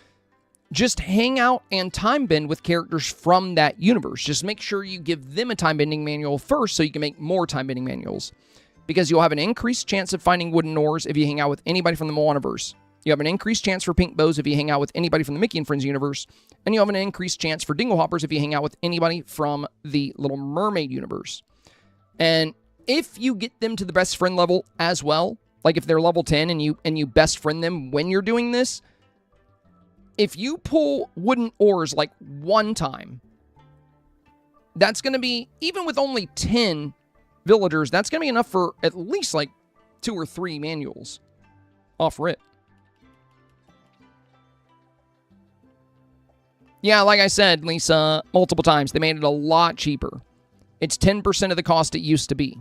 just hang out and time bend with characters from that universe. Just make sure you give them a time bending manual first so you can make more time bending manuals. Because you'll have an increased chance of finding wooden ores if you hang out with anybody from the Moanaverse. You have an increased chance for pink bows if you hang out with anybody from the Mickey and Friends universe. And you have an increased chance for dingle hoppers if you hang out with anybody from the Little Mermaid universe. And if you get them to the best friend level as well, like if they're level 10 and you best friend them when you're doing this, if you pull wooden ores like one time, that's going to be, even with only 10 villagers, that's going to be enough for at least like 2 or 3 manuals off rip. Yeah, like I said, Lisa, multiple times, they made it a lot cheaper. It's 10% of the cost it used to be.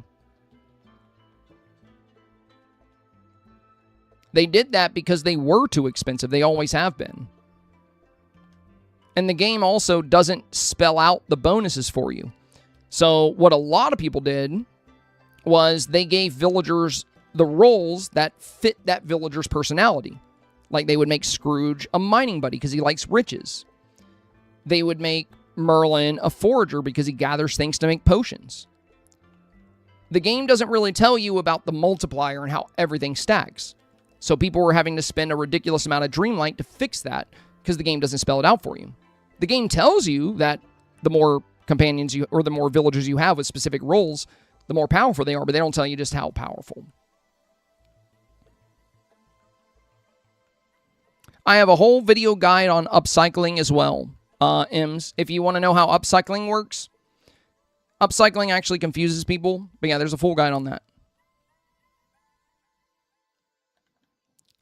They did that because they were too expensive. They always have been. And the game also doesn't spell out the bonuses for you. So what a lot of people did was they gave villagers the roles that fit that villager's personality. Like they would make Scrooge a mining buddy because he likes riches. They would make Merlin a forager because he gathers things to make potions. The game doesn't really tell you about the multiplier and how everything stacks. So people were having to spend a ridiculous amount of Dreamlight to fix that because the game doesn't spell it out for you. The game tells you that the more companions you, or the more villagers you have with specific roles, the more powerful they are, but they don't tell you just how powerful. I have a whole video guide on upcycling as well, Ems. If you want to know how upcycling works, upcycling actually confuses people, but yeah, there's a full guide on that.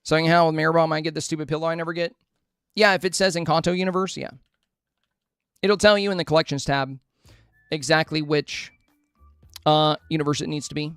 Saying how with Mirabomb I get the stupid pillow I never get? Yeah, if it says Encanto Universe, yeah. It'll tell you in the Collections tab exactly which universe it needs to be.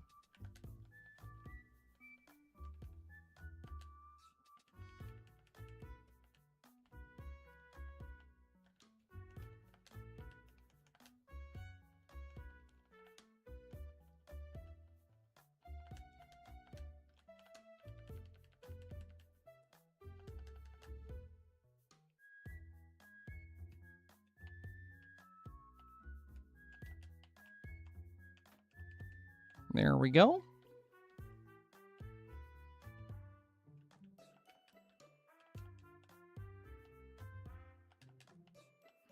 There we go.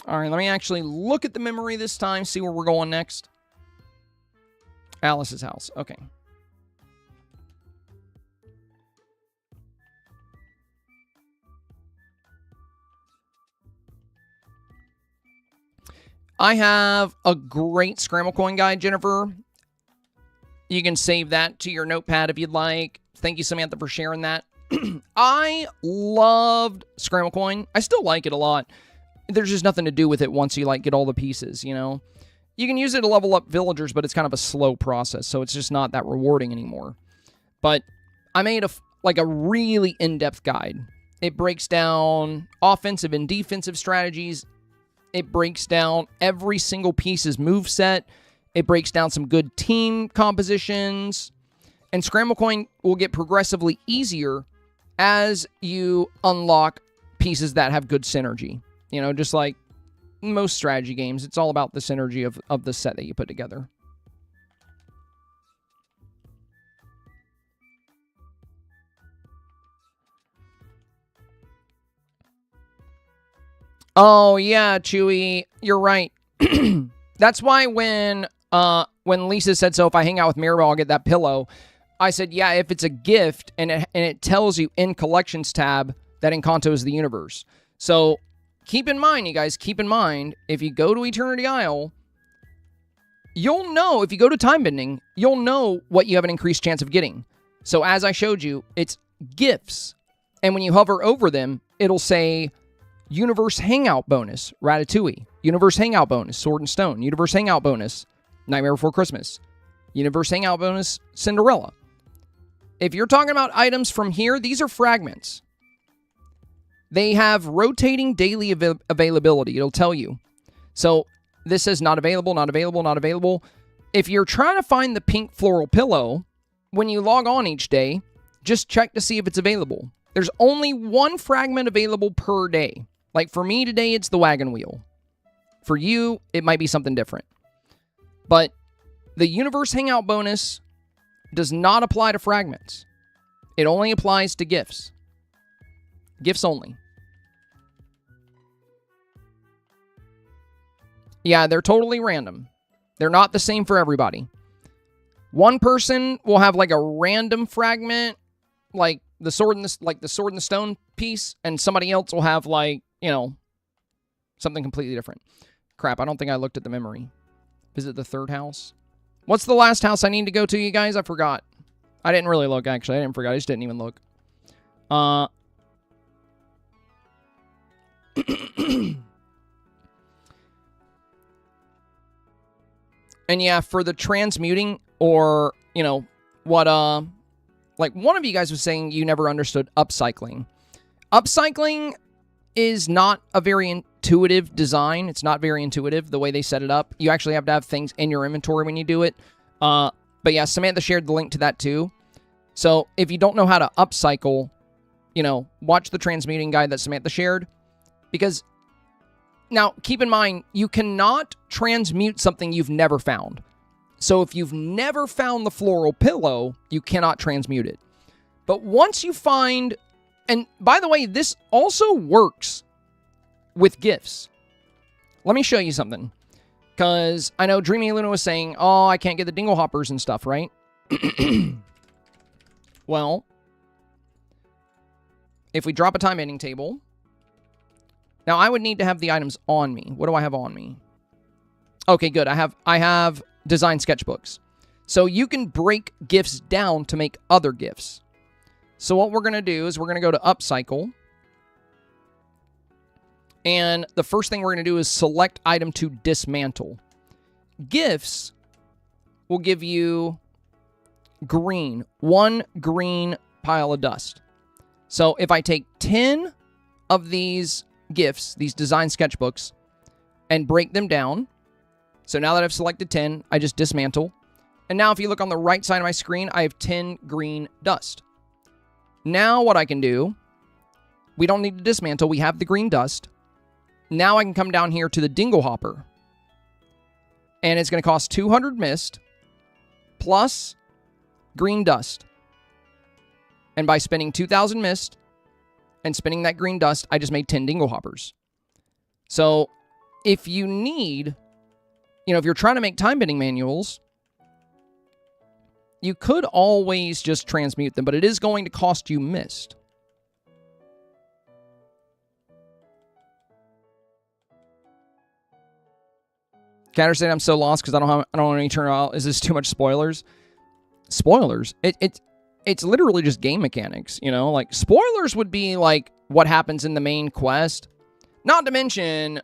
All right, let me actually look at the memory this time, see where we're going next. Alice's house. Okay. I have a great Scramblecoin guide, Jennifer. You can save that to your notepad if you'd like. Thank you, Samantha, for sharing that. I loved Scramblecoin. I still like it a lot. There's just nothing to do with it once you, like, get all the pieces, you know? You can use it to level up villagers, but it's kind of a slow process, so it's just not that rewarding anymore. But I made a really in-depth guide. It breaks down offensive and defensive strategies. It breaks down every single piece's moveset. It breaks down some good team compositions. And Scramblecoin will get progressively easier as you unlock pieces that have good synergy. You know, just like most strategy games, it's all about the synergy of the set that you put together. Oh, yeah, Chewy, you're right. That's why when Lisa said, so if I hang out with Mirabelle, I'll get that pillow, I said, yeah, if it's a gift, and it tells you in Collections tab that Encanto is the universe. So keep in mind, you guys, keep in mind, if you go to Eternity Isle, you'll know, if you go to Time Bending, you'll know what you have an increased chance of getting. So as I showed you, it's gifts. And when you hover over them, it'll say Universe Hangout bonus, Ratatouille. Universe Hangout bonus, Sword and Stone. Universe Hangout bonus, Nightmare Before Christmas. Universe Hangout bonus, Cinderella. If you're talking about items from here, these are fragments. They have rotating daily availability. It'll tell you. So this says not available, not available, not available. If you're trying to find the pink floral pillow, when you log on each day, just check to see if it's available. There's only one fragment available per day. Like for me today, it's the wagon wheel. For you, it might be something different. But the Universe Hangout bonus does not apply to fragments. It only applies to gifts. Gifts only. Yeah, they're totally random. They're not the same for everybody. One person will have like a random fragment, like the sword and the stone piece, and somebody else will have like, you know, something completely different. Crap, I don't think I looked at the memory. Visit the third house. What's the last house I need to go to, you guys? I forgot. I didn't really look, actually. I didn't forget. I just didn't even look. And yeah, for the transmuting, or, you know, what, like one of you guys was saying you never understood upcycling. Upcycling is not a very intuitive design. It's not very intuitive the way they set it up. You actually have to have things in your inventory when you do it. But yeah, Samantha shared the link to that too. So if you don't know how to upcycle, you know, watch the transmuting guide that Samantha shared. Because now keep in mind, you cannot transmute something you've never found. So if you've never found the floral pillow, you cannot transmute it. But once you find, and by the way, this also works with gifts. Let me show you something. Because I know Dreamy Luna was saying, oh, I can't get the dingle hoppers and stuff, right? Well, if we drop a time ending table, now I would need to have the items on me. What do I have on me? Okay, good. I have design sketchbooks. So you can break gifts down to make other gifts. So what we're going to do is we're going to go to upcycle. And the first thing we're going to do is select item to dismantle. Gifts will give you green. One green pile of dust. So if I take 10 of these gifts, these design sketchbooks, and break them down. So now that I've selected 10, I just dismantle. And now if you look on the right side of my screen, I have 10 green dust. Now what I can do, we don't need to dismantle. We have the green dust. Now I can come down here to the dingle hopper. And it's going to cost 200 mist plus green dust. And by spending 2,000 mist and spending that green dust, I just made 10 dingle hoppers. So if you need, you know, if you're trying to make time bending manuals, you could always just transmute them, but it is going to cost you mist. Catter said I'm so lost because I don't want to turn out. Is this too much spoilers? Spoilers? it's literally just game mechanics, you know? Like, spoilers would be, like, what happens in the main quest. Not to mention,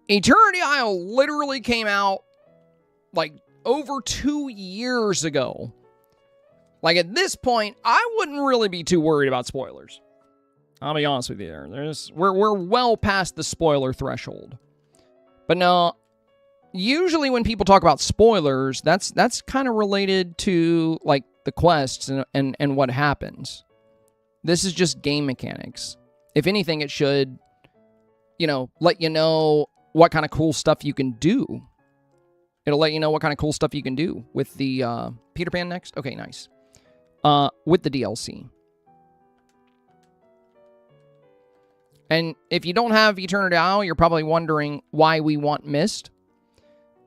Eternity Isle literally came out, like, over 2 years ago. Like, at this point, I wouldn't really be too worried about spoilers. I'll be honest with you there. We're well past the spoiler threshold. But no, usually when people talk about spoilers, that's kind of related to, like, the quests and what happens. This is just game mechanics. If anything, it should, you know, let you know what kind of cool stuff you can do. It'll let you know what kind of cool stuff you can do with the, Peter Pan next? Okay, nice. With the DLC. And if you don't have Eternity Isle, you're probably wondering why we want Mist.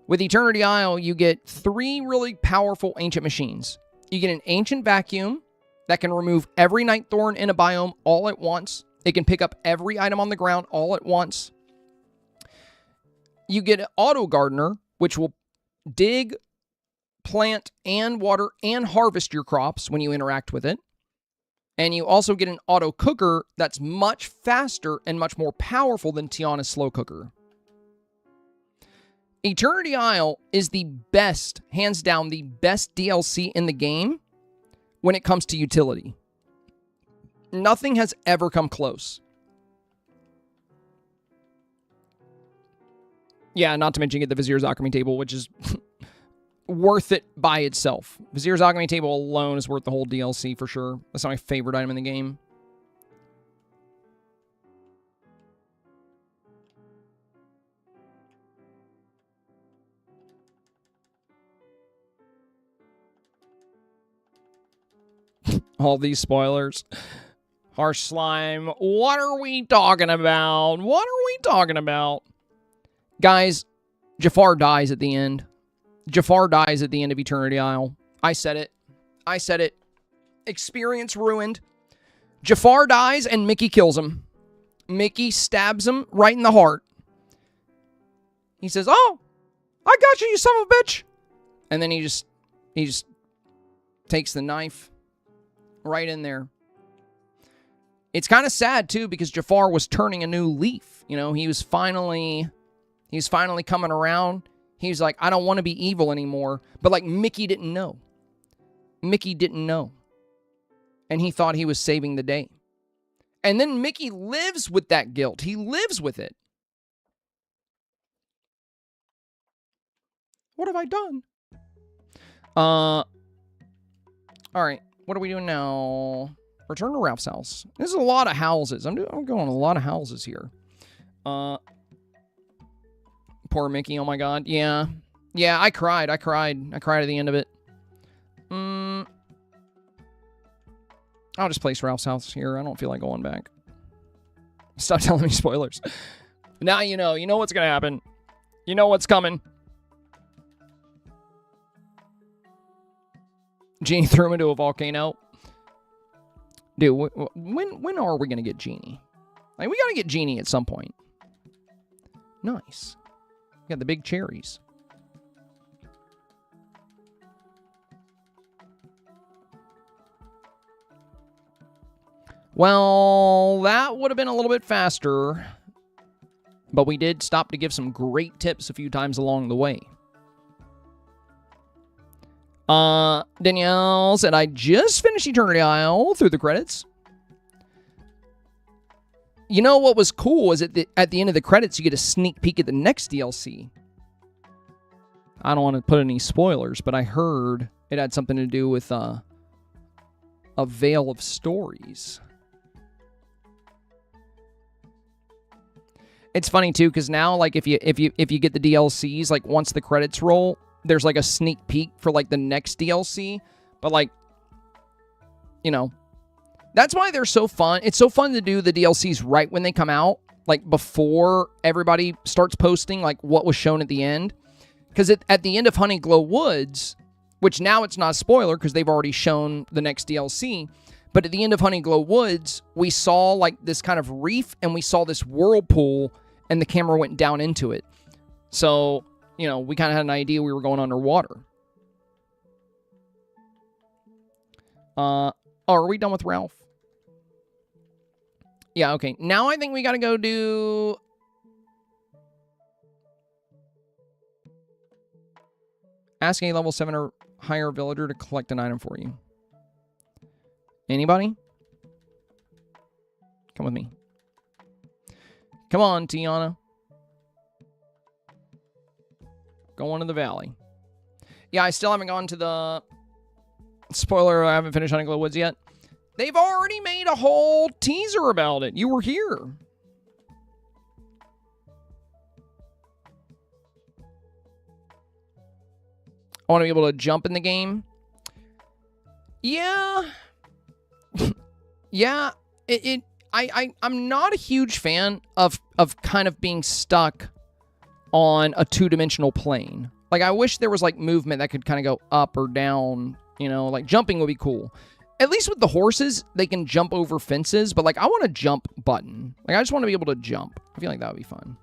With Eternity Isle, you get 3 really powerful ancient machines. You get an ancient vacuum that can remove every night thorn in a biome all at once. It can pick up every item on the ground all at once. You get an auto gardener, which will dig, plant, and water and harvest your crops when you interact with it. And you also get an auto cooker that's much faster and much more powerful than Tiana's slow cooker. Eternity Isle is the best, hands down, the best DLC in the game when it comes to utility. Nothing has ever come close. Yeah, not to mention you get the Vizier's Alchemy table, which is worth it by itself. Vizier's Alchemy table alone is worth the whole DLC for sure. That's not my favorite item in the game. All these spoilers. Harsh slime. What are we talking about? What are we talking about? Guys, Jafar dies at the end. Jafar dies at the end of Eternity Isle. I said it. I said it. Experience ruined. Jafar dies and Mickey kills him. Mickey stabs him right in the heart. He says, "Oh, I got you, you son of a bitch." And then he just takes the knife right in there. It's kind of sad too because Jafar was turning a new leaf. You know, he was finally coming around. He's like, I don't want to be evil anymore. But like Mickey didn't know. Mickey didn't know. And he thought he was saving the day. And then Mickey lives with that guilt. He lives with it. What have I done? All right. What are we doing now? Return to Ralph's house. This is a lot of houses. I'm going a lot of houses here. Poor Mickey. Oh my God. Yeah. Yeah, I cried. I cried at the end of it. I'll just place Ralph's house here. I don't feel like going back. Stop telling me spoilers. Now you know. You know what's going to happen. You know what's coming. Genie threw him into a volcano. Dude, when are we going to get Genie? Like, we got to get Genie at some point. Nice. Got the big cherries. Well, that would have been a little bit faster. But we did stop to give some great tips a few times along the way. Danielle said, I just finished Eternity Isle through the credits. You know what was cool is at the end of the credits, you get a sneak peek at the next DLC. I don't want to put any spoilers, but I heard it had something to do with a Veil of Stories. It's funny too, because now, like, if you get the DLCs, like once the credits roll, there's like a sneak peek for like the next DLC. But like, you know, that's why they're so fun. It's so fun to do the DLCs right when they come out, like before everybody starts posting like what was shown at the end. Because at the end of Honeyglow Woods, which now it's not a spoiler because they've already shown the next DLC, but at the end of Honeyglow Woods, we saw like this kind of reef and we saw this whirlpool and the camera went down into it. So, you know, we kind of had an idea we were going underwater. Oh, are we done with Ralph? Yeah, okay. Now I think we gotta go do... Ask a level 7 or higher villager to collect an item for you. Anybody? Come with me. Come on, Tiana. Go on to the valley. Yeah, I still haven't gone to the... Spoiler, I haven't finished Honeycloud Woods yet. They've already made a whole teaser about it. You were here. I want to be able to jump in the game. Yeah. Yeah. I'm not a huge fan of kind of being stuck on a two-dimensional plane. Like, I wish there was, like, movement that could kind of go up or down. You know, like, jumping would be cool. At least with the horses, they can jump over fences. But, like, I want a jump button. Like, I just want to be able to jump. I feel like that would be fun.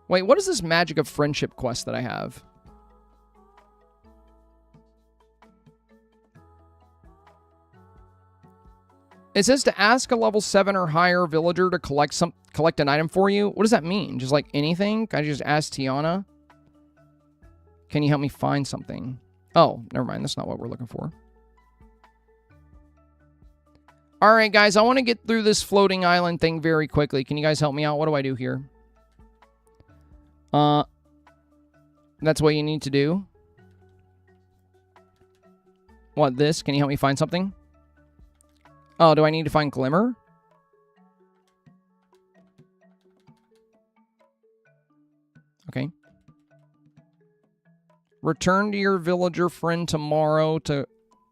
Wait, what is this Magic of Friendship quest that I have? It says to ask a level 7 or higher villager to collect an item for you. What does that mean? Just like anything? Can I just ask Tiana? Can you help me find something? Oh, never mind. That's not what we're looking for. All right, guys. I want to get through this floating island thing very quickly. Can you guys help me out? What do I do here? That's what you need to do. What, this? Can you help me find something? Oh, do I need to find Glimmer? Okay. Return to your villager friend tomorrow to...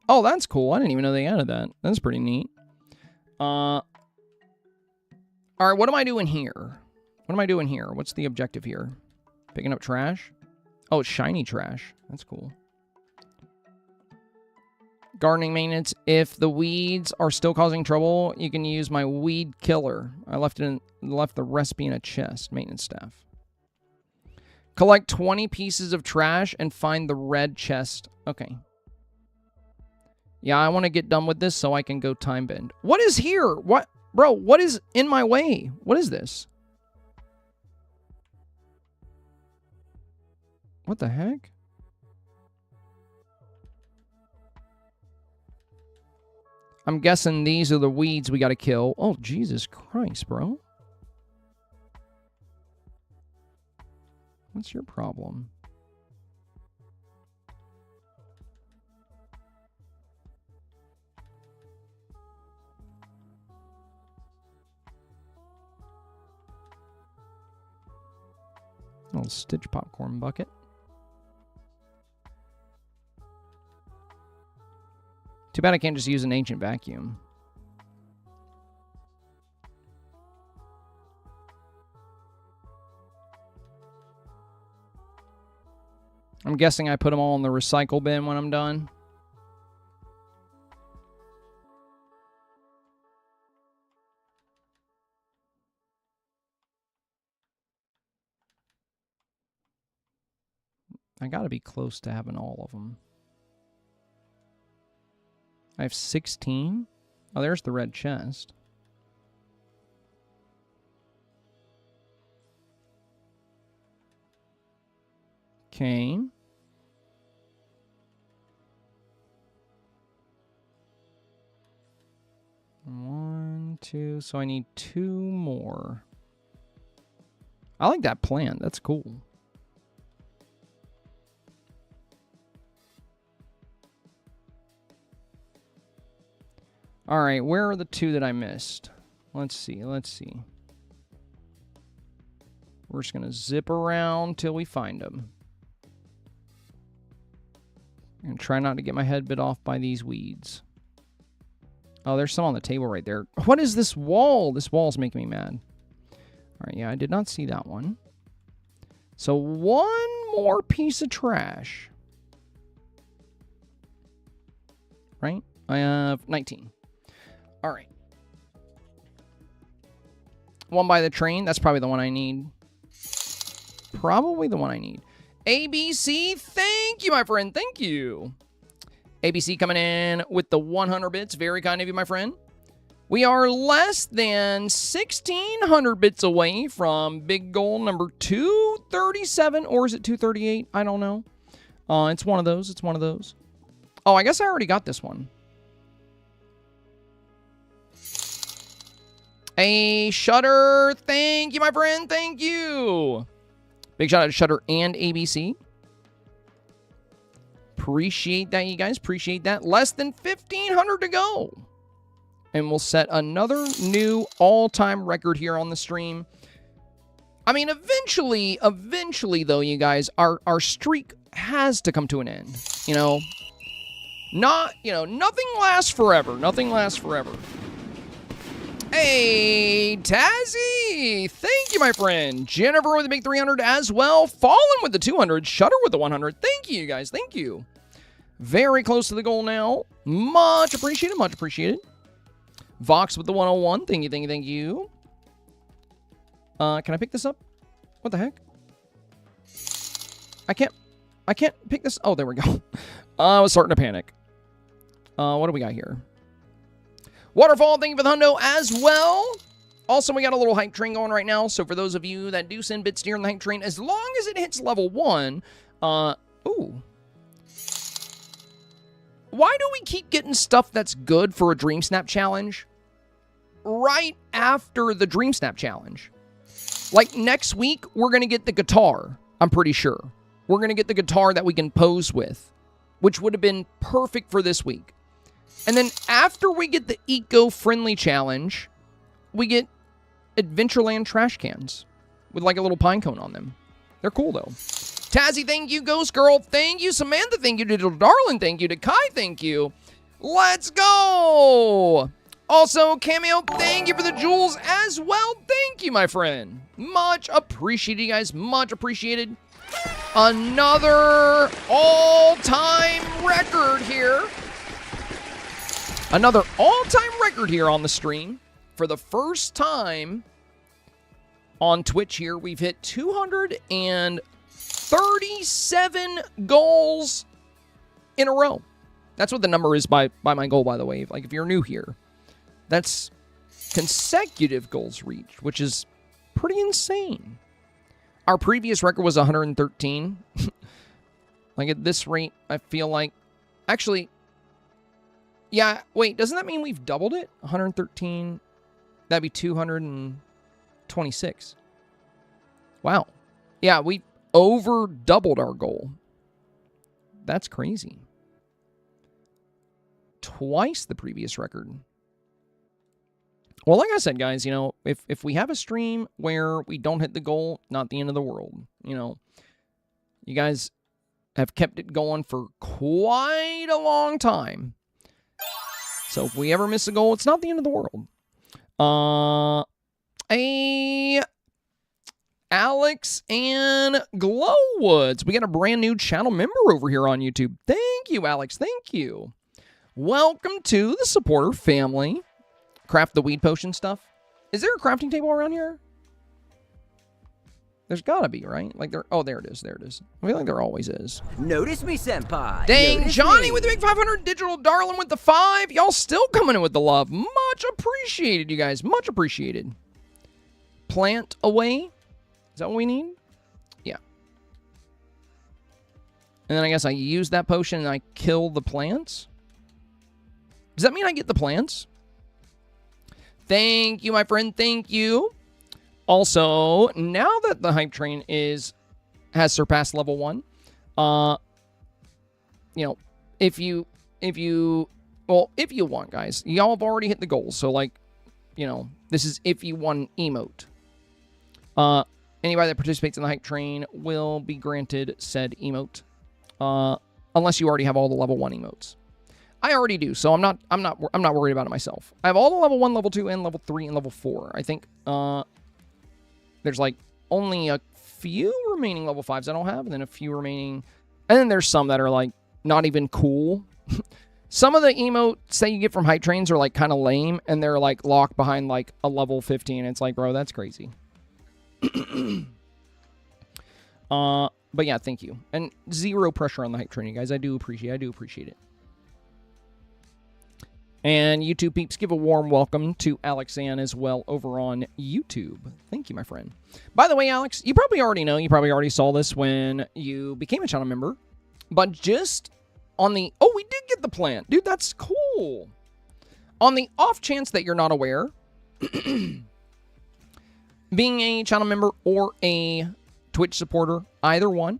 Oh, that's cool. I didn't even know they added that. That's pretty neat. Alright, what am I doing here? What am I doing here? What's the objective here? Picking up trash? Oh, it's shiny trash. That's cool. Gardening maintenance. If the weeds are still causing trouble, you can use my weed killer. I left the recipe in a chest. Maintenance staff. Collect 20 pieces of trash and find the red chest. Okay. Yeah, I want to get done with this so I can go time bend. What is here? What? Bro, what is in my way? What is this? What the heck? I'm guessing these are the weeds we gotta kill. Oh, Jesus Christ, bro. What's your problem? Little Stitch popcorn bucket. Too bad I can't just use an ancient vacuum. I'm guessing I put them all in the recycle bin when I'm done. I gotta be close to having all of them. I have 16. Oh, there's the red chest. Okay. 1, 2. So I need 2 more. I like that plant. That's cool. All right, where are the 2 that I missed? Let's see, let's see. We're just going to zip around till we find them. And try not to get my head bit off by these weeds. Oh, there's some on the table right there. What is this wall? This wall's making me mad. All right, yeah, I did not see that one. So 1 more piece of trash. Right? I have 19. All right. 1 by the train. That's probably the one I need. Probably the one I need. ABC, thank you, my friend. Thank you. ABC coming in with the 100 bits. Very kind of you, my friend. We are less than 1,600 bits away from big goal number 237. Or is it 238? I don't know. It's one of those. It's one of those. Oh, I guess I already got this one. A Shutter. Thank you, my friend. Thank you. Big shout out to Shutter and ABC. Appreciate that, you guys. Appreciate that. Less than 1,500 to go. And we'll set another new all-time record here on the stream. I mean, eventually, though, you guys, our streak has to come to an end. You know, nothing lasts forever. Nothing lasts forever. Hey, Tazzy! Thank you, my friend. Jennifer with the big 300 as well. Fallen with the 200. Shutter with the 100. Thank you, guys. Thank you. Very close to the goal now. Much appreciated. Much appreciated. Vox with the 101. Thank you, thank you, thank you. Can I pick this up? What the heck? I can't pick this. Oh, there we go. I was starting to panic. What do we got here? Waterfall, thank you for the hundo as well. Also, we got a little hype train going right now. So for those of you that do send bits during the hype train, as long as it hits level 1, ooh. Why do we keep getting stuff that's good for a Dreamsnap challenge right after the Dreamsnap challenge? Like next week, we're going to get the guitar, I'm pretty sure. We're going to get the guitar that we can pose with, which would have been perfect for this week. And then after we get the eco-friendly challenge, we get Adventureland trash cans with like a little pine cone on them. They're cool though. Tazzy, thank you. Ghost Girl, thank you. Samantha, thank you. Digital Darling, thank you. To Kai, thank you. Let's go. Also, Cameo, thank you for the jewels as well. Thank you, my friend. Much appreciated, you guys. Much appreciated. Another all-time record here. Another all-time record here on the stream. For the first time on Twitch here, we've hit 237 goals in a row. That's what the number is by my goal, by the way. Like, if you're new here, that's consecutive goals reached, which is pretty insane. Our previous record was 113. Like, at this rate, I feel like... Actually... Yeah, wait, doesn't that mean we've doubled it? 113, that'd be 226. Wow. Yeah, we over doubled our goal. That's crazy. Twice the previous record. Well, like I said, guys, you know, if we have a stream where we don't hit the goal, not the end of the world. You know, you guys have kept it going for quite a long time. So if we ever miss a goal, it's not the end of the world. Alex and Glowwoods. We got a brand new channel member over here on YouTube. Thank you, Alex. Thank you. Welcome to the supporter family. Craft the weed potion stuff. Is there a crafting table around here? There's gotta be, right? Like there. Oh, there it is. There it is. I feel like there always is. Notice me, senpai. Dang, Notice Johnny me. with the big 500. Digital Darling with the 5. Y'all still coming in with the love. Much appreciated, you guys. Much appreciated. Plant away. Is that what we need? Yeah. And then I guess I use that potion and I kill the plants. Does that mean I get the plants? Thank you, my friend. Thank you. Also, now that the hype train has surpassed level 1, you know, if you want, guys, y'all have already hit the goals. So, like, you know, this is if you won emote. Anybody that participates in the hype train will be granted said emote, unless you already have all the level 1 emotes. I already do, so I'm not worried about it myself. I have all the level 1, level 2, and level 3, and level 4. I think there's like only a few remaining level 5s I don't have, and then a few remaining, and then there's some that are like not even cool. Some of the emotes that you get from hype trains are like kind of lame, and they're like locked behind like a level 15. It's like, bro, that's crazy. But yeah, thank you. And zero pressure on the hype train, you guys. I do appreciate it. And YouTube peeps, give a warm welcome to Alex Ann as well over on YouTube. Thank you, my friend. By the way, Alex, you probably already know, you probably already saw this when you became a channel member, but just on the... Oh, we did get the plant. Dude, that's cool. On the off chance that you're not aware, being a channel member or a Twitch supporter, either one,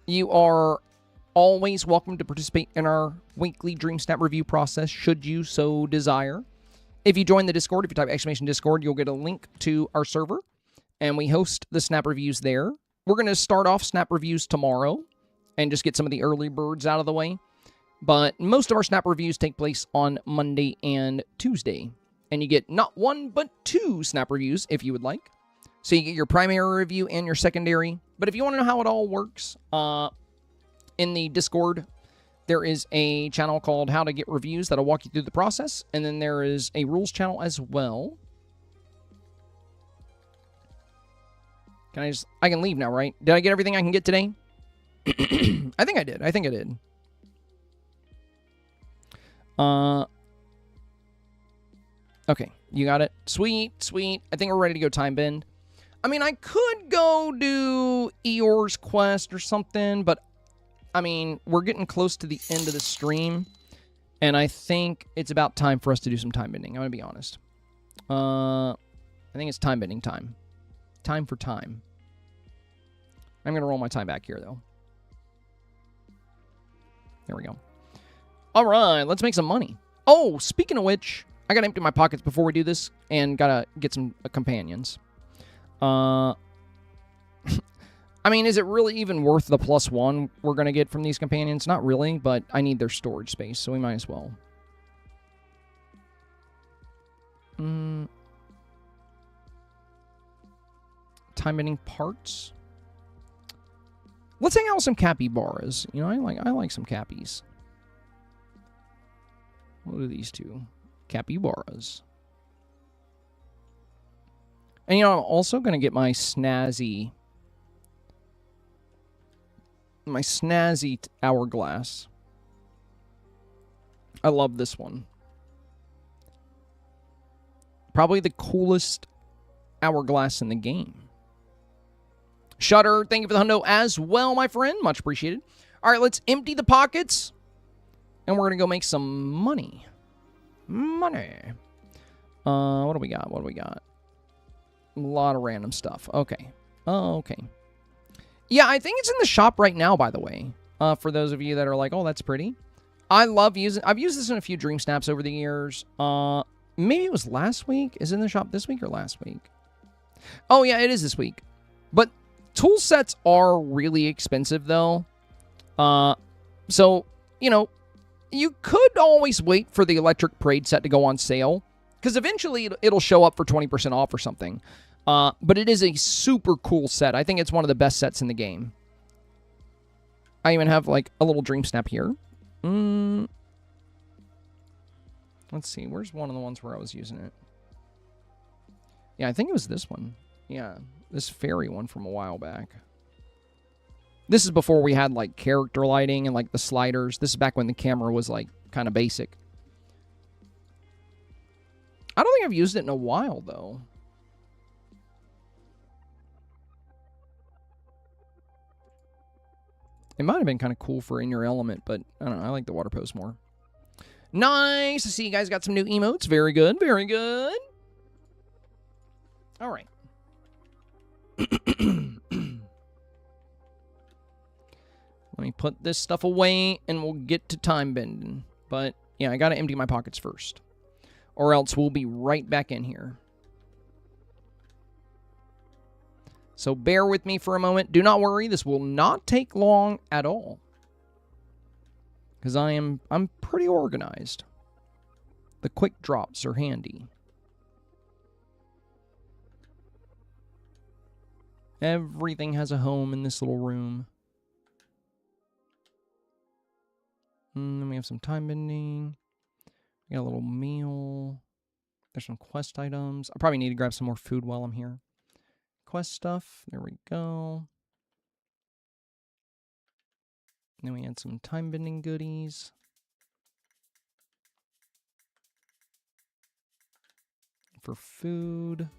you are always welcome to participate in our weekly Dreamsnap review process, should you so desire. If you join the Discord, if you type !Discord, you'll get a link to our server, and we host the Snap Reviews there. We're going to start off Snap Reviews tomorrow, and just get some of the early birds out of the way. But most of our Snap Reviews take place on Monday and Tuesday, and you get not one, but 2 Snap Reviews, if you would like. So you get your primary review and your secondary. But if you want to know how it all works, in the Discord, there is a channel called How to Get Reviews that'll walk you through the process. And then there is a rules channel as well. I can leave now, right? Did I get everything I can get today? I think I did. Okay, you got it. Sweet. I think we're ready to go time bend. I mean, I could go do Eeyore's quest or something, but I mean, we're getting close to the end of the stream, and I think it's about time for us to do some time bending. I'm going to be honest. I think it's time bending time. Time for time. I'm going to roll my time back here, though. There we go. All right, let's make some money. Oh, speaking of which, I got to empty my pockets before we do this, and got to get some companions. I mean, is it really even worth the +1 we're going to get from these companions? Not really, but I need their storage space, so we might as well. Time bending parts. Let's hang out with some capybaras. You know, I like some cappies. What are these two? Capybaras. And, you know, I'm also going to get my snazzy hourglass. I love this one. Probably the coolest hourglass in the game. Shutter, thank you for the hundo as well, my friend. Much appreciated. All right, let's empty the pockets. And we're going to go make some money. What do we got? A lot of random stuff. Okay. Oh, okay. Yeah, I think it's in the shop right now, by the way. For those of you that are like, oh, that's pretty. I've used this in a few Dream Snaps over the years. Maybe it was last week. Is it in the shop this week or last week? Oh, yeah, it is this week. But tool sets are really expensive, though. So, you know, you could always wait for the electric parade set to go on sale. Because eventually it'll show up for 20% off or something. But it is a super cool set. I think it's one of the best sets in the game. I even have, like, a little Dream Snap here. Let's see. Where's one of the ones where I was using it? Yeah, I think it was this one. Yeah, this fairy one from a while back. This is before we had, like, character lighting and, like, the sliders. This is back when the camera was, like, kind of basic. I don't think I've used it in a while, though. It might have been kind of cool for In Your Element, but I don't know. I like the water pose more. Nice to see you guys got some new emotes. Very good. Very good. All right. Let me put this stuff away, and we'll get to time bending. But, yeah, I got to empty my pockets first. Or else we'll be right back in here. So bear with me for a moment. Do not worry. This will not take long at all. Because I'm pretty organized. The quick drops are handy. Everything has a home in this little room. Then we have some time bending. We got a little meal. There's some quest items. I probably need to grab some more food while I'm here. quest stuff. There we go. Then we had some time bending goodies. For food.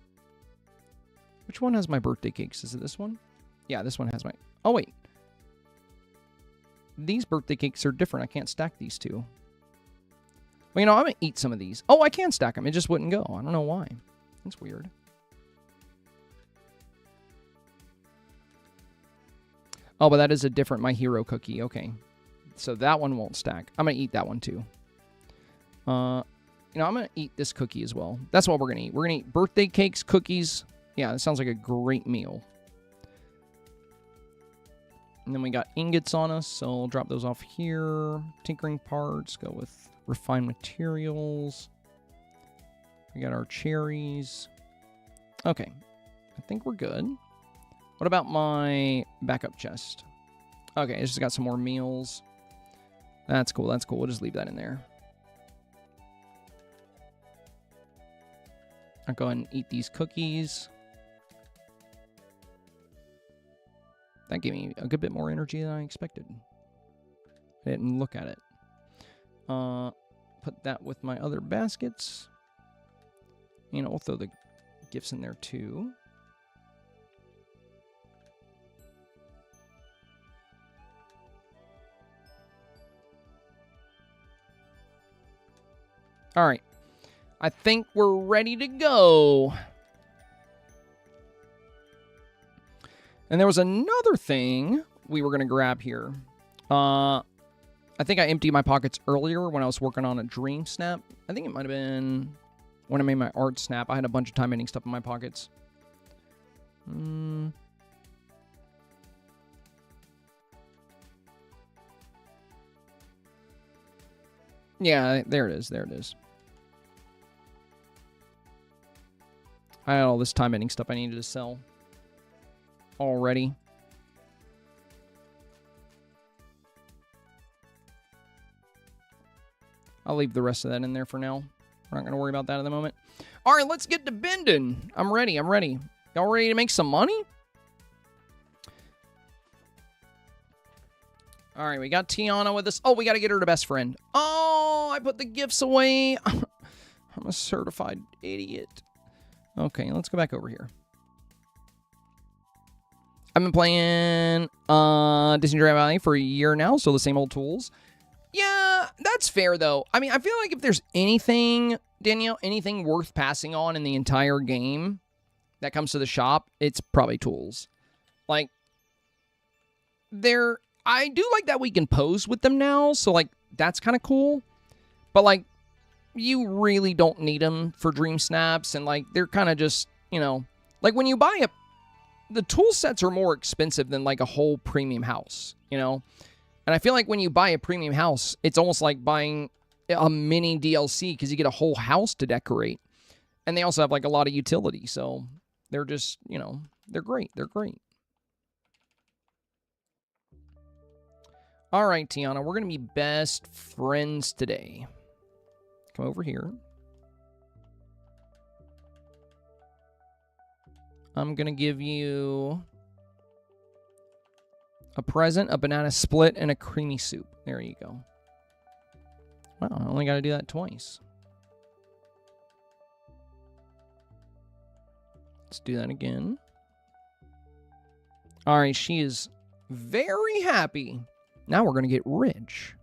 Which one has my birthday cakes? Is it this one? Yeah, this one has my... Oh, wait. These birthday cakes are different. I can't stack these two. Well, you know, I'm going to eat some of these. Oh, I can stack them. It just wouldn't go. I don't know why. That's weird. Oh, but that is a different My Hero cookie. Okay. So that one won't stack. I'm going to eat that one too. You know, I'm going to eat this cookie as well. That's what we're going to eat. We're going to eat birthday cakes, cookies. Yeah, that sounds like a great meal. And then we got ingots on us, so I'll drop those off here. Tinkering parts, go with refined materials. We got our cherries. Okay, I think we're good. What about my backup chest? Okay, it's just got some more meals. That's cool, that's cool. We'll just leave that in there. I'll go ahead and eat these cookies. That gave me a good bit more energy than I expected. I didn't look at it. Put that with my other baskets. You know, we'll throw the gifts in there too. All right. I think we're ready to go. And there was another thing we were going to grab here. I think I emptied my pockets earlier when I was working on a Dreamsnap. I think it might have been when I made my art snap. I had a bunch of time ending stuff in my pockets. Yeah, there it is. There it is. I had all this time ending stuff I needed to sell already. I'll leave the rest of that in there for now. We're not going to worry about that at the moment. All right, let's get to bending. I'm ready. I'm ready. Y'all ready to make some money? All right, we got Tiana with us. Oh, we got to get her to best friend. Oh, I put the gifts away. I'm a certified idiot. Okay, let's go back over here. I've been playing Disney Dream Valley for a year now, so the same old tools. Yeah, that's fair, though. I mean, I feel like if there's anything, Danielle, anything worth passing on in the entire game that comes to the shop, it's probably tools. Like, I do like that we can pose with them now, so, like, that's kind of cool. But, like, you really don't need them for Dream Snaps, and, like, they're kind of just, you know, like, when you buy the tool sets are more expensive than, like, a whole premium house, you know? And I feel like when you buy a premium house, it's almost like buying a mini DLC because you get a whole house to decorate. And they also have, like, a lot of utility, so they're just, you know, they're great. They're great. All right, Tiana, we're going to be best friends today. Come over here. I'm going to give you a present, a banana split, and a creamy soup. There you go. Wow, I only got to do that twice. Let's do that again. All right, she is very happy. Now we're going to get rich.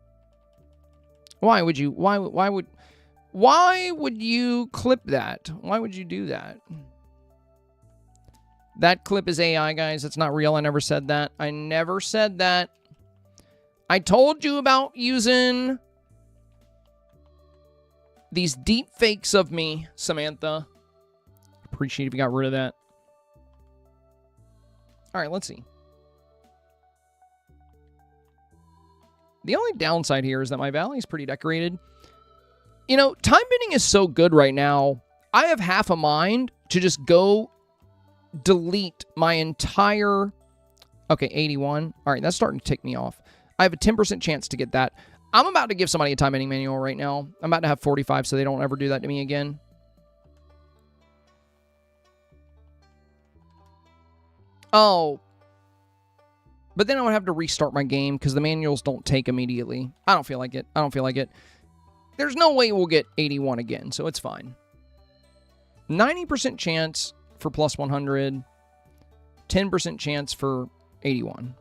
Why would you clip that? Why would you do that? That clip is AI, guys. It's not real. I never said that. I never said that. I told you about using these deep fakes of me, Samantha. Appreciate if you got rid of that. All right, let's see. The only downside here is that my valley is pretty decorated. You know, time bending is so good right now. I have half a mind to just go delete my entire... Okay, 81. All right, that's starting to tick me off. I have a 10% chance to get that. I'm about to give somebody a time bending manual right now. I'm about to have 45 so they don't ever do that to me again. Oh. But then I would have to restart my game because the manuals don't take immediately. I don't feel like it. I don't feel like it. There's no way we'll get 81 again, so it's fine. 90% chance for plus 100. 10% chance for 81.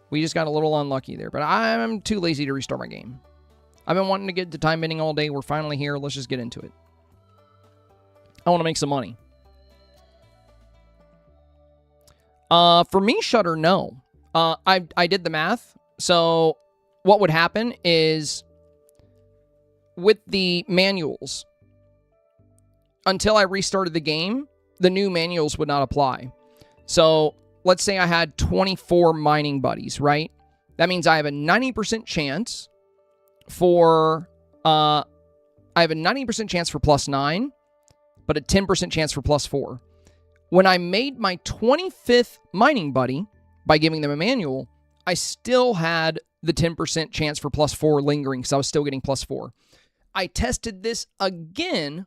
We just got a little unlucky there, but I'm too lazy to restart my game. I've been wanting to get to time bending all day. We're finally here. Let's just get into it. I want to make some money. For me, Shutter, no. I did the math. So what would happen is with the manuals, until I restarted the game, the new manuals would not apply. So let's say I had 24 mining buddies, right? That means I have a 90% chance for I have a 90% chance for plus 9, but a 10% chance for plus 4. When I made my 25th mining buddy by giving them a manual, I still had the 10% chance for plus 4 lingering, because I was still getting plus 4. I tested this again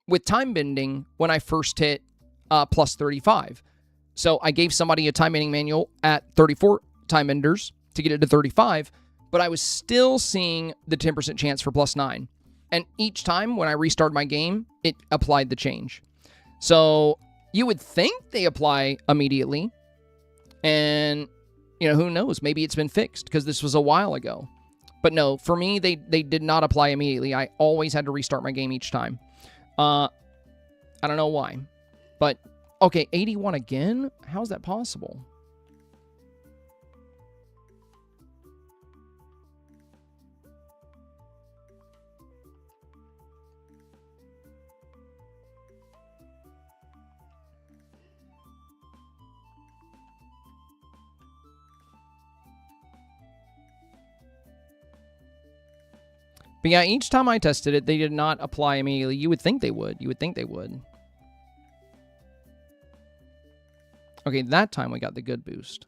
with time bending when I first hit plus 35. So I gave somebody a time bending manual at 34 time benders to get it to 35, but I was still seeing the 10% chance for plus 9. And each time when I restarted my game, it applied the change. So you would think they apply immediately. And, you know, who knows? Maybe it's been fixed because this was a while ago. But no, for me, they did not apply immediately. I always had to restart my game each time. I don't know why. But, okay, 81 again? How is that possible? But yeah, each time I tested it, they did not apply immediately. You would think they would. You would think they would. Okay, that time we got the good boost.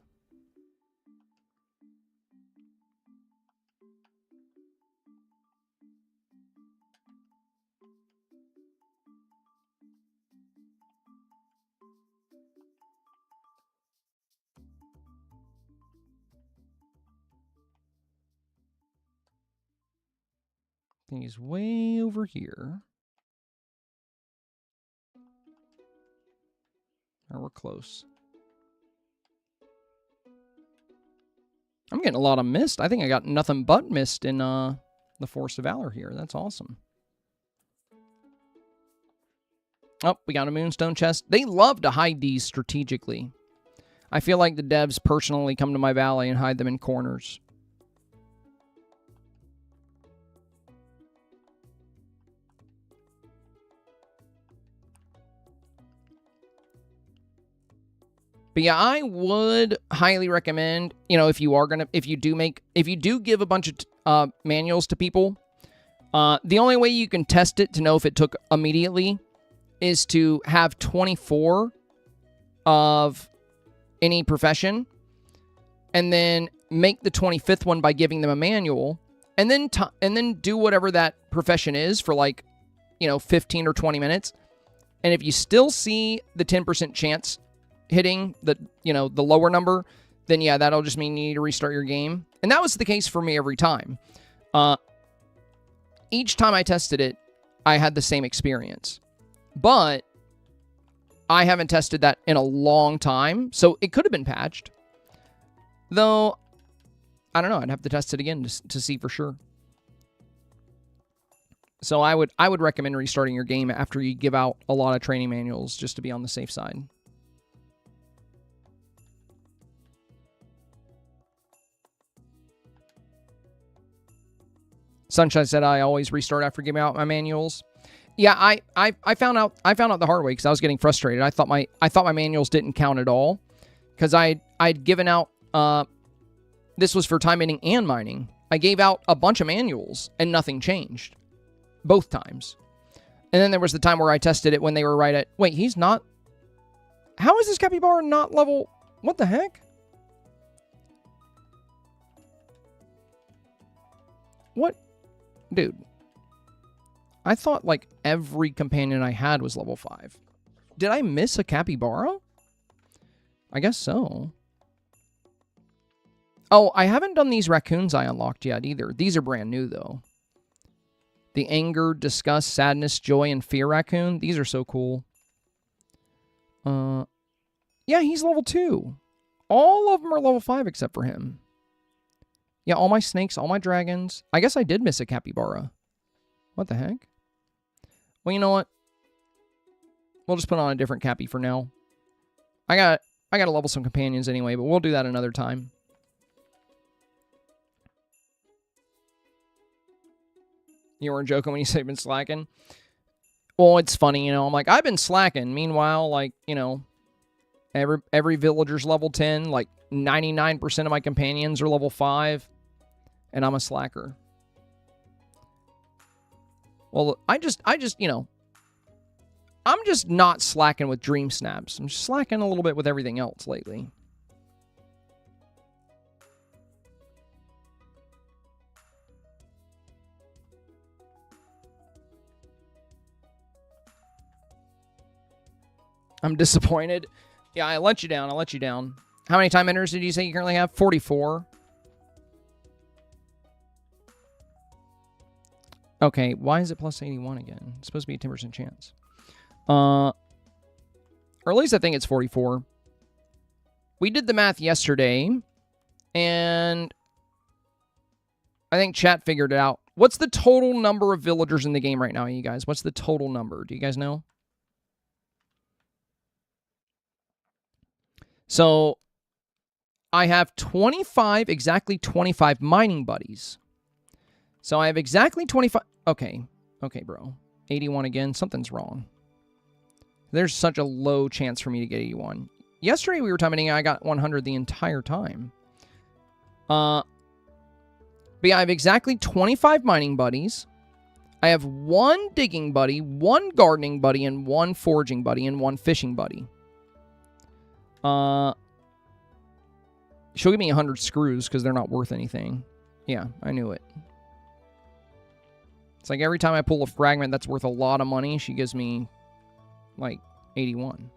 I think he's way over here. Or we're close. I'm getting a lot of mist. I think I got nothing but mist in the Force of Valor here. That's awesome. Oh, we got a Moonstone chest. They love to hide these strategically. I feel like the devs personally come to my valley and hide them in corners. But yeah, I would highly recommend, you know, if you do give a bunch of manuals to people, the only way you can test it to know if it took immediately is to have 24 of any profession, and then make the 25th one by giving them a manual, and then do whatever that profession is for, like, you know, 15 or 20 minutes. And if you still see the 10% chance hitting the, you know, the lower number, then yeah, that'll just mean you need to restart your game. And that was the case for me every time. Each time I tested it, I had the same experience. But I haven't tested that in a long time, so it could have been patched. Though, I don't know, I'd have to test it again to see for sure. So I would recommend restarting your game after you give out a lot of training manuals, just to be on the safe side. Sunshine said I always restart after giving out my manuals. Yeah, I found out the hard way because I was getting frustrated. I thought my manuals didn't count at all because I'd given out this was for time bending and mining. I gave out a bunch of manuals and nothing changed both times. And then there was the time where I tested it when they were right at, wait, he's not. How is this capybara not level? What the heck? What? Dude, I thought like every companion I had was level 5. Did I miss a capybara? I guess so. Oh, I haven't done these raccoons I unlocked yet either. These are brand new, though. The anger, disgust, sadness, joy, and fear raccoon. These are so cool. Yeah, he's level 2. All of them are level 5 except for him. Yeah, all my snakes, all my dragons. I guess I did miss a capybara. What the heck? Well, you know what? We'll just put on a different cappy for now. I gotta level some companions anyway, but we'll do that another time. You weren't joking when you said you've been slacking? Well, it's funny, you know. I'm like, I've been slacking. Meanwhile, like, you know, every villager's level 10. Like, 99% of my companions are level 5. And I'm a slacker. Well, I just, you know, I'm just not slacking with Dreamsnaps. I'm just slacking a little bit with everything else lately. I'm disappointed. Yeah, I let you down. I let you down. How many time enters did you say you currently have? 44. Okay, why is it plus 81 again? It's supposed to be a 10% chance. Or at least I think it's 44. We did the math yesterday, and I think chat figured it out. What's the total number of villagers in the game right now, you guys? What's the total number? Do you guys know? So, I have exactly 25 mining buddies. So I have exactly 25... Okay, bro. 81 again. Something's wrong. There's such a low chance for me to get 81. Yesterday we were timing I got 100 the entire time. But yeah, I have exactly 25 mining buddies. I have 1 digging buddy, 1 gardening buddy, and 1 foraging buddy, and 1 fishing buddy. She'll give me 100 screws because they're not worth anything. Yeah, I knew it. It's like every time I pull a fragment that's worth a lot of money, she gives me, like, 81.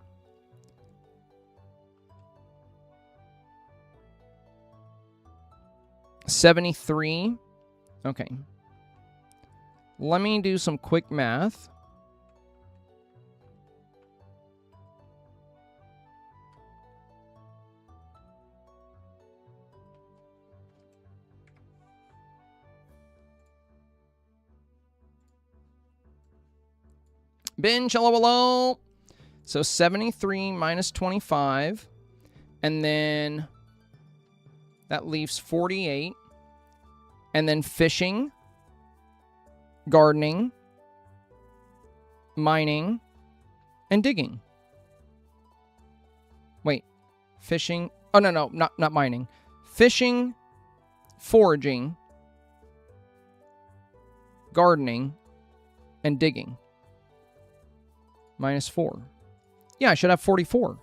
$73. Okay. Let me do some quick math. Binge, hello. So 73 minus 25. And then that leaves 48. And then fishing, gardening, mining, and digging. Wait. Fishing. Oh, no, not mining. Fishing, foraging, gardening, and digging. Minus 4. Yeah, I should have 44.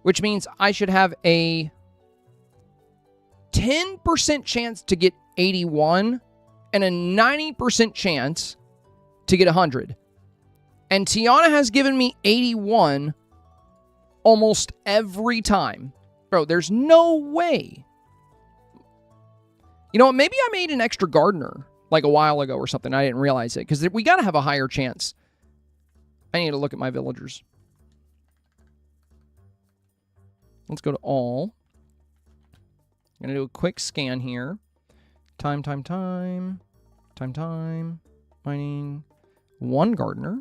Which means I should have a 10% chance to get 81 and a 90% chance to get 100. And Tiana has given me 81 almost every time. Bro, there's no way. You know what? Maybe I made an extra gardener like a while ago or something. I didn't realize it because we got to have a higher chance. I need to look at my villagers. Let's go to all. I'm going to do a quick scan here. Time. Mining. 1 gardener.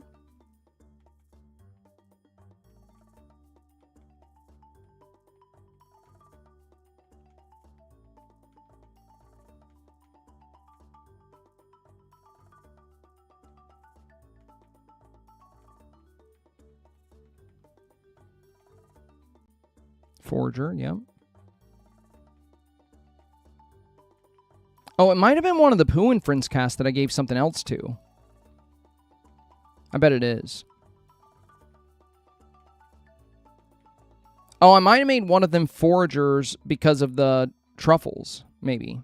Forager, yep. Oh, it might have been one of the Pooh and Friends cast that I gave something else to. I bet it is. Oh, I might have made one of them foragers because of the truffles, maybe.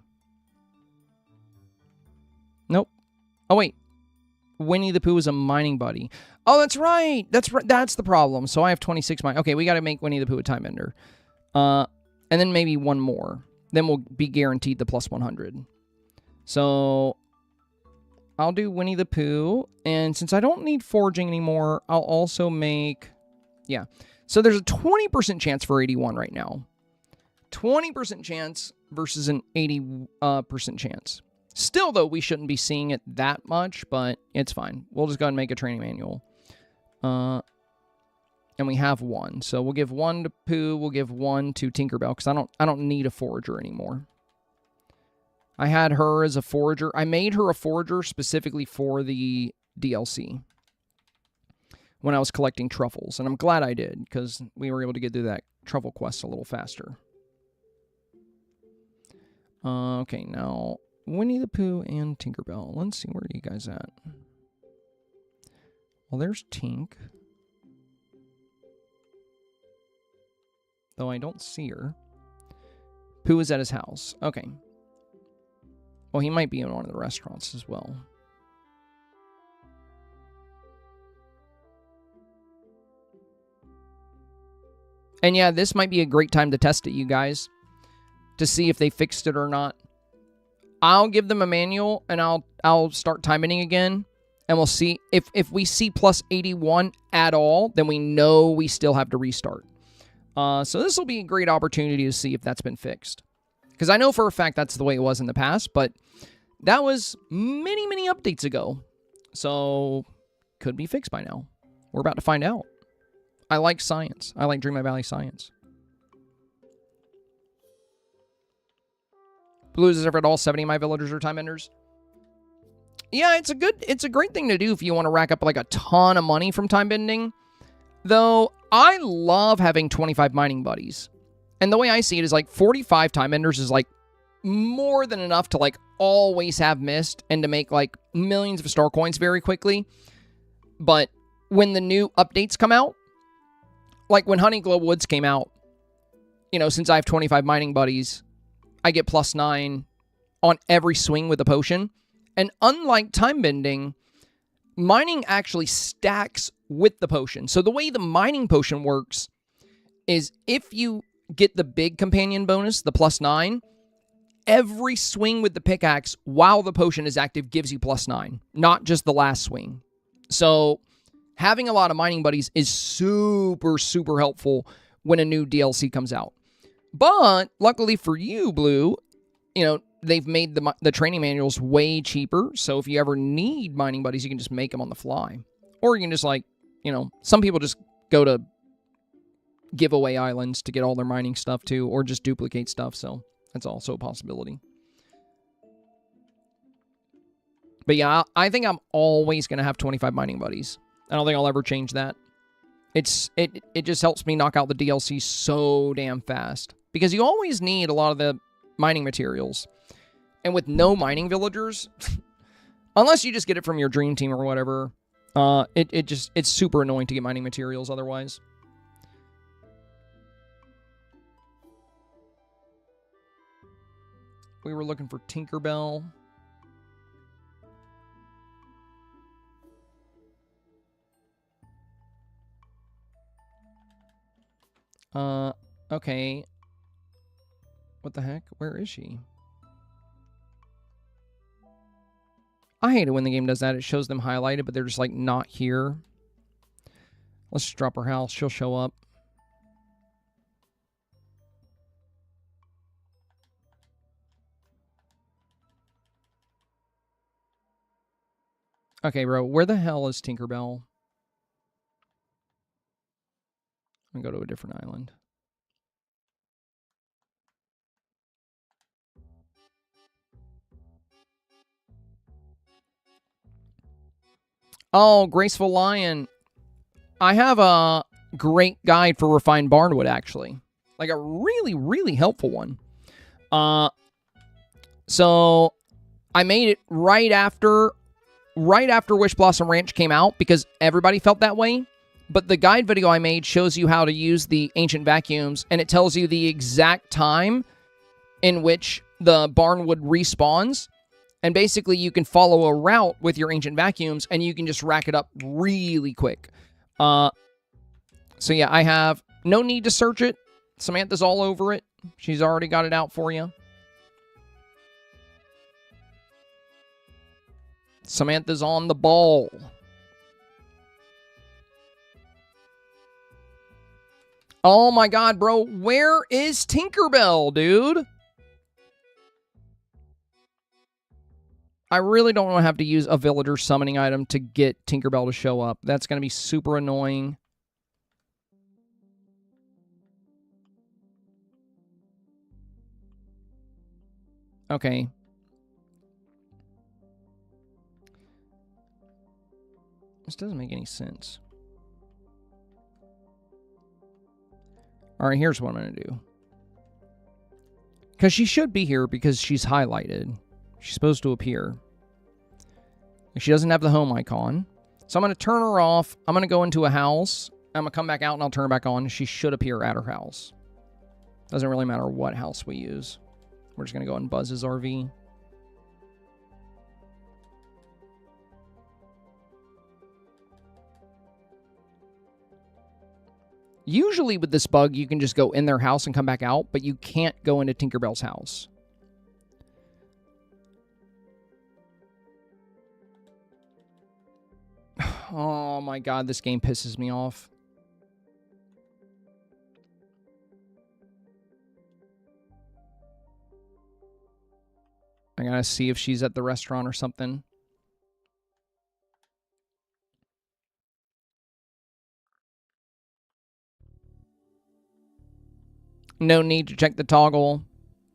Nope. Oh, wait. Winnie the Pooh is a mining buddy. Oh, that's right. That's the problem. So I have 26 mine. Okay, we got to make Winnie the Pooh a time ender. And then maybe one more. Then we'll be guaranteed the plus 100. So I'll do Winnie the Pooh. And since I don't need foraging anymore, I'll also make... Yeah. So there's a 20% chance for 81 right now. 20% chance versus an 80% chance. Still, though, we shouldn't be seeing it that much, but it's fine. We'll just go ahead and make a training manual. And we have one. So we'll give one to Pooh. We'll give one to Tinkerbell, because I don't need a forager anymore. I had her as a forager. I made her a forager specifically for the DLC when I was collecting truffles. And I'm glad I did, because we were able to get through that truffle quest a little faster. Okay, now Winnie the Pooh and Tinkerbell. Let's see, where are you guys at? Well, there's Tink. Though I don't see her. Pooh is at his house. Okay. Well, he might be in one of the restaurants as well. And yeah, this might be a great time to test it, you guys. To see if they fixed it or not. I'll give them a manual, and I'll start time bending again. And we'll see. If we see plus 81 at all, then we know we still have to restart. So this will be a great opportunity to see if that's been fixed. Because I know for a fact that's the way it was in the past, but that was many, many updates ago. So, could be fixed by now. We're about to find out. I like science. I like Dreamlight Valley science. Blues is ever at all 70 of my villagers are time benders. Yeah, it's a great thing to do if you want to rack up like a ton of money from time bending. Though, I love having 25 mining buddies. And the way I see it is like 45 time benders is like more than enough to like always have mist and to make like millions of star coins very quickly. But when the new updates come out, like when Honeyglow Woods came out, you know, since I have 25 mining buddies, I get plus 9 on every swing with a potion. And unlike time bending, mining actually stacks with the potion. So the way the mining potion works is if you get the big companion bonus, the plus 9, every swing with the pickaxe while the potion is active gives you plus 9, not just the last swing. So having a lot of mining buddies is super, super helpful when a new DLC comes out. But luckily for you, Blue, you know, they've made the training manuals way cheaper. So if you ever need mining buddies, you can just make them on the fly. Or you can just like, you know, some people just go to giveaway islands to get all their mining stuff too, or just duplicate stuff. So that's also a possibility. But yeah, I think I'm always going to have 25 mining buddies. I don't think I'll ever change that. It just helps me knock out the DLC so damn fast. Because you always need a lot of the mining materials. And with no mining villagers, unless you just get it from your dream team or whatever, it's super annoying to get mining materials otherwise. We were looking for Tinkerbell. Okay. What the heck? Where is she? I hate it when the game does that. It shows them highlighted, but they're just, like, not here. Let's just drop her house. She'll show up. Okay, bro. Where the hell is Tinkerbell? I'm going to go to a different island. Oh, Graceful Lion. I have a great guide for refined barnwood, actually. Like a really, really helpful one. So I made it right after Wish Blossom Ranch came out because everybody felt that way. But the guide video I made shows you how to use the ancient vacuums, and it tells you the exact time in which the barnwood respawns. And basically, you can follow a route with your ancient vacuums, and you can just rack it up really quick. So yeah, I have no need to search it. Samantha's all over it. She's already got it out for you. Samantha's on the ball. Oh my god, bro. Where is Tinkerbell, dude? I really don't want to have to use a villager summoning item to get Tinkerbell to show up. That's going to be super annoying. Okay. This doesn't make any sense. Alright, here's what I'm going to do. Because she should be here because she's highlighted. She's supposed to appear. She doesn't have the home icon. So I'm going to turn her off. I'm going to go into a house. I'm going to come back out and I'll turn her back on. She should appear at her house. Doesn't really matter what house we use. We're just going to go and buzz his RV. Usually with this bug, you can just go in their house and come back out, but you can't go into Tinkerbell's house. Oh my god, this game pisses me off. I gotta see if she's at the restaurant or something. No need to check the toggle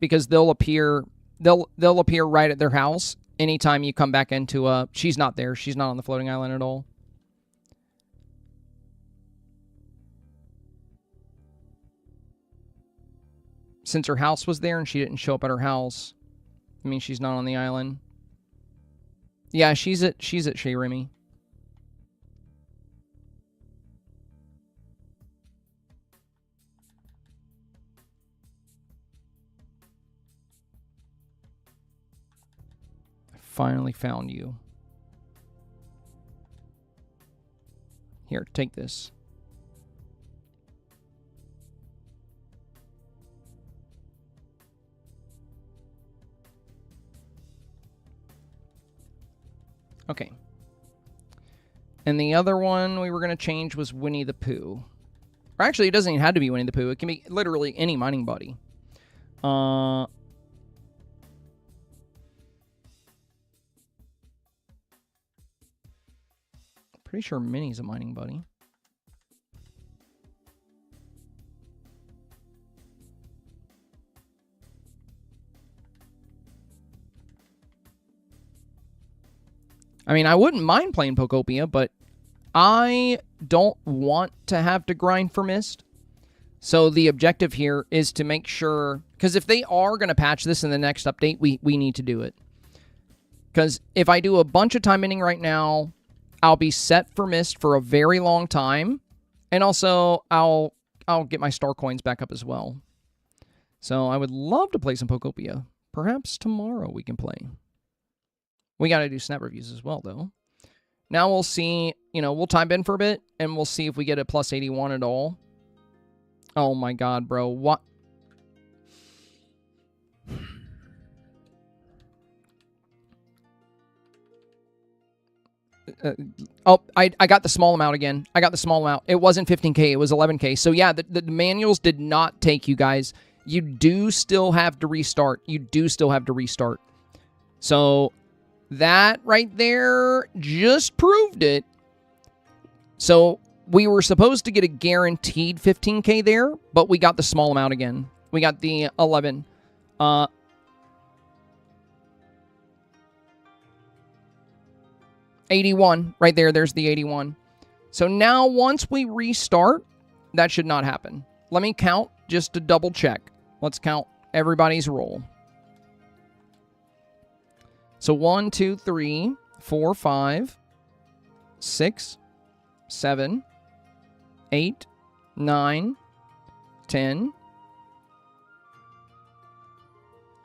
because they'll appear right at their house anytime you come back into a... She's not there. She's not on the floating island at all. Since her house was there and she didn't show up at her house, I mean, she's not on the island. Yeah, she's at Chez Remy. Finally found you. Here, take this. Okay. And the other one we were going to change was Winnie the Pooh. Or actually, it doesn't even have to be Winnie the Pooh. It can be literally any mining buddy. Pretty sure Minnie's a mining buddy. I mean, I wouldn't mind playing Pokopia, but I don't want to have to grind for Mist. So the objective here is to make sure... Because if they are going to patch this in the next update, we need to do it. Because if I do a bunch of time ending right now... I'll be set for Mist for a very long time. And also, I'll get my star coins back up as well. So, I would love to play some Pokopia. Perhaps tomorrow we can play. We got to do snap reviews as well, though. Now we'll see, you know, we'll time in for a bit, and we'll see if we get a plus 81 at all. Oh my god, bro. What? Oh, I got the small amount again. I got the small amount. It wasn't 15K. It was 11K. So, yeah, the manuals did not take you guys. You do still have to restart. You do still have to restart. So, that right there just proved it. So, we were supposed to get a guaranteed 15K there, but we got the small amount again. We got the 11. 81. Right there. There's the 81. So now once we restart, that should not happen. Let me count just to double check. Let's count everybody's roll. So 1, 2, 3, 4, 5, 6, 7, 8, 9, 10,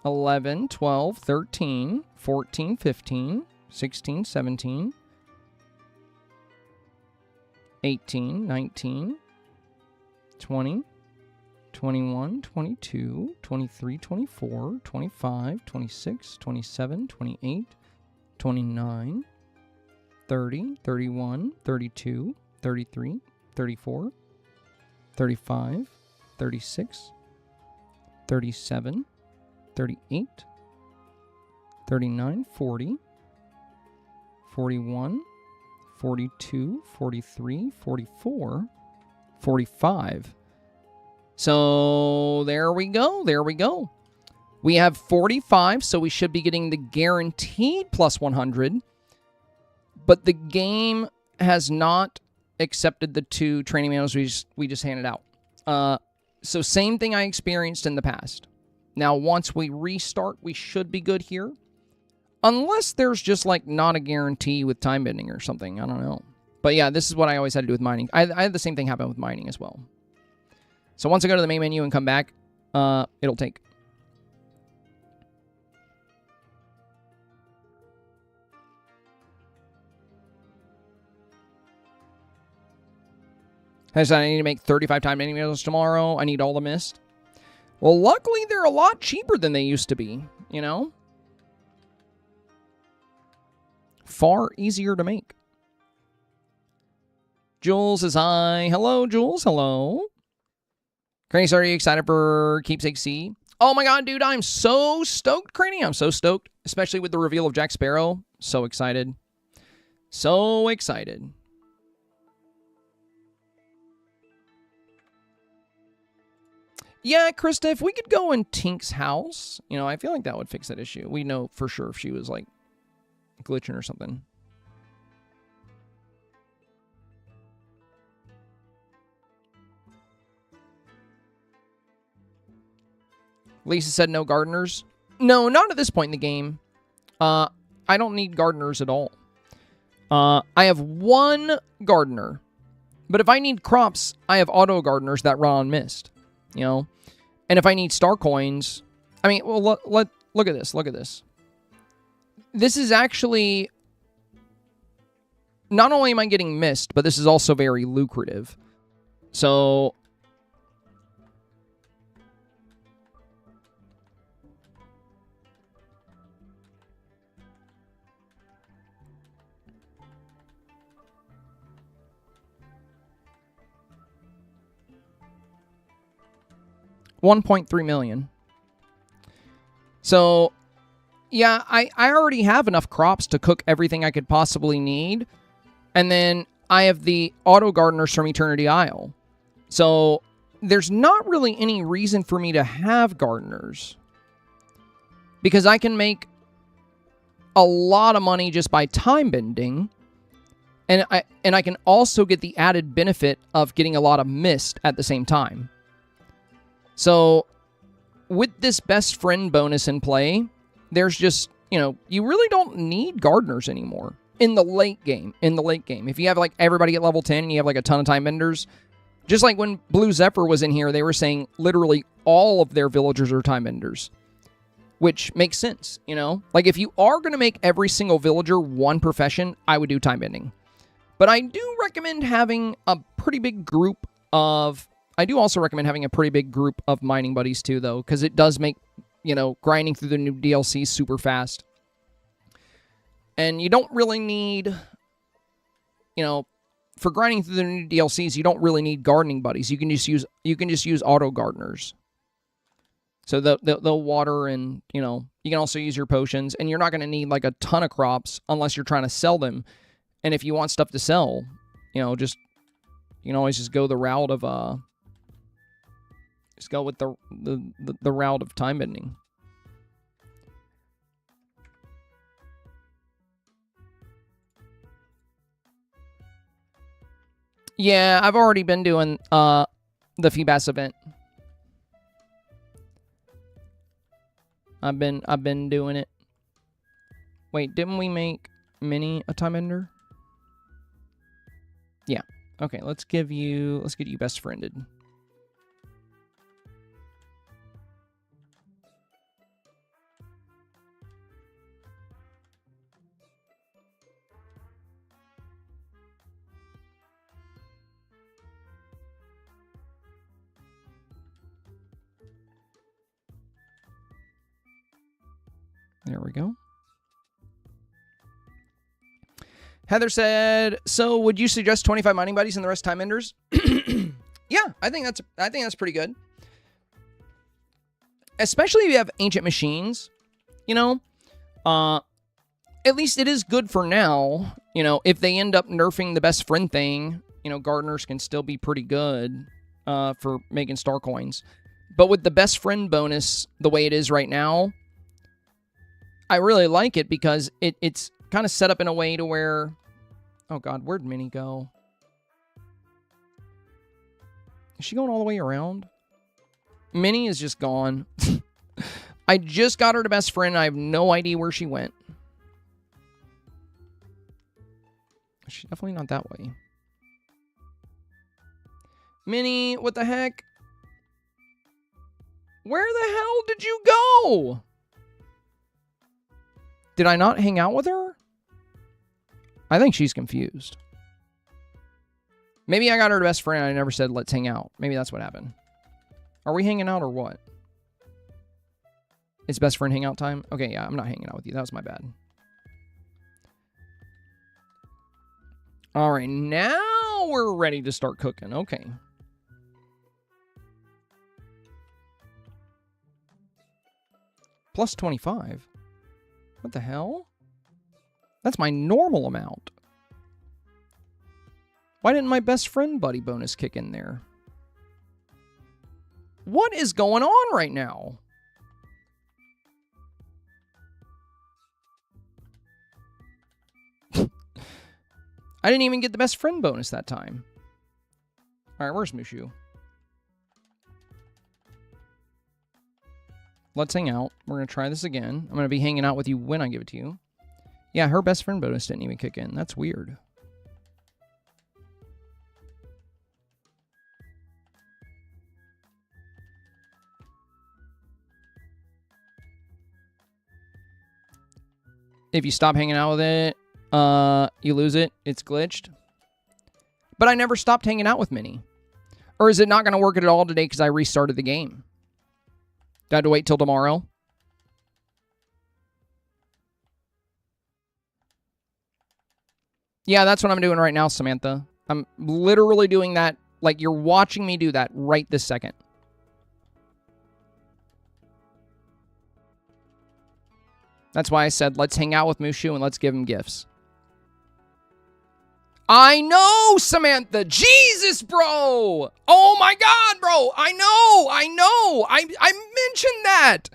11, 12, 13, 14, 15, 16, 17, 18, 19, 20, 21, 22, 23, 24, 25, 26, 27, 28, 29, 30, 31, 32, 33, 34, 35, 36, 37, 38, 39, 40, 41, 42, 43, 44, 45. So there we go. There we go. We have 45, so we should be getting the guaranteed plus 100. But the game has not accepted the 2 training manuals we just handed out. So same thing I experienced in the past. Now, once we restart, we should be good here. Unless there's just, like, not a guarantee with time bending or something. I don't know. But yeah, this is what I always had to do with mining. I had the same thing happen with mining as well. So once I go to the main menu and come back, it'll take. I said I need to make 35 time bending manuals tomorrow. I need all the mist. Well, luckily, they're a lot cheaper than they used to be, you know? Far easier to make. Jules says hi. Hello, Jules. Hello. Cranny, are you excited for Keepsake C? Oh my god, dude, I'm so stoked, Cranny. I'm so stoked. Especially with the reveal of Jack Sparrow. So excited. So excited. Yeah, Krista, if we could go in Tink's house, you know, I feel like that would fix that issue. We know for sure if she was, like, glitching or something. Lisa said no gardeners. No, not at this point in the game. I don't need gardeners at all. I have 1 gardener. But if I need crops, I have auto gardeners that run on mist. You know? And if I need star coins... I mean, well, look at this. Look at this. This is actually... Not only am I getting mist, but this is also very lucrative. So... $1.3 million. So, yeah, I already have enough crops to cook everything I could possibly need. And then I have the auto gardeners from Eternity Isle. So, there's not really any reason for me to have gardeners. Because I can make a lot of money just by time bending. And I can also get the added benefit of getting a lot of mist at the same time. So, with this best friend bonus in play, there's just, you know, you really don't need gardeners anymore in the late game. If you have, like, everybody at level 10 and you have, like, a ton of time benders, just like when Blue Zephyr was in here, they were saying literally all of their villagers are time benders, which makes sense, you know? Like, if you are going to make every single villager one profession, I would do time bending. But I do recommend having a pretty big group of... I do also recommend having a pretty big group of mining buddies too, though, because it does make, you know, grinding through the new DLC super fast. And you don't really need, you know, for grinding through the new DLCs, you don't really need gardening buddies. You can just use auto gardeners. So they'll water and, you know, you can also use your potions, and you're not going to need like a ton of crops unless you're trying to sell them. And if you want stuff to sell, you know, just you can always just go the route of just go with the route of time bending. Yeah, I've already been doing the Feebas event. I've been doing it. Wait, didn't we make Minnie a time bender? Yeah. Okay, let's get you best friended. There we go. Heather said, so would you suggest 25 mining buddies and the rest time enders? Yeah, I think that's pretty good. Especially if you have ancient machines, you know. At least it is good for now. You know, if they end up nerfing the best friend thing, you know, gardeners can still be pretty good for making star coins. But with the best friend bonus the way it is right now, I really like it because it's kind of set up in a way to where... Oh, God, where'd Minnie go? Is she going all the way around? Minnie is just gone. I just got her to best friend. I have no idea where she went. She's definitely not that way. Minnie, what the heck? Where the hell did you go? Did I not hang out with her? I think she's confused. Maybe I got her to best friend. I never said let's hang out. Maybe that's what happened. Are we hanging out or what? It's best friend hangout time? Okay, yeah, I'm not hanging out with you. That was my bad. All right, now we're ready to start cooking. Okay. Plus 25. What the hell? That's my normal amount. Why didn't my best friend buddy bonus kick in there? What is going on right now? I didn't even get the best friend bonus that time. All right, where's Mushu? Let's hang out. We're going to try this again. I'm going to be hanging out with you when I give it to you. Yeah, her best friend bonus didn't even kick in. That's weird. If you stop hanging out with it, you lose it. It's glitched. But I never stopped hanging out with Minnie. Or is it not going to work at all today because I restarted the game? Do I have to wait till tomorrow? Yeah, that's what I'm doing right now, Samantha. I'm literally doing that. Like, you're watching me do that right this second. That's why I said, let's hang out with Mushu and let's give him gifts. I know, Samantha. Jesus, bro. Oh, my God, bro. I know. I mentioned that.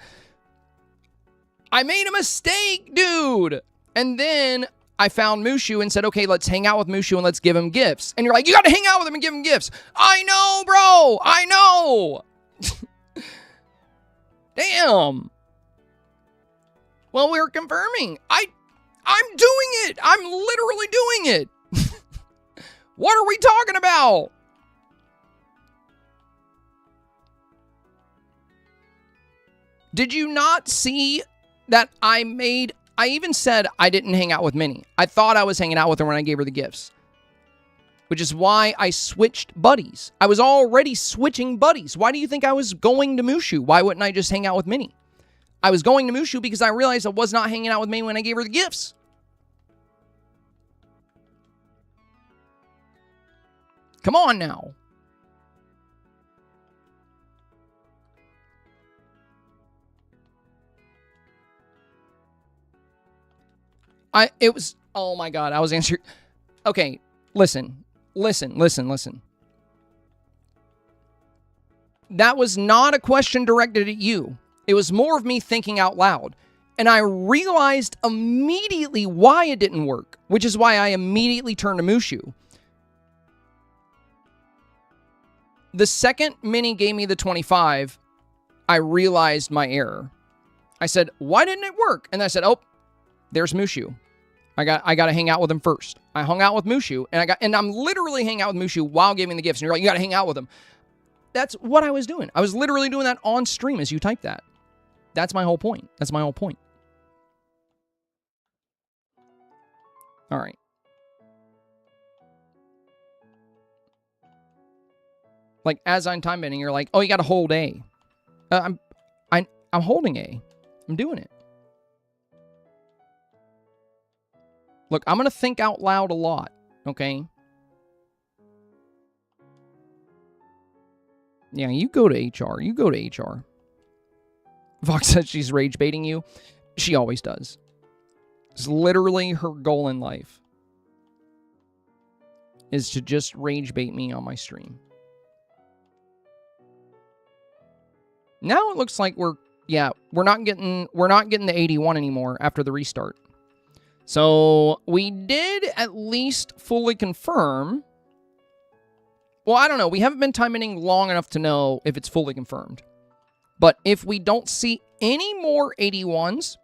I made a mistake, dude. And then I found Mushu and said, okay, let's hang out with Mushu and let's give him gifts. And you're like, you got to hang out with him and give him gifts. I know, bro. I know. Damn. Well, we're confirming. I'm doing it. I'm literally doing it. What are we talking about? Did you not see that I even said I didn't hang out with Minnie. I thought I was hanging out with her when I gave her the gifts. Which is why I switched buddies. I was already switching buddies. Why do you think I was going to Mushu? Why wouldn't I just hang out with Minnie? I was going to Mushu because I realized I was not hanging out with Minnie when I gave her the gifts. Come on now. Oh my God, I was answering. Okay, listen. That was not a question directed at you. It was more of me thinking out loud. And I realized immediately why it didn't work, which is why I immediately turned to Mushu. The second Minnie gave me the 25, I realized my error. I said, why didn't it work? And I said, oh, there's Mushu. I got to hang out with him first. I hung out with Mushu, and I'm literally hanging out with Mushu while giving the gifts. And you're like, you got to hang out with him. That's what I was doing. I was literally doing that on stream as you typed that. That's my whole point. That's my whole point. All right. Like, as I'm time bending, you're like, oh, you got to hold A. I'm holding A. I'm doing it. Look, I'm going to think out loud a lot, okay? Yeah, you go to HR. You go to HR. Vox says she's rage baiting you. She always does. It's literally her goal in life. Is to just rage bait me on my stream. Now it looks like we're not getting the 81 anymore after the restart. So we did at least fully confirm. Well, I don't know. We haven't been time bending long enough to know if it's fully confirmed. But if we don't see any more 81s,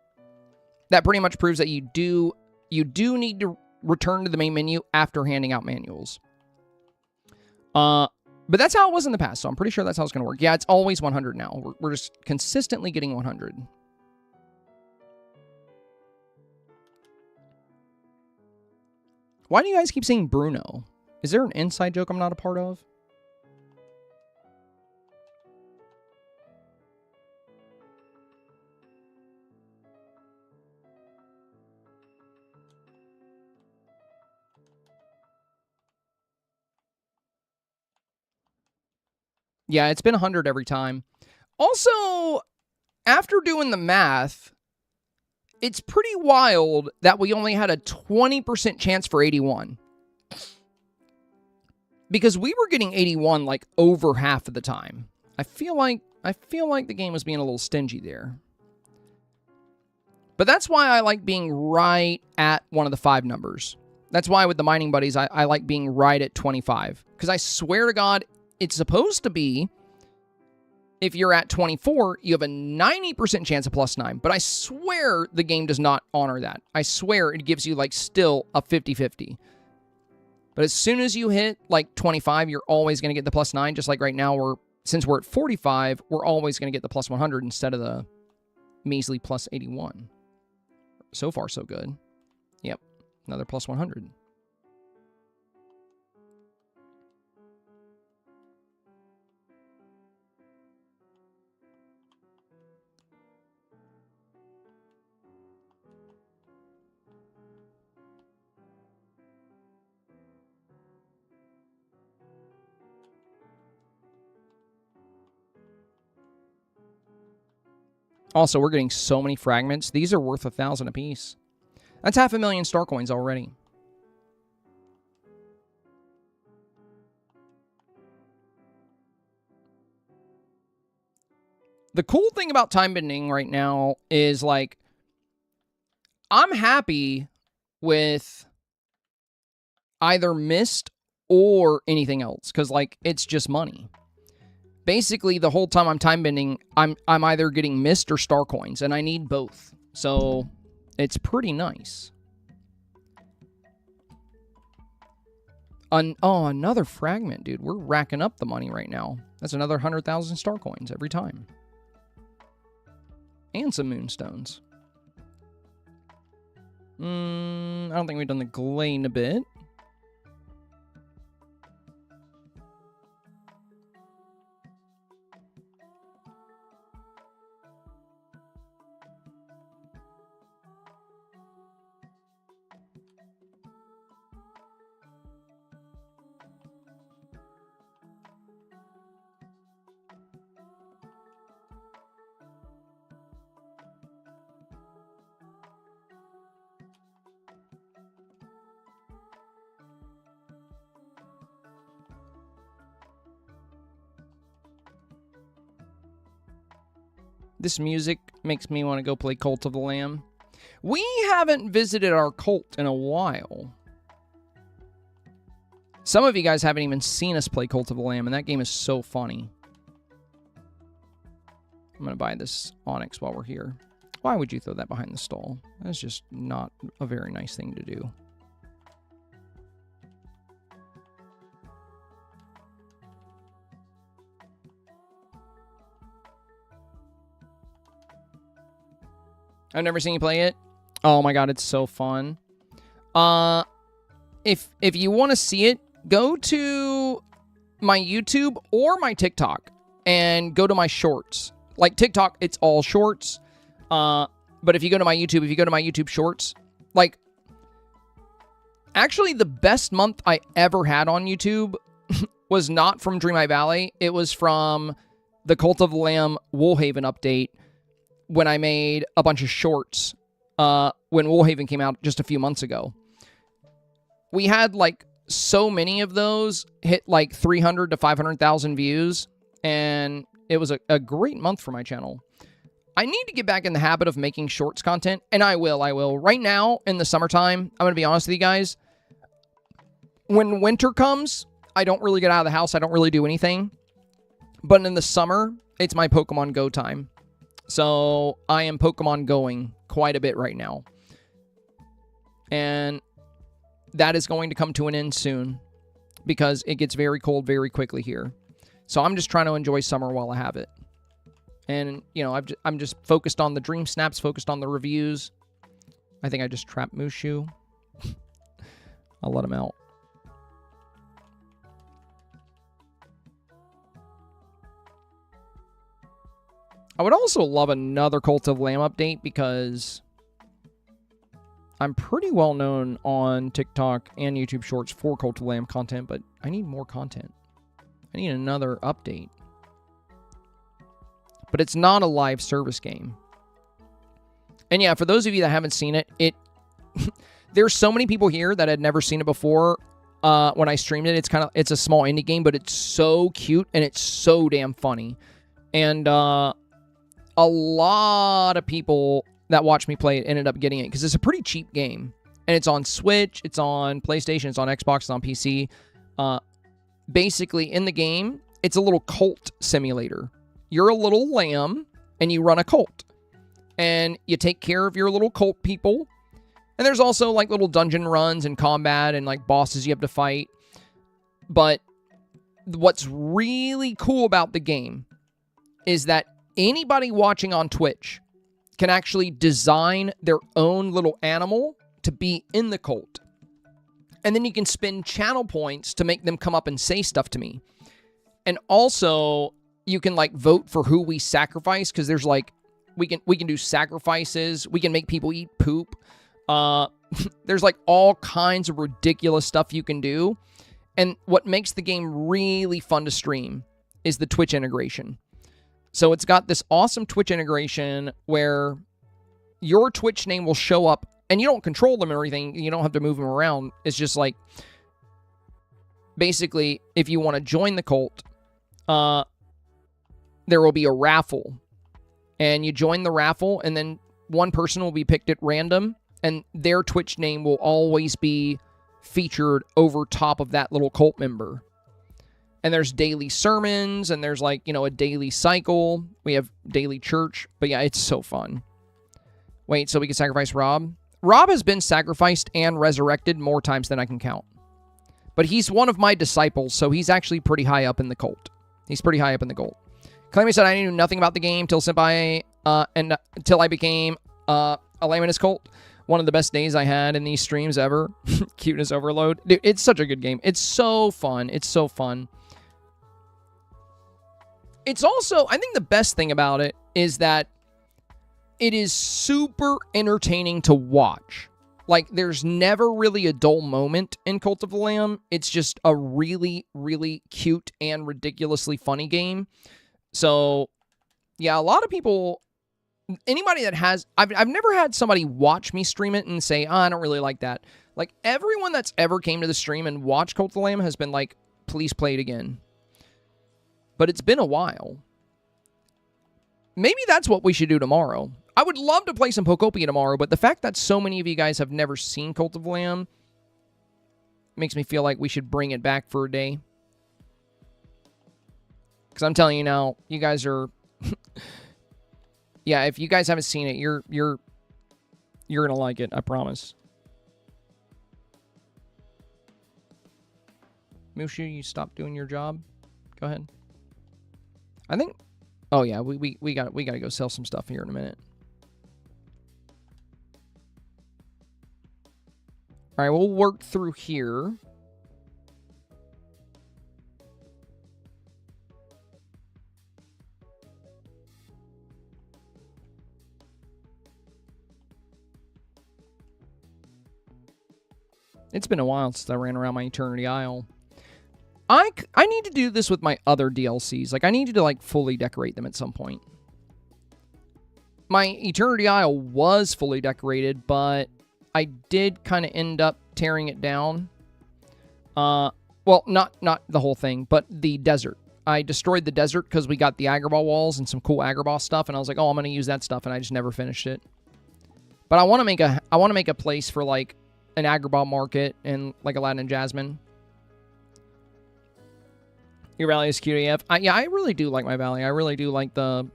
that pretty much proves that you do need to return to the main menu after handing out manuals. But that's how it was in the past, so I'm pretty sure that's how it's going to work. Yeah, it's always 100 now. We're just consistently getting 100. Why do you guys keep saying Bruno? Is there an inside joke I'm not a part of? Yeah, it's been 100 every time. Also, after doing the math, it's pretty wild that we only had a 20% chance for 81. Because we were getting 81 like over half of the time. I feel like the game was being a little stingy there. But that's why I like being right at one of the 5 numbers. That's why with the mining buddies, I like being right at 25. Because I swear to God, it's supposed to be, if you're at 24, you have a 90% chance of +9. But I swear the game does not honor that. I swear it gives you, like, still a 50-50. But as soon as you hit, like, 25, you're always going to get the +9. Just like right now, since we're at 45, we're always going to get the +100 instead of the measly +81. So far, so good. Yep, another +100. Also, we're getting so many fragments. These are worth 1,000 apiece. That's 500,000 star coins already. The cool thing about time bending right now is, like, I'm happy with either mist or anything else, because, like, it's just money. Basically, the whole time I'm time bending, I'm either getting mist or star coins, and I need both. So it's pretty nice. Oh, another fragment, dude. We're racking up the money right now. That's another 100,000 star coins every time. And some moonstones. I don't think we've done the Glade in a bit. This music makes me want to go play Cult of the Lamb. We haven't visited our cult in a while. Some of you guys haven't even seen us play Cult of the Lamb, and that game is so funny. I'm going to buy this Onyx while we're here. Why would you throw that behind the stall? That's just not a very nice thing to do. I've never seen you play it. Oh my god, it's so fun. If you want to see it, go to my YouTube or my TikTok and go to my shorts. Like TikTok, it's all shorts. But if you go to my YouTube, shorts, like Actually, the best month I ever had on YouTube was not from Dreamlight Valley. It was from the Cult of the Lamb Woolhaven update when I made a bunch of shorts when Woolhaven came out just a few months ago. We had like so many of those hit like 300 to 500,000 views, and it was a great month for my channel. I need to get back in the habit of making shorts content, and I will. Right now, in the summertime, I'm going to be honest with you guys, when winter comes, I don't really get out of the house. I don't really do anything. But in the summer, it's my Pokemon Go time. So I am Pokemon going quite a bit right now. And that is going to come to an end soon because it gets very cold very quickly here. So I'm just trying to enjoy summer while I have it. And, you know, I'm just focused on the Dream Snaps, focused on the reviews. I think I just trapped Mushu. I'll let him out. I would also love another Cult of Lamb update because I'm pretty well known on TikTok and YouTube Shorts for Cult of Lamb content, but I need more content. I need another update. But it's not a live service game. And yeah, for those of you that haven't seen it, there's so many people here that had never seen it before. When I streamed it, it's a small indie game, but it's so cute and it's so damn funny. And a lot of people that watched me play it ended up getting it because it's a pretty cheap game. And it's on Switch, it's on PlayStation, it's on Xbox, it's on PC. Basically, in the game, it's a little cult simulator. You're a little lamb, and you run a cult. And you take care of your little cult people. And there's also, like, little dungeon runs and combat and, like, bosses you have to fight. But what's really cool about the game is that anybody watching on Twitch can actually design their own little animal to be in the cult. And then you can spend channel points to make them come up and say stuff to me. And also, you can, like, vote for who we sacrifice, because there's, like, we can do sacrifices. We can make people eat poop. There's, like, all kinds of ridiculous stuff you can do. And what makes the game really fun to stream is the Twitch integration. So it's got this awesome Twitch integration where your Twitch name will show up, and you don't control them or anything. You don't have to move them around. It's just like, basically, if you want to join the cult, there will be a raffle. And you join the raffle, and then one person will be picked at random, and their Twitch name will always be featured over top of that little cult member. And there's daily sermons, and there's, like, you know, a daily cycle. We have daily church. But yeah, it's so fun. Wait, so we can sacrifice Rob? Rob has been sacrificed and resurrected more times than I can count. But he's one of my disciples, so he's actually pretty high up in the cult. He's pretty high up in the cult. Claiming said I knew nothing about the game till Senpai, until I became a lamb in his cult. One of the best days I had in these streams ever. Cuteness overload. Dude, it's such a good game. It's so fun. It's so fun. It's also, I think the best thing about it is that it is super entertaining to watch. Like, there's never really a dull moment in Cult of the Lamb. It's just a really, really cute and ridiculously funny game. So, yeah, a lot of people, anybody that has, I've never had somebody watch me stream it and say, oh, I don't really like that. Like, everyone that's ever came to the stream and watched Cult of the Lamb has been like, please play it again. But it's been a while. Maybe that's what we should do tomorrow. I would love to play some Pokopia tomorrow, but the fact that so many of you guys have never seen Cult of the Lamb makes me feel like we should bring it back for a day. Because I'm telling you now, you guys are... yeah, if you guys haven't seen it, you're going to like it, I promise. Mushu, you stop doing your job? Go ahead. I think... Oh, yeah, we got to go sell some stuff here in a minute. All right, we'll work through here. It's been a while since I ran around my Eternity Isle. I need to do this with my other DLCs. Like, I need to, like, fully decorate them at some point. My Eternity Isle was fully decorated, but I did kind of end up tearing it down. Well, not the whole thing, but the desert. I destroyed the desert because we got the Agrabah walls and some cool Agrabah stuff, and I was like, oh, I'm going to use that stuff, and I just never finished it. But I want to make a place for, like, an Agrabah market and, like, Aladdin and Jasmine. Your valley is cute AF. Yeah, I really do like my valley. I really do like the...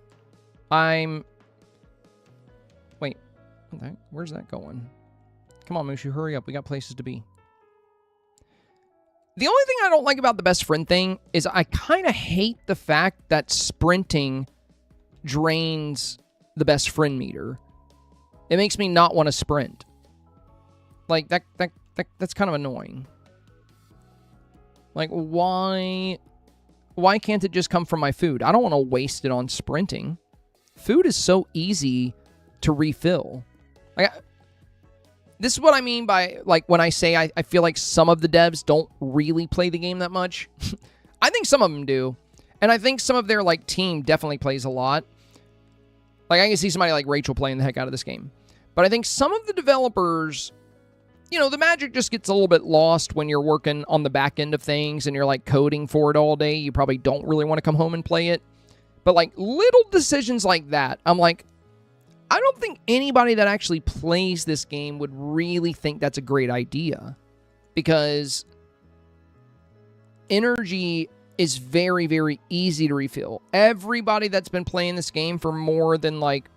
Wait. Where's that going? Come on, Mushu, hurry up. We got places to be. The only thing I don't like about the best friend thing is I kind of hate the fact that sprinting drains the best friend meter. It makes me not want to sprint. Like, that's kind of annoying. Like, why can't it just come from my food? I don't want to waste it on sprinting. Food is so easy to refill. Like, this is what I mean by, like, when I say I feel like some of the devs don't really play the game that much. I think some of them do. And I think some of their, like, team definitely plays a lot. Like, I can see somebody like Rachel playing the heck out of this game. But I think some of the developers, you know, the magic just gets a little bit lost when you're working on the back end of things and you're, like, coding for it all day. You probably don't really want to come home and play it. But, like, little decisions like that, I'm like, I don't think anybody that actually plays this game would really think that's a great idea. Because energy is very, very easy to refill. Everybody that's been playing this game for more than, like,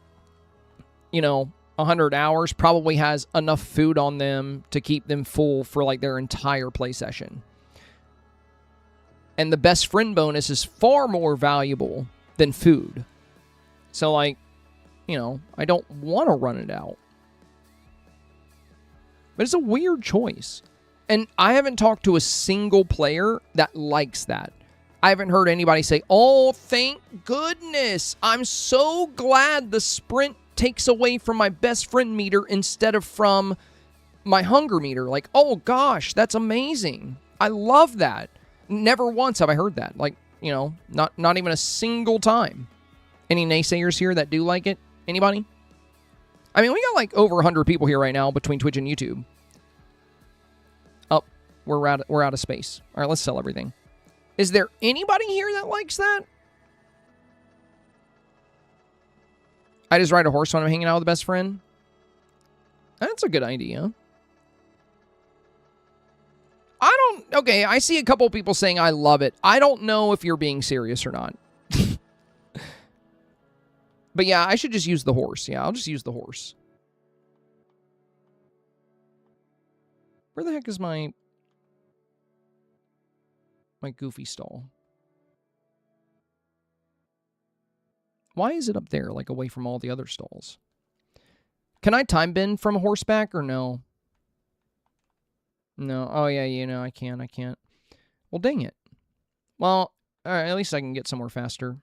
you know, 100 hours probably has enough food on them to keep them full for, like, their entire play session. And the best friend bonus is far more valuable than food. So, like, you know, I don't want to run it out. But it's a weird choice. And I haven't talked to a single player that likes that. I haven't heard anybody say, oh, thank goodness. I'm so glad the sprint takes away from my best friend meter instead of from my hunger meter. Like, oh gosh, that's amazing. I love that. Never once have I heard that. Like, you know, not even a single time. Any naysayers here that do like it? Anybody? I mean, we got like over 100 people here right now between Twitch and YouTube. Oh, we're out of space. All right, let's sell everything. Is there anybody here that likes that? I just ride a horse when I'm hanging out with a best friend. That's a good idea. Okay, I see a couple of people saying I love it. I don't know if you're being serious or not. But yeah, I should just use the horse. Yeah, I'll just use the horse. Where the heck is my goofy stall? Why is it up there, like away from all the other stalls? Can I time bend from horseback or no? No. Oh, yeah, you know, I can't. Well, dang it. Well, all right, at least I can get somewhere faster.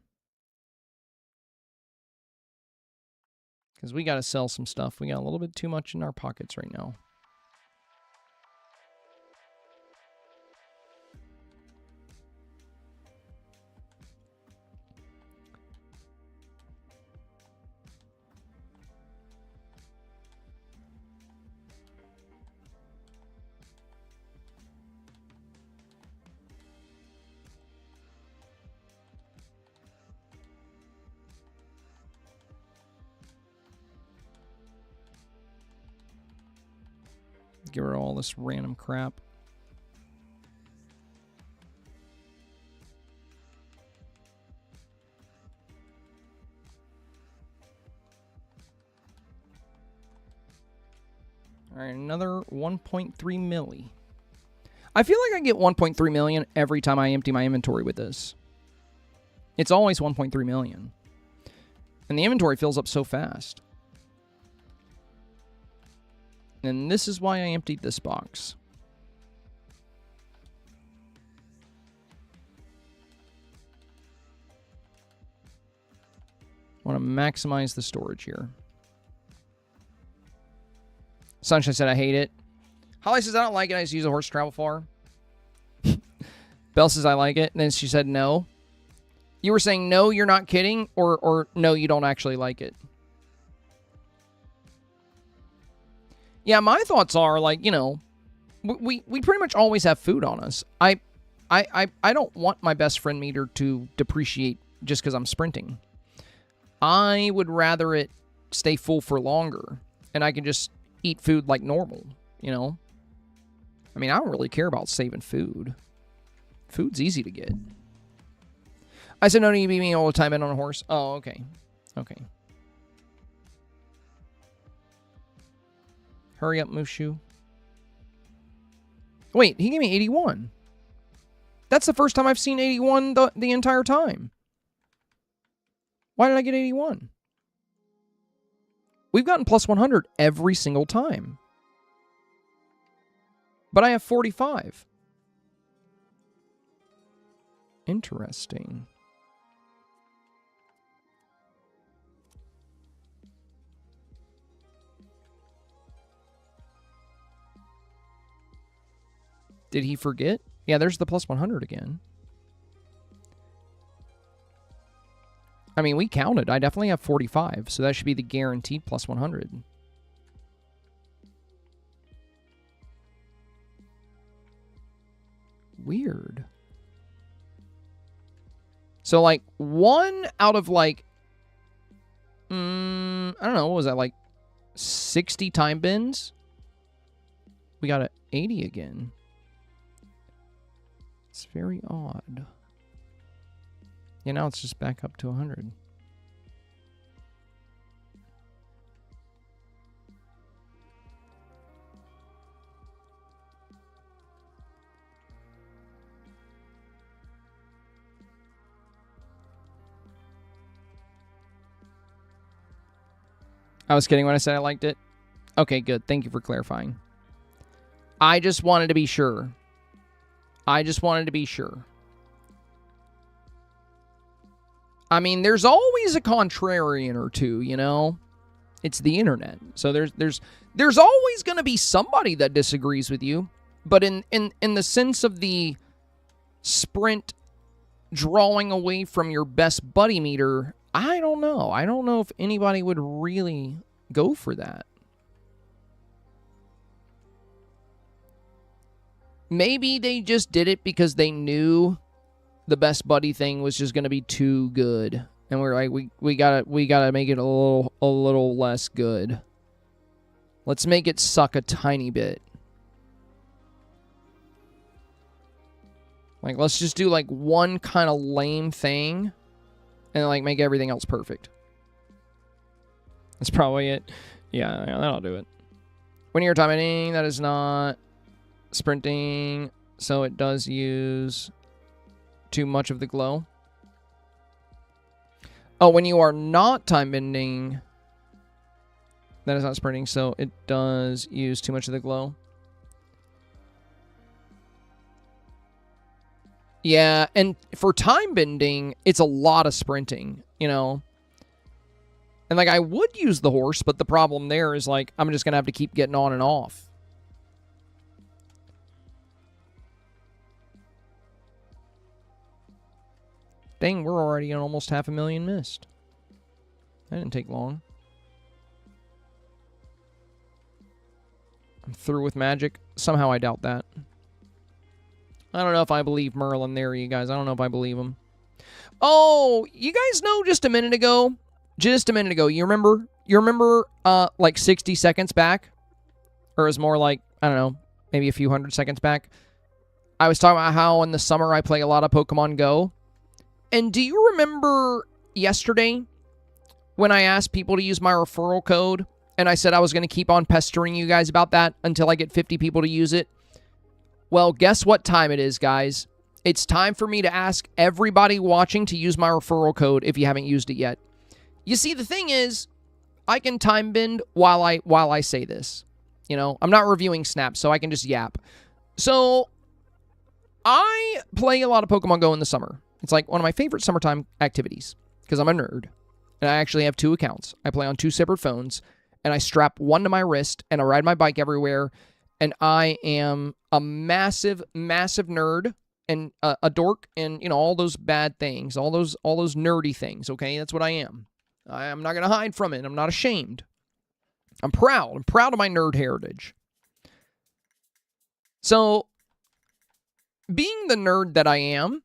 Because we got to sell some stuff. We got a little bit too much in our pockets right now. Get rid of all this random crap. All right, another 1.3 milli. I feel like I get 1.3 million every time I empty my inventory with this. It's always 1.3 million. And the inventory fills up so fast. And this is why I emptied this box. I want to maximize the storage here. Sunshine said, I hate it. Holly says, I don't like it. I just use a horse to travel far. Belle says, I like it. And then she said, no. You were saying, no, you're not kidding, or no, you don't actually like it. Yeah, my thoughts are, like, you know, we pretty much always have food on us. I don't want my best friend meter to depreciate just because I'm sprinting. I would rather it stay full for longer, and I can just eat food like normal, you know? I mean, I don't really care about saving food. Food's easy to get. I said no to you being all the time in on a horse. Oh, okay. Okay. Hurry up, Mushu. Wait, he gave me 81. That's the first time I've seen 81 the entire time. Why did I get 81? We've gotten plus 100 every single time. But I have 45. Interesting. Did he forget? Yeah, there's the plus 100 again. I mean, we counted. I definitely have 45, so that should be the guaranteed plus 100. Weird. So, like, 1 out of, like, I don't know, what was that, like, 60 time bins? We got an 80 again. It's very odd. Yeah, now it's just back up to 100. I was kidding when I said I liked it. Okay, good. Thank you for clarifying. I just wanted to be sure. I just wanted to be sure. I mean, there's always a contrarian or two, you know? It's the internet. So there's always going to be somebody that disagrees with you. But in the sense of the sprint drawing away from your best buddy meter, I don't know. I don't know if anybody would really go for that. Maybe they just did it because they knew the best buddy thing was just going to be too good, and we're like, we gotta make it a little less good. Let's make it suck a tiny bit. Like, let's just do like one kind of lame thing, and like make everything else perfect. That's probably it. Yeah, that'll do it. When you're timing, that is not sprinting, so it does use too much of the glow. Oh, when you are not time bending, that is not sprinting, so it does use too much of the glow. Yeah, and for time bending, it's a lot of sprinting, you know. And like, I would use the horse, but the problem there is like, I'm just gonna have to keep getting on and off. Dang, we're already on almost 500,000 missed. That didn't take long. I'm through with magic. Somehow I doubt that. I don't know if I believe Merlin there, you guys. I don't know if I believe him. Oh, you guys know just a minute ago? Just a minute ago. You remember? Like 60 seconds back? Or it was more like, I don't know, maybe a few hundred seconds back. I was talking about how in the summer I play a lot of Pokemon Go. And do you remember yesterday when I asked people to use my referral code and I said I was going to keep on pestering you guys about that until I get 50 people to use it? Well, guess what time it is, guys? It's time for me to ask everybody watching to use my referral code if you haven't used it yet. You see, the thing is, I can time bend while I say this. You know, I'm not reviewing snaps, so I can just yap. So, I play a lot of Pokemon Go in the summer. It's like one of my favorite summertime activities because I'm a nerd. And I actually have 2 accounts. I play on 2 separate phones, and I strap one to my wrist, and I ride my bike everywhere. And I am a massive, massive nerd and a dork and, you know, all those bad things, all those nerdy things, okay? That's what I am. I'm not going to hide from it. I'm not ashamed. I'm proud. I'm proud of my nerd heritage. So, being the nerd that I am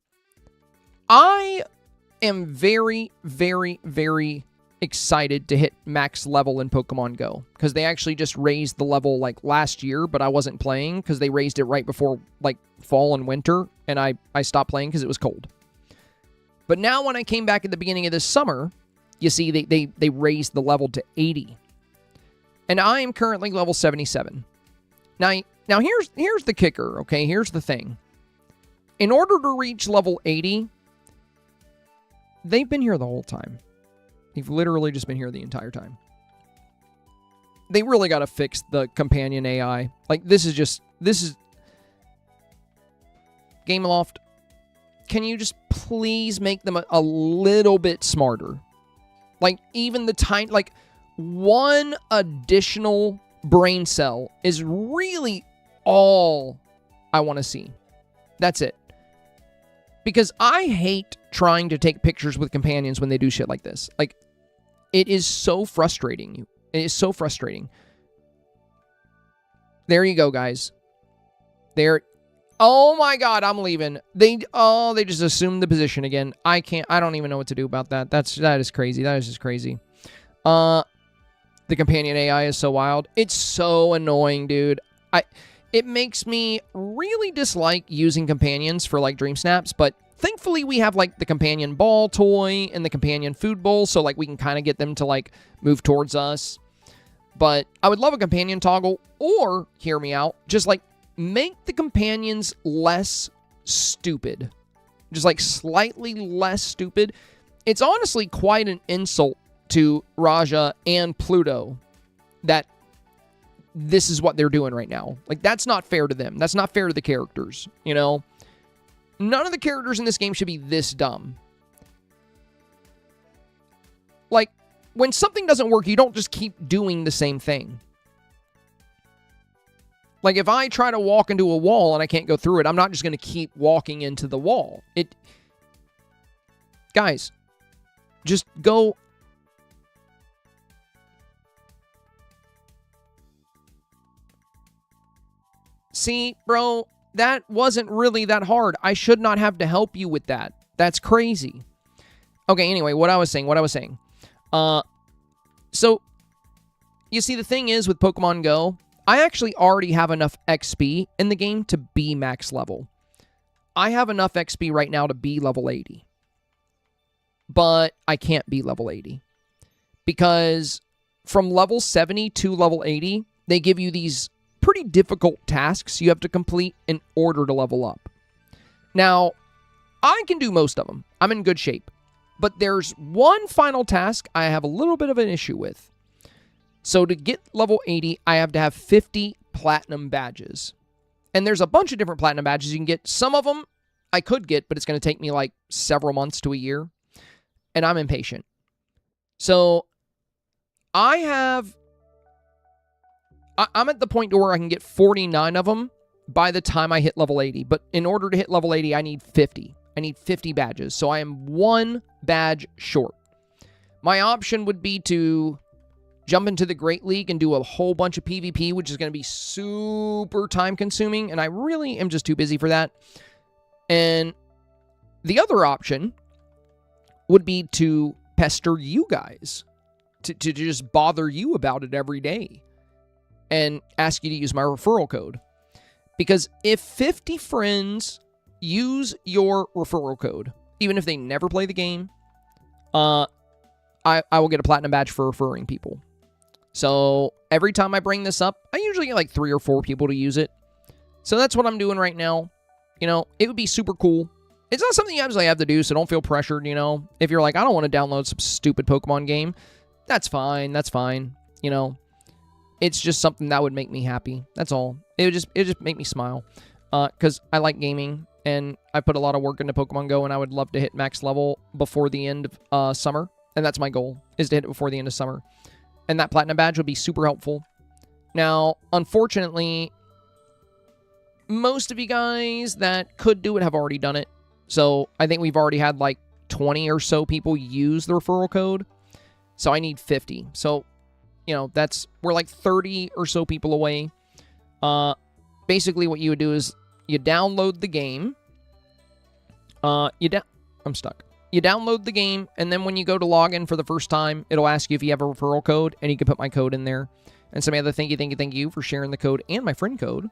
very, very, very excited to hit max level in Pokemon Go, because they actually just raised the level like last year, but I wasn't playing because they raised it right before like fall and winter, and I stopped playing because it was cold. But now when I came back at the beginning of this summer, you see they raised the level to 80. And I am currently level 77. Now here's the kicker, okay? Here's the thing. In order to reach level 80, they've been here the whole time. They've literally just been here the entire time. They really got to fix the companion AI. Like, this is... Gameloft, can you just please make them a little bit smarter? Like, even like, one additional brain cell is really all I want to see. That's it. Because I hate trying to take pictures with companions when they do shit like this. Like, it is so frustrating. It is so frustrating. There you go, guys. There. Oh my god, I'm leaving. They just assumed the position again. I don't even know what to do about that. That is crazy. That is just crazy. The companion AI is so wild. It's so annoying, dude. It makes me really dislike using companions for, like, Dreamsnaps, but thankfully we have, like, the companion ball toy and the companion food bowl, so, like, we can kind of get them to, like, move towards us. But I would love a companion toggle, or, hear me out, just, like, make the companions less stupid. Just, like, slightly less stupid. It's honestly quite an insult to Raja and Pluto that this is what they're doing right now. Like, that's not fair to them. That's not fair to the characters, you know? None of the characters in this game should be this dumb. Like, when something doesn't work, you don't just keep doing the same thing. Like, if I try to walk into a wall and I can't go through it, I'm not just going to keep walking into the wall. Guys, just go... See, bro, that wasn't really that hard. I should not have to help you with that. That's crazy. Okay, anyway, what I was saying. So, you see, the thing is with Pokemon Go, I actually already have enough XP in the game to be max level. I have enough XP right now to be level 80. But I can't be level 80. Because from level 70 to level 80, they give you these pretty difficult tasks you have to complete in order to level up. Now, I can do most of them. I'm in good shape. But there's one final task I have a little bit of an issue with. So to get level 80, I have to have 50 platinum badges. And there's a bunch of different platinum badges you can get. Some of them I could get, but it's going to take me like several months to a year. And I'm impatient. So I'm at the point to where I can get 49 of them by the time I hit level 80. But in order to hit level 80, I need 50. I need 50 badges. So I am one badge short. My option would be to jump into the Great League and do a whole bunch of PvP, which is going to be super time consuming. And I really am just too busy for that. And the other option would be to pester you guys. To just bother you about it every day. And ask you to use my referral code. Because if 50 friends use your referral code, even if they never play the game, I will get a platinum badge for referring people. So every time I bring this up, I usually get like 3 or 4 people to use it. So that's what I'm doing right now. You know, it would be super cool. It's not something you absolutely have to do, so don't feel pressured, you know. If you're like, I don't want to download some stupid Pokemon game, that's fine. That's fine. You know, it's just something that would make me happy. That's all. It would just make me smile. Because I like gaming, and I put a lot of work into Pokemon Go, and I would love to hit max level before the end of summer. And that's my goal, is to hit it before the end of summer. And that platinum badge would be super helpful. Now, unfortunately, most of you guys that could do it have already done it. So I think we've already had like 20 or so people use the referral code. So I need 50. So, you know, we're like 30 or so people away. Basically what you would do is you download the game. I'm stuck. You download the game, and then when you go to log in for the first time, it'll ask you if you have a referral code, and you can put my code in there. And some other thank you for sharing the code and my friend code.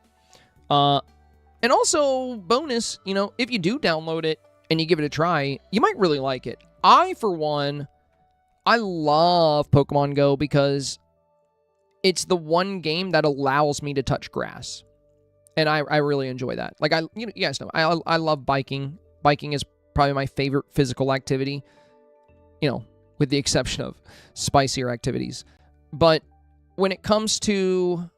And also, bonus, you know, if you do download it and you give it a try, you might really like it. I, for one, I love Pokemon Go because it's the one game that allows me to touch grass. And I really enjoy that. Like, you guys know, I love biking. Biking is probably my favorite physical activity, you know, with the exception of spicier activities. But when it comes to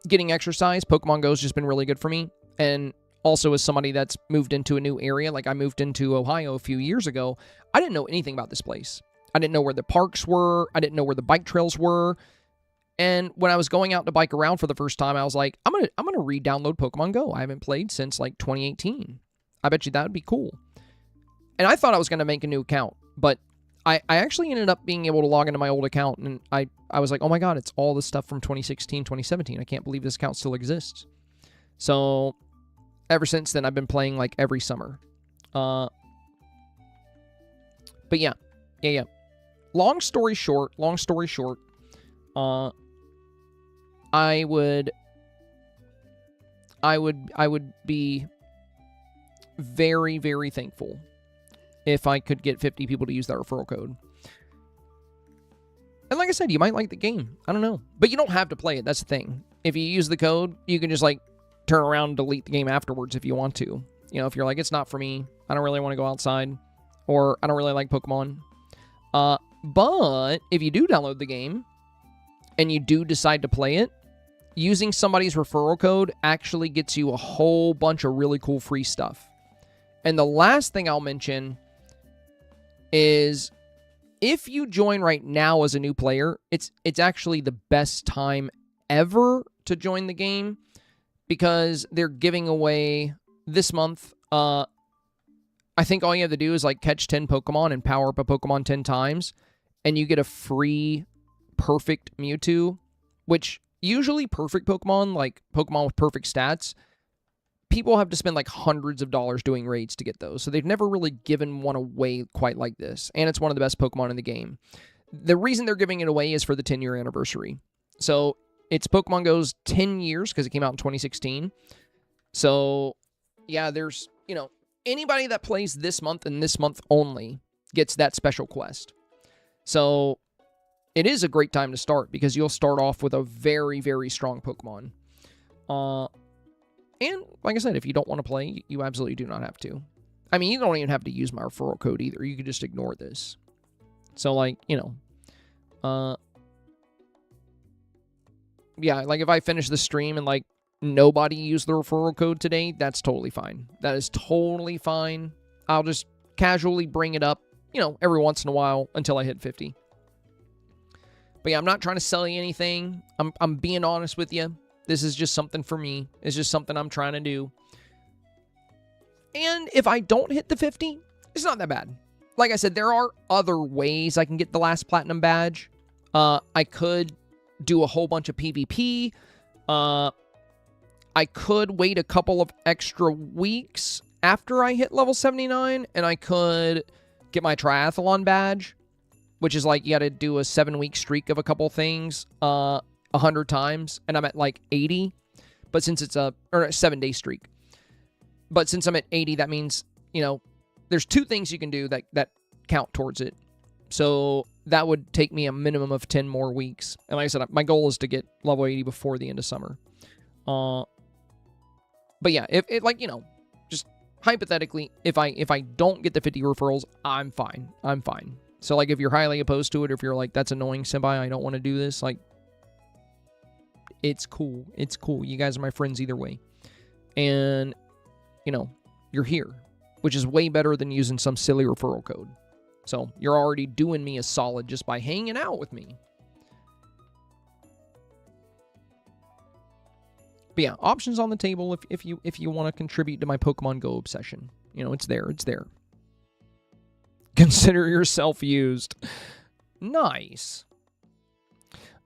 getting exercise, Pokemon Go has just been really good for me. And also as somebody that's moved into a new area, like I moved into Ohio a few years ago, I didn't know anything about this place. I didn't know where the parks were. I didn't know where the bike trails were. And when I was going out to bike around for the first time, I was like, I'm gonna re-download Pokemon Go. I haven't played since like 2018. I bet you that would be cool. And I thought I was going to make a new account, but I actually ended up being able to log into my old account, and I was like, oh my god, it's all the stuff from 2016, 2017. I can't believe this account still exists. So, ever since then, I've been playing, like, every summer. But yeah. Long story short, I would be very, very thankful if I could get 50 people to use that referral code. And like I said, you might like the game. I don't know. But you don't have to play it. That's the thing. If you use the code, you can just, like, turn around and delete the game afterwards if you want to. You know, if you're like, it's not for me. I don't really want to go outside. Or I don't really like Pokemon. But if you do download the game and you do decide to play it, using somebody's referral code actually gets you a whole bunch of really cool free stuff. And the last thing I'll mention is if you join right now as a new player, it's actually the best time ever to join the game because they're giving away this month. I think all you have to do is like catch 10 Pokemon and power up a Pokemon 10 times, and you get a free perfect Mewtwo, which usually perfect Pokemon, like Pokemon with perfect stats, people have to spend like hundreds of dollars doing raids to get those. So they've never really given one away quite like this. And it's one of the best Pokemon in the game. The reason they're giving it away is for the 10-year anniversary. So it's Pokemon Go's 10 years because it came out in 2016. So yeah, there's, you know, anybody that plays this month and this month only gets that special quest. So it is a great time to start because you'll start off with a very, very strong Pokemon. And like I said, if you don't want to play, you absolutely do not have to. I mean, you don't even have to use my referral code either. You could just ignore this. So, like, you know. Yeah, like if I finish the stream and, like, nobody used the referral code today, that's totally fine. That is totally fine. I'll just casually bring it up, you know, every once in a while until I hit 50. But yeah, I'm not trying to sell you anything. I'm being honest with you. This is just something for me. It's just something I'm trying to do. And if I don't hit the 50, it's not that bad. Like I said, there are other ways I can get the last platinum badge. I could do a whole bunch of PvP. I could wait a couple of extra weeks after I hit level 79, and I could get my triathlon badge, which is like you got to do a 7-week streak of a couple things 100 times, and I'm at like 80. But since it's a 7-day streak. But since I'm at 80, that means, you know, there's 2 things you can do that count towards it. So that would take me a minimum of 10 more weeks. And like I said, my goal is to get level 80 before the end of summer. But yeah, if it, like, you know, just hypothetically, if I don't get the 50 referrals, I'm fine. I'm fine. So like if you're highly opposed to it, or if you're like, that's annoying, Senpai, I don't want to do this, like, it's cool. It's cool. You guys are my friends either way. And, you know, you're here, which is way better than using some silly referral code. So you're already doing me a solid just by hanging out with me. But yeah, options on the table if you want to contribute to my Pokemon Go obsession. You know, it's there. It's there. Consider yourself used. Nice.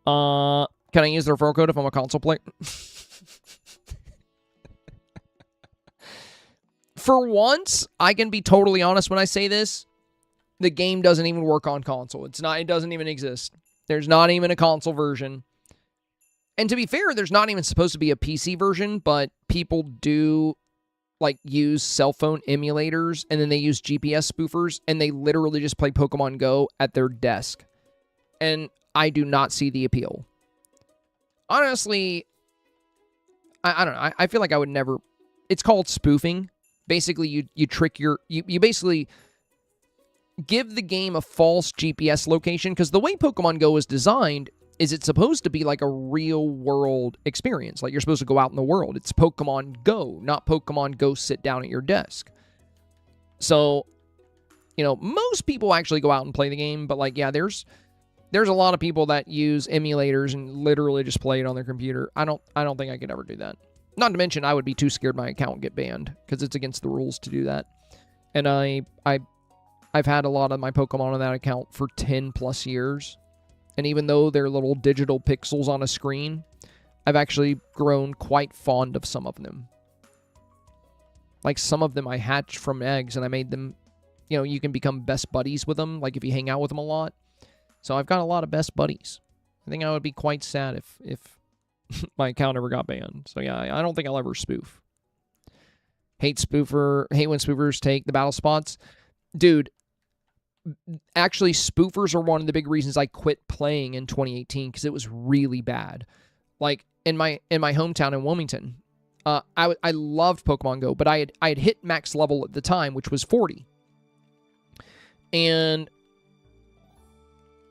Can I use the referral code if I'm a console player? For once, I can be totally honest when I say this. The game doesn't even work on console. It doesn't even exist. There's not even a console version. And to be fair, there's not even supposed to be a PC version, but people do like use cell phone emulators, and then they use GPS spoofers, and they literally just play Pokemon Go at their desk. And I do not see the appeal. Honestly, I don't know. I feel like I would never... It's called spoofing. Basically, you trick your... You basically give the game a false GPS location, because the way Pokemon Go is designed is it's supposed to be like a real-world experience. Like, you're supposed to go out in the world. It's Pokemon Go, not Pokemon Go sit down at your desk. So, you know, most people actually go out and play the game, but, like, yeah, there's a lot of people that use emulators and literally just play it on their computer. I don't think I could ever do that. Not to mention, I would be too scared my account would get banned, because it's against the rules to do that. And I've had a lot of my Pokemon on that account for 10+ years. And even though they're little digital pixels on a screen, I've actually grown quite fond of some of them. Like, some of them I hatched from eggs, and I made them, you know, you can become best buddies with them, like if you hang out with them a lot. So I've got a lot of best buddies. I think I would be quite sad if my account ever got banned. So yeah, I don't think I'll ever spoof. Hate when spoofers take the battle spots. Dude, actually, spoofers are one of the big reasons I quit playing in 2018, because it was really bad. Like, in my hometown in Wilmington, I loved Pokemon Go, but I had hit max level at the time, which was 40. And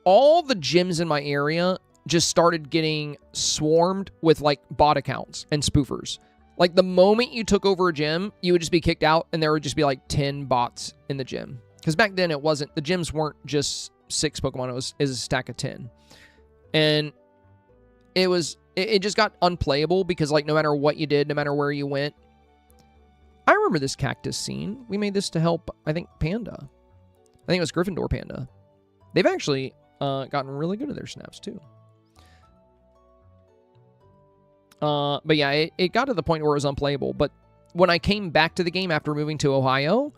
all the gyms in my area just started getting swarmed with, like, bot accounts and spoofers. Like, the moment you took over a gym, you would just be kicked out, and there would just be, like, 10 bots in the gym. Because back then, it wasn't... The gyms weren't just 6 Pokemon. It was a stack of 10. And it just got unplayable, because, like, no matter what you did, no matter where you went... I remember this cactus scene. We made this to help, I think, Panda. I think it was Gryffindor Panda. They've actually... gotten really good at their snaps, too. But yeah, it got to the point where it was unplayable. But when I came back to the game after moving to Ohio,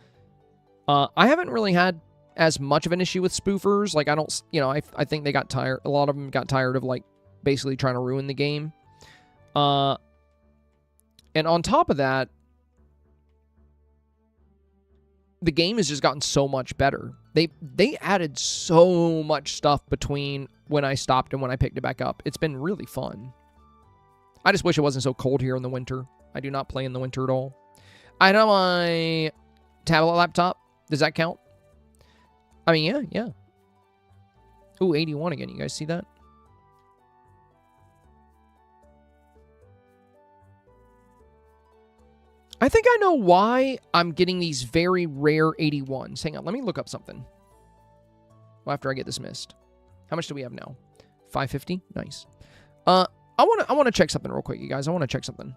I haven't really had as much of an issue with spoofers. Like, I don't, you know, I think they got tired. A lot of them got tired of, like, basically trying to ruin the game. And on top of that, the game has just gotten so much better. They added so much stuff between when I stopped and when I picked it back up. It's been really fun. I just wish it wasn't so cold here in the winter. I do not play in the winter at all. I know my tablet laptop. Does that count? I mean, yeah. Ooh, 81 again. You guys see that? I think I know why I'm getting these very rare 81s. Hang on, let me look up something. Well, after I get this missed. How much do we have now? 550? Nice. I want to check something real quick, you guys. I want to check something.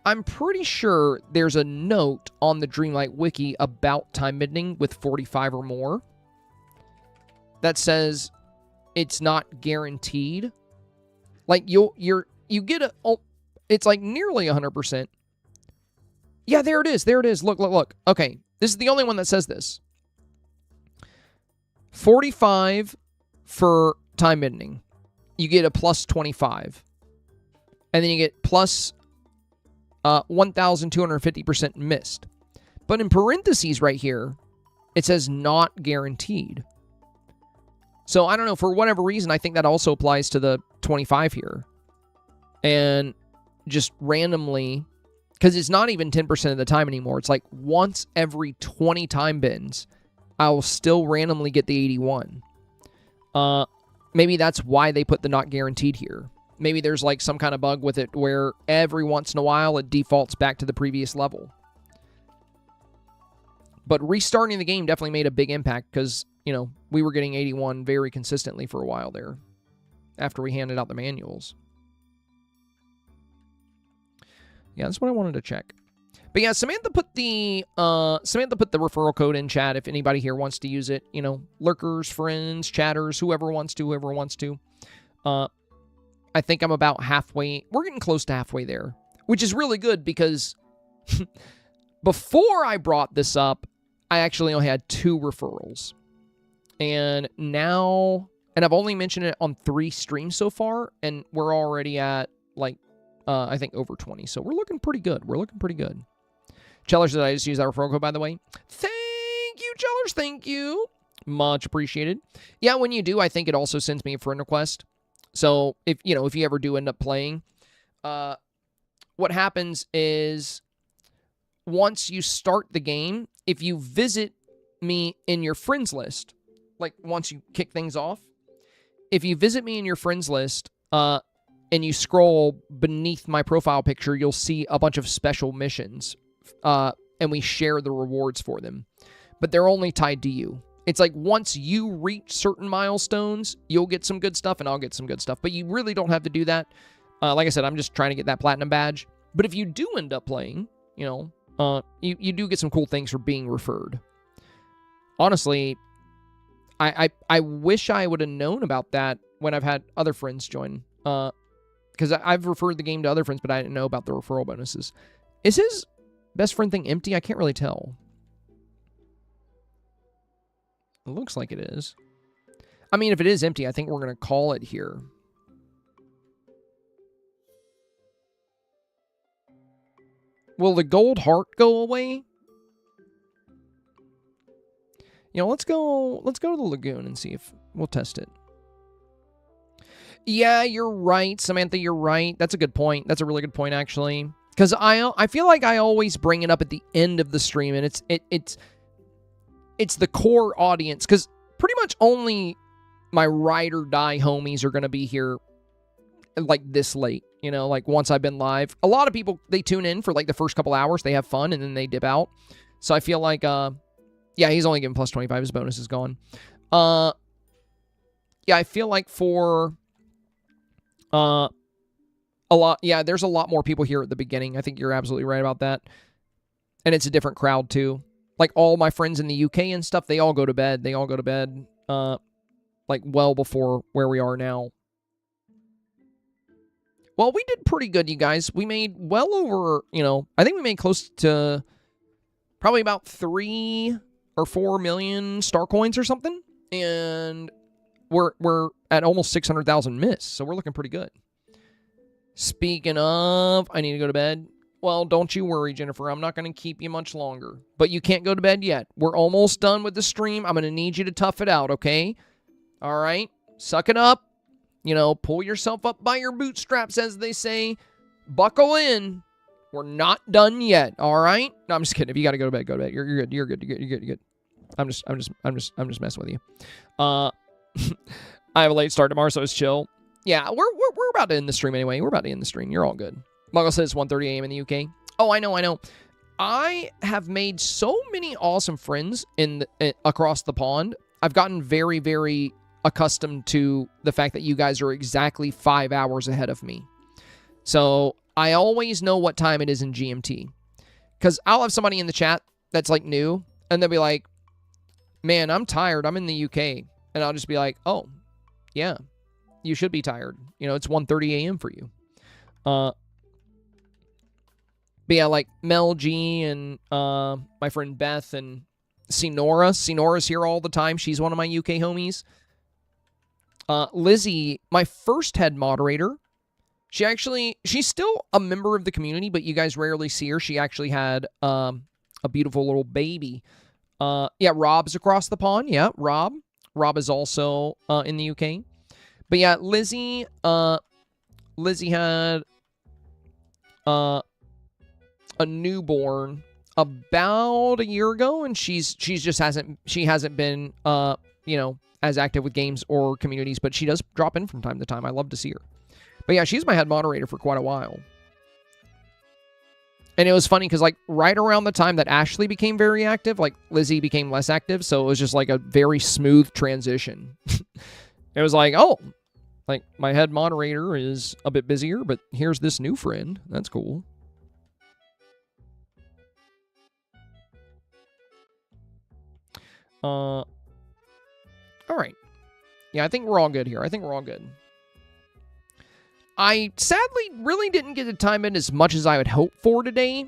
I'm pretty sure there's a note on the Dreamlight wiki about time bending with 45 or more that says it's not guaranteed. Like, you get a... Oh, it's like nearly 100%. Yeah, there it is. There it is. Look. Okay, this is the only one that says this. 45 for time bending. You get a plus 25. And then you get plus 1,250% missed. But in parentheses right here, it says not guaranteed. So I don't know, for whatever reason, I think that also applies to the 25 here. And just randomly, because it's not even 10% of the time anymore. It's like once every 20 time bends, I'll still randomly get the 81. Maybe that's why they put the not guaranteed here. Maybe there's like some kind of bug with it where every once in a while it defaults back to the previous level. But restarting the game definitely made a big impact because, you know, we were getting 81 very consistently for a while there. after we handed out the manuals. Yeah, that's what I wanted to check. But yeah, Samantha put the referral code in chat if anybody here wants to use it. You know, lurkers, friends, chatters, whoever wants to. I think I'm about halfway. We're getting close to halfway there, which is really good because before I brought this up, I actually only had 2 referrals. And now, and I've only mentioned it on 3 streams so far, and we're already at, like, I think over 20. So we're looking pretty good. Chellers, did I just use that referral code, by the way? Thank you, Chellers. Thank you. Much appreciated. Yeah, when you do, I think it also sends me a friend request. So if you ever do end up playing, what happens is once you start the game, if you visit me in your friends list, like once you kick things off, if you visit me in your friends list, and you scroll beneath my profile picture, you'll see a bunch of special missions. And we share the rewards for them. But they're only tied to you. It's like once you reach certain milestones, you'll get some good stuff and I'll get some good stuff. But you really don't have to do that. Like I said, I'm just trying to get that platinum badge. But if you do end up playing, you do get some cool things for being referred. Honestly, I wish I would have known about that when I've had other friends join. Because I've referred the game to other friends, but I didn't know about the referral bonuses. Is his best friend thing empty? I can't really tell. It looks like it is. I mean, if it is empty, I think we're going to call it here. Will the gold heart go away? Let's go to the lagoon and see if we'll test it. Yeah, you're right, Samantha, you're right. That's a good point. That's a really good point, actually. Because I feel like I always bring it up at the end of the stream, and it's the core audience. Because pretty much only my ride or die homies are going to be here like this late. Like once I've been live. A lot of people, they tune in for like the first couple hours. They have fun, and then they dip out. So I feel like, yeah, he's only getting plus 25. His bonus is gone. Yeah, I feel like for... a lot, yeah, there's a lot more people here at the beginning. I think you're absolutely right about that. And it's a different crowd, too. Like, all my friends in the UK and stuff, they all go to bed. Like, well before where we are now. Well, we did pretty good, you guys. We made well over, I think we made close to probably about 3 or 4 million star coins or something. And we're at almost 600,000 miss, so we're looking pretty good. Speaking of, I need to go to bed. Well, don't you worry, Jennifer. I'm not going to keep you much longer. But you can't go to bed yet. We're almost done with the stream. I'm going to need you to tough it out, okay? All right? Suck it up. Pull yourself up by your bootstraps, as they say. Buckle in. We're not done yet, all right? No, I'm just kidding. If you got to go to bed, go to bed. You're good. You're good. I'm just messing with you. I have a late start tomorrow, so it's chill. Yeah, we're about to end the stream anyway. We're about to end the stream. You're all good. Muggle says 1:30 a.m. in the UK. Oh, I know. I have made so many awesome friends across the pond. I've gotten very, very accustomed to the fact that you guys are exactly 5 hours ahead of me. So I always know what time it is in GMT. Because I'll have somebody in the chat that's like new, and they'll be like, man, I'm tired. I'm in the UK. And I'll just be like, oh, yeah. You should be tired. It's 1:30 a.m. for you. But yeah, like Mel G and my friend Beth and Sinora. Sinora's here all the time. She's one of my UK homies. Lizzie, my first head moderator. She's still a member of the community, but you guys rarely see her. She actually had a beautiful little baby. Yeah, Rob's across the pond. Yeah, Rob. Rob is also in the UK. But yeah, Lizzie had a newborn about a year ago, and she hasn't been as active with games or communities, but she does drop in from time to time. I love to see her. But yeah, she's my head moderator for quite a while. And it was funny because like right around the time that Ashley became very active, like Lizzie became less active, so it was just like a very smooth transition. It was like, oh, Like, my head moderator is a bit busier, but here's this new friend. That's cool. All right. Yeah, I think we're all good here. I think we're all good. I sadly really didn't get to time in as much as I would hope for today,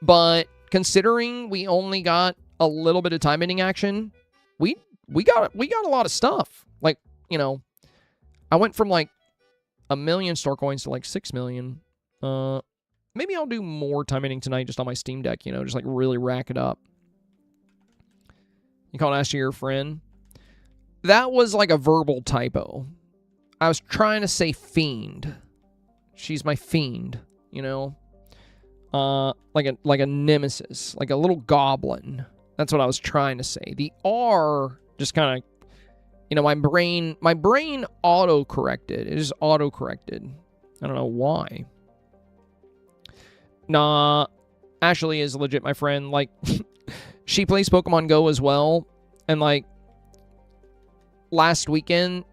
but considering we only got a little bit of time ending action, we got a lot of stuff. Like, you know, I went from like 1 million star coins to like 6 million. Maybe I'll do more time ending tonight just on my Steam Deck, you know, just like really rack it up. You called Ashley your friend? That was like a verbal typo. I was trying to say fiend. She's my fiend, you know? Like a nemesis, like a little goblin. That's what I was trying to say. The R just kind of, you know, my brain auto-corrected. It just auto-corrected. I don't know why. Nah, Ashley is legit my friend. Like, she plays Pokemon Go as well. And, like, last weekend,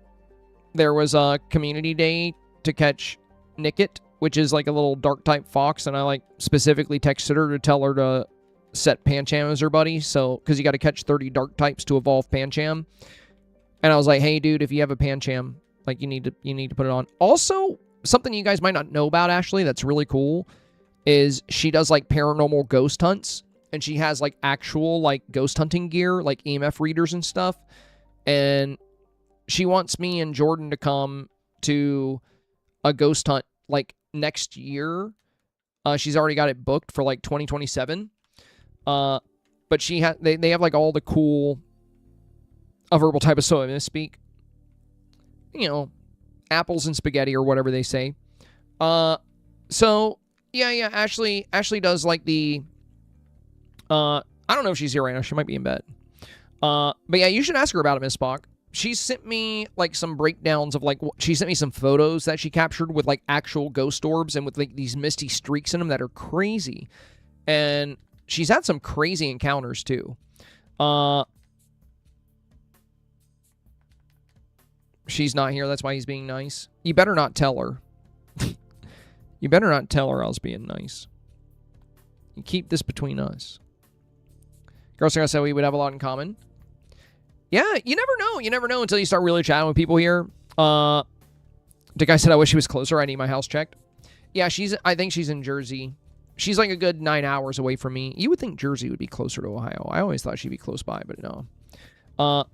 there was a community day to catch Nickit, which is like a little dark-type fox. And I, like, specifically texted her to tell her to set Pancham as her buddy. So, because you got to catch 30 dark types to evolve Pancham. And I was like, hey, dude, if you have a Pancham, like, you need to put it on. Also, something you guys might not know about Ashley that's really cool is she does, like, paranormal ghost hunts. And she has, like, actual, like, ghost hunting gear, like EMF readers and stuff. And she wants me and Jordan to come to a ghost hunt, like, next year. She's already got it booked for, like, 2027. But they have, like, all the cool, a verbal type of so I misspeak. You know, apples and spaghetti or whatever they say. So, yeah, Ashley does, like, the... I don't know if she's here right now. She might be in bed. But yeah, you should ask her about it, Miss Spock. She sent me, like, some breakdowns of, like, she sent me some photos that she captured with, like, actual ghost orbs and with, like, these misty streaks in them that are crazy. And she's had some crazy encounters, too. She's not here. That's why he's being nice. You better not tell her. You better not tell her I was being nice. You keep this between us. Girls are gonna say we would have a lot in common. Yeah, you never know. You never know until you start really chatting with people here. The guy said I wish he was closer. I need my house checked. Yeah, I think she's in Jersey. She's like a good 9 hours away from me. You would think Jersey would be closer to Ohio. I always thought she'd be close by, but no.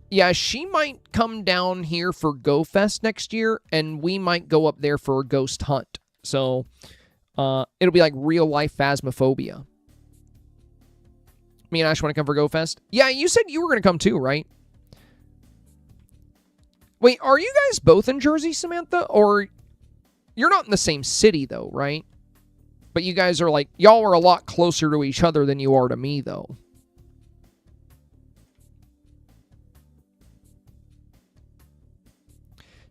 Yeah, she might come down here for Go Fest next year, and we might go up there for a ghost hunt. So, it'll be like real life Phasmophobia. Me and Ash want to come for Go Fest? Yeah, you said you were going to come too, right? Wait, are you guys both in Jersey, Samantha? Or you're not in the same city, though, right? But you guys are like, y'all are a lot closer to each other than you are to me, though.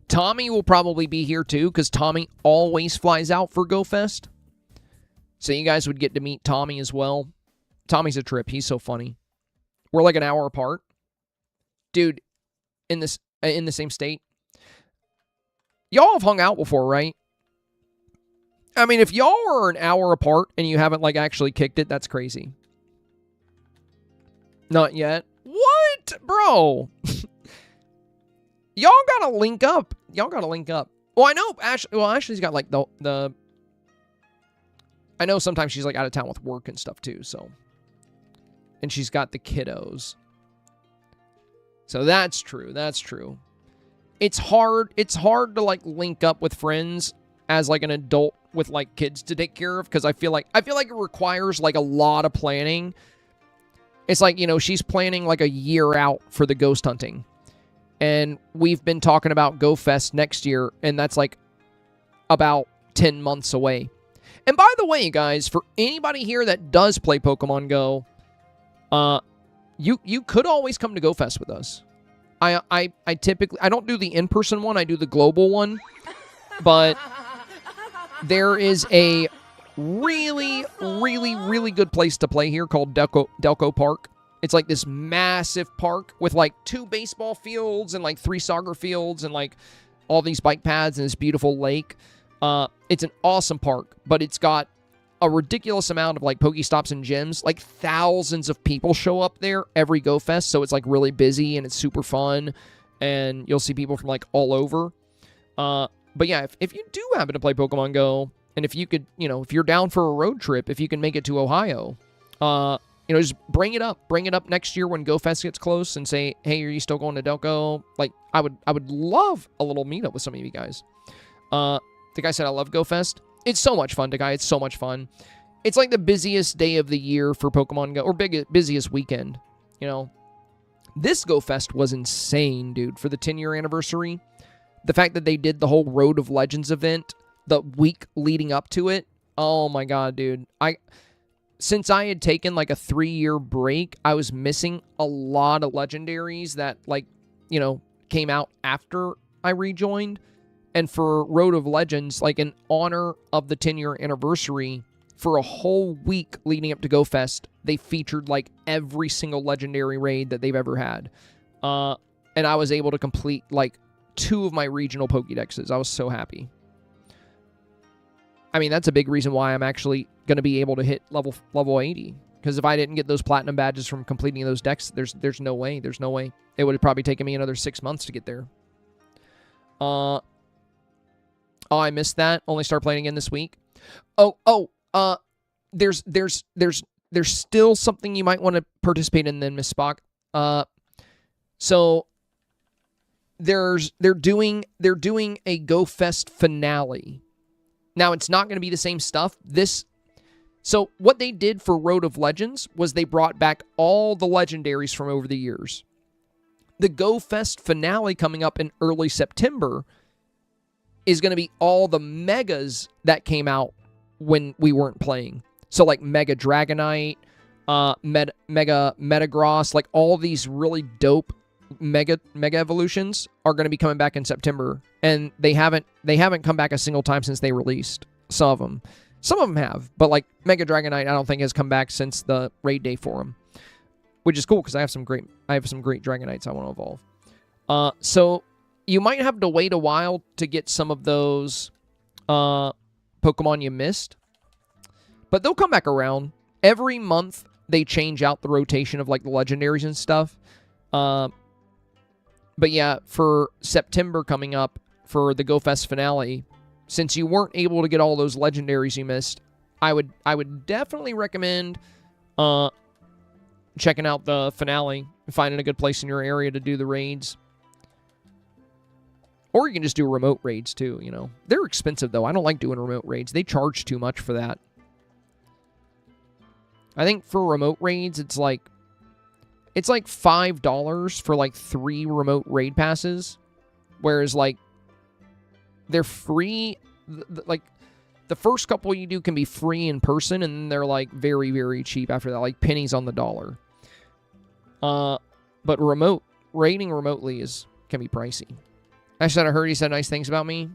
Tommy will probably be here, too, because Tommy always flies out for Go Fest. So you guys would get to meet Tommy as well. Tommy's a trip. He's so funny. We're like an hour apart. Dude, in the same state. Y'all have hung out before, right? I mean, if y'all are an hour apart and you haven't, like, actually kicked it, that's crazy. Not yet. What? Bro. Y'all gotta link up. Y'all gotta link up. Well, I know Ashley's got, like, the... I know sometimes she's, like, out of town with work and stuff, too, so... And she's got the kiddos. So that's true. That's true. It's hard to, like, link up with friends as, like, an adult with, like, kids to take care of, because I feel like it requires, like, a lot of planning. It's like, you know, she's planning, like, a year out for the ghost hunting. And we've been talking about Go Fest next year, and that's, like, about 10 months away. And by the way, guys, for anybody here that does play Pokemon Go, you could always come to Go Fest with us. I typically, I don't do the in-person one, I do the global one. But there is a really, really, really good place to play here called Delco Park. It's like this massive park with like 2 baseball fields and like 3 soccer fields and like all these bike paths and this beautiful lake. It's an awesome park, but it's got a ridiculous amount of like Pokestops and gyms. Like thousands of people show up there every Go Fest, so it's like really busy and it's super fun, and you'll see people from like all over. But yeah, if you do happen to play Pokemon Go, and if you could, if you're down for a road trip, if you can make it to Ohio, just bring it up. Bring it up next year when Go Fest gets close and say, hey, are you still going to Delco? Like, I would love a little meetup with some of you guys. The guy said, I love Go Fest. It's so much fun, guy. It's so much fun. It's like the busiest day of the year for Pokemon Go, or busiest weekend, This Go Fest was insane, dude, for the 10-year anniversary. The fact that they did the whole Road of Legends event the week leading up to it. Oh my God, dude. Since I had taken like a 3-year break, I was missing a lot of legendaries that came out after I rejoined. And for Road of Legends, like in honor of the 10-year anniversary, for a whole week leading up to Go Fest, they featured like every single legendary raid that they've ever had. And I was able to complete like 2 of my regional Pokédexes. I was so happy. I mean, that's a big reason why I'm actually going to be able to hit level 80. Because if I didn't get those platinum badges from completing those decks, there's no way. There's no way. It would have probably taken me another 6 months to get there. Oh, I missed that. Only start playing again this week. There's still something you might want to participate in then, Miss Spock. So they're doing a Go Fest finale. Now it's not going to be the same stuff. So what they did for Road of Legends was they brought back all the legendaries from over the years. The Go Fest finale coming up in early September is going to be all the megas that came out when we weren't playing. So like Mega Dragonite, Mega Metagross, like all these really dope mega evolutions are going to be coming back in September, and they haven't come back a single time since they released some of them. Some of them have, but like Mega Dragonite, I don't think has come back since the raid day for them, which is cool because I have some great Dragonites I want to evolve. So you might have to wait a while to get some of those Pokemon you missed, but they'll come back around. Every month they change out the rotation of like the legendaries and stuff. But yeah, for September coming up for the Go Fest finale, since you weren't able to get all those legendaries you missed, I would definitely recommend checking out the finale and finding a good place in your area to do the raids. Or you can just do remote raids too, They're expensive though. I don't like doing remote raids. They charge too much for that. I think for remote raids, it's like $5 for like 3 remote raid passes. Whereas like they're free. Like the first couple you do can be free in person, and then they're like very, very cheap after that, like pennies on the dollar. But raiding remotely can be pricey. I heard he said nice things about me.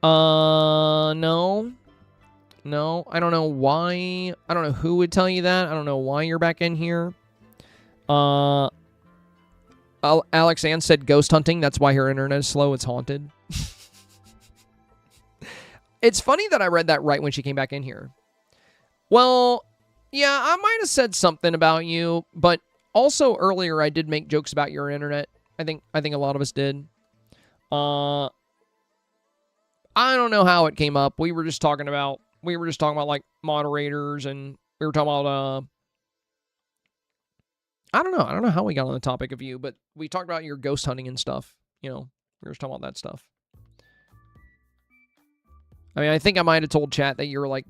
No. No, I don't know why. I don't know who would tell you that. I don't know why you're back in here. Alex Ann said ghost hunting. That's why her internet is slow. It's haunted. It's funny that I read that right when she came back in here. Well, yeah, I might have said something about you, but also earlier I did make jokes about your internet. I think a lot of us did. I don't know how it came up. We were just talking about like moderators, and we were talking about I don't know how we got on the topic of you, but we talked about your ghost hunting and stuff. We were just talking about that stuff. I mean, I think I might have told chat that you were like,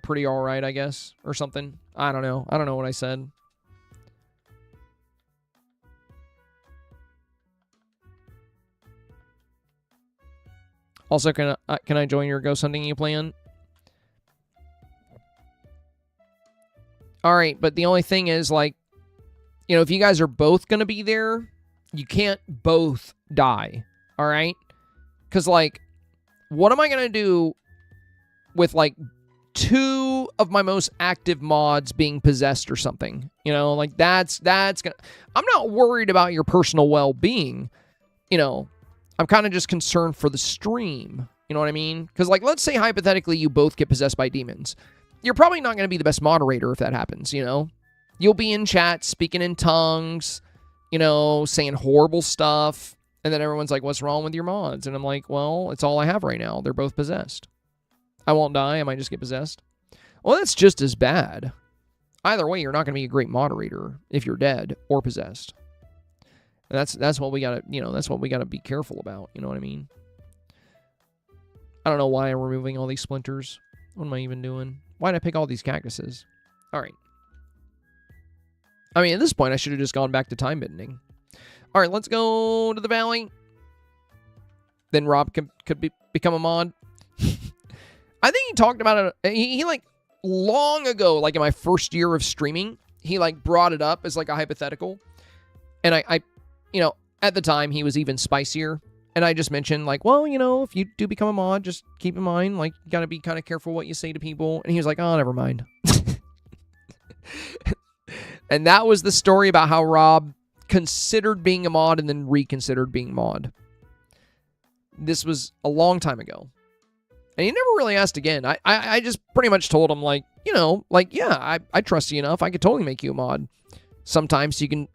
pretty all right, I guess, or something. I don't know. I don't know what I said. Also, can I join your ghost hunting you plan? All right, but the only thing is, like, if you guys are both going to be there, you can't both die, all right? Because, like, what am I going to do with, like, 2 of my most active mods being possessed or something. You know, like that's gonna... I'm not worried about your personal well-being. You know, I'm kind of just concerned for the stream. You know what I mean? Because, like, let's say hypothetically you both get possessed by demons. You're probably not going to be the best moderator if that happens, you know? You'll be in chat speaking in tongues, you know, saying horrible stuff. And then everyone's like, what's wrong with your mods? And I'm like, well, it's all I have right now. They're both possessed. I won't die. I might just get possessed. Well, that's just as bad. Either way, you're not going to be a great moderator if you're dead or possessed. And that's what we got to, you know, that's what we got to be careful about. You know what I mean? I don't know why I'm removing all these splinters. What am I even doing? Why did I pick all these cactuses? All right. I mean, at this point, I should have just gone back to time bending. All right, let's go to the valley. Then Rob could become a mod. I think he talked about it. He like long ago, like in my first year of streaming, he like brought it up as like a hypothetical. And I you know, at the time he was even spicier. And I just mentioned like, well, you know, if you do become a mod, just keep in mind, like, you got to be kind of careful what you say to people. And he was like, oh, never mind. And that was the story about how Rob considered being a mod and then reconsidered being mod. This was a long time ago. And he never really asked again. I just pretty much told him, like, you know, like, yeah, I trust you enough. I could totally make you a mod. Sometimes you can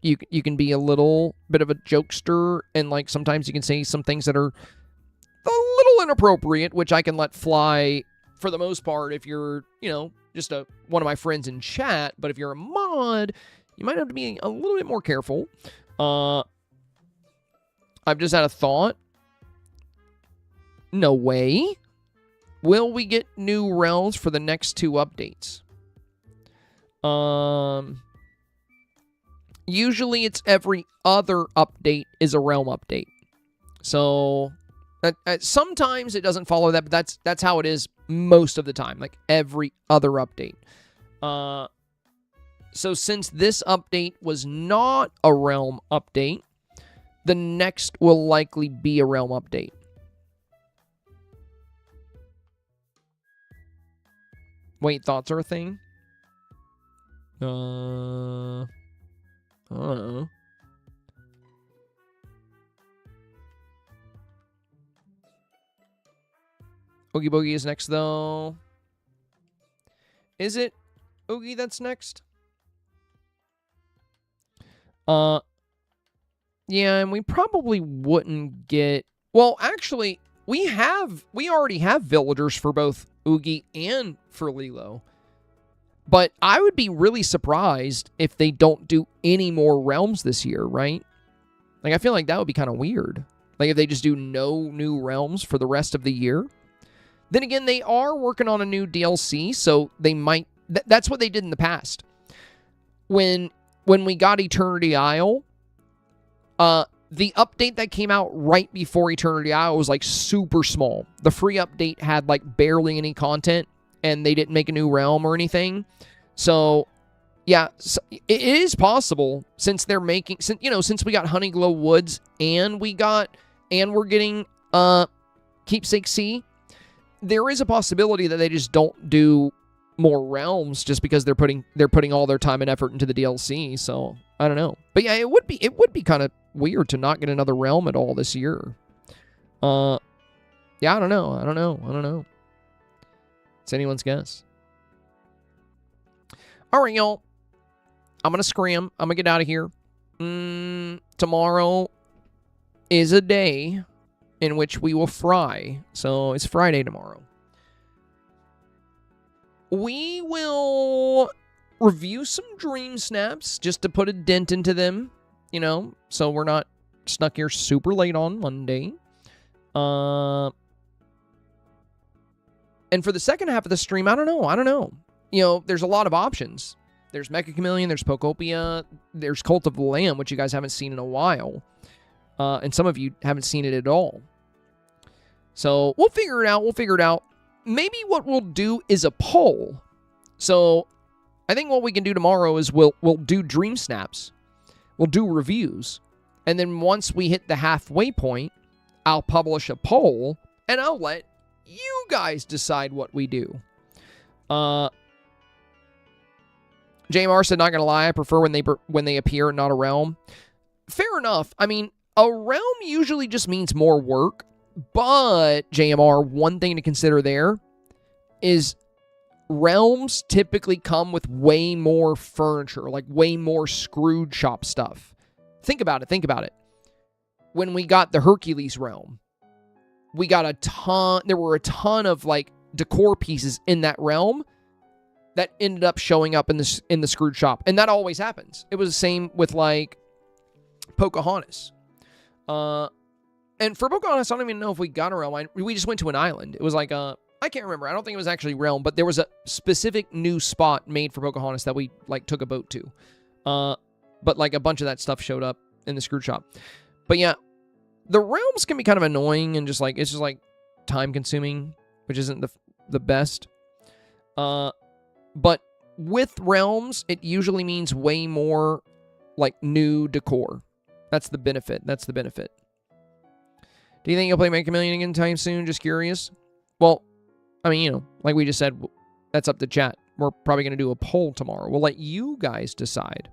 be a little bit of a jokester, and like sometimes you can say some things that are a little inappropriate, which I can let fly for the most part if you're, you know, just one of my friends in chat. But if you're a mod, you might have to be a little bit more careful. I've just had a thought. No way. Will we get new realms for the next 2 updates? Usually it's every other update is a realm update. So sometimes it doesn't follow that, but that's how it is most of the time, like every other update. So since this update was not a realm update, the next will likely be a realm update. Wait, thoughts are a thing? I don't know. Oogie Boogie is next, though. Is it Oogie that's next? Yeah, and we probably wouldn't get... Well, actually, we already have villagers for both Oogie and for Lilo. But I would be really surprised if they don't do any more realms this year, right? Like, I feel like that would be kind of weird. Like, if they just do no new realms for the rest of the year. Then again, they are working on a new DLC, so they might... that's what they did in the past. When we got Eternity Isle, the update that came out right before Eternity Isle was, like, super small. The free update had, like, barely any content, and they didn't make a new realm or anything. So, yeah, so it is possible, since they're making... Since we got Honeyglow Woods, and we're getting Keepsake Sea, there is a possibility that they just don't do more realms just because they're putting all their time and effort into the DLC. So I don't know, but yeah, it would be kind of weird to not get another realm at all this year. Yeah, I don't know. It's anyone's guess. All right, y'all. I'm gonna scram. I'm gonna get out of here. Tomorrow is a day in which we will fry. So it's Friday tomorrow. We will review some Dream Snaps just to put a dent into them, so we're not stuck here super late on Monday. And for the second half of the stream, I don't know. There's a lot of options. There's Meccha Chameleon, there's Pokopia, there's Cult of the Lamb, which you guys haven't seen in a while. And some of you haven't seen it at all. So we'll figure it out. Maybe what we'll do is a poll. So I think what we can do tomorrow is we'll do Dream Snaps. We'll do reviews. And then once we hit the halfway point, I'll publish a poll and I'll let you guys decide what we do. JMR said, not gonna lie, I prefer when they appear, not a realm. Fair enough. I mean, a realm usually just means more work, but JMR, one thing to consider there is realms typically come with way more furniture, like way more screwed shop stuff. Think about it. When we got the Hercules realm, we got there were a ton of like decor pieces in that realm that ended up showing up in the screwed shop. And that always happens. It was the same with like Pocahontas. And for Pocahontas, I don't even know if we got a realm. We just went to an island. It was like I can't remember. I don't think it was actually realm, but there was a specific new spot made for Pocahontas that we like took a boat to. But like a bunch of that stuff showed up in the screwed shop. But yeah, the realms can be kind of annoying and just like, it's just like time consuming, which isn't the best. But with realms, it usually means way more like new decor. That's the benefit. Do you think you'll play Meccha Chameleon again anytime soon? Just curious. Well, I mean, you know, like we just said, that's up to chat. We're probably going to do a poll tomorrow. We'll let you guys decide.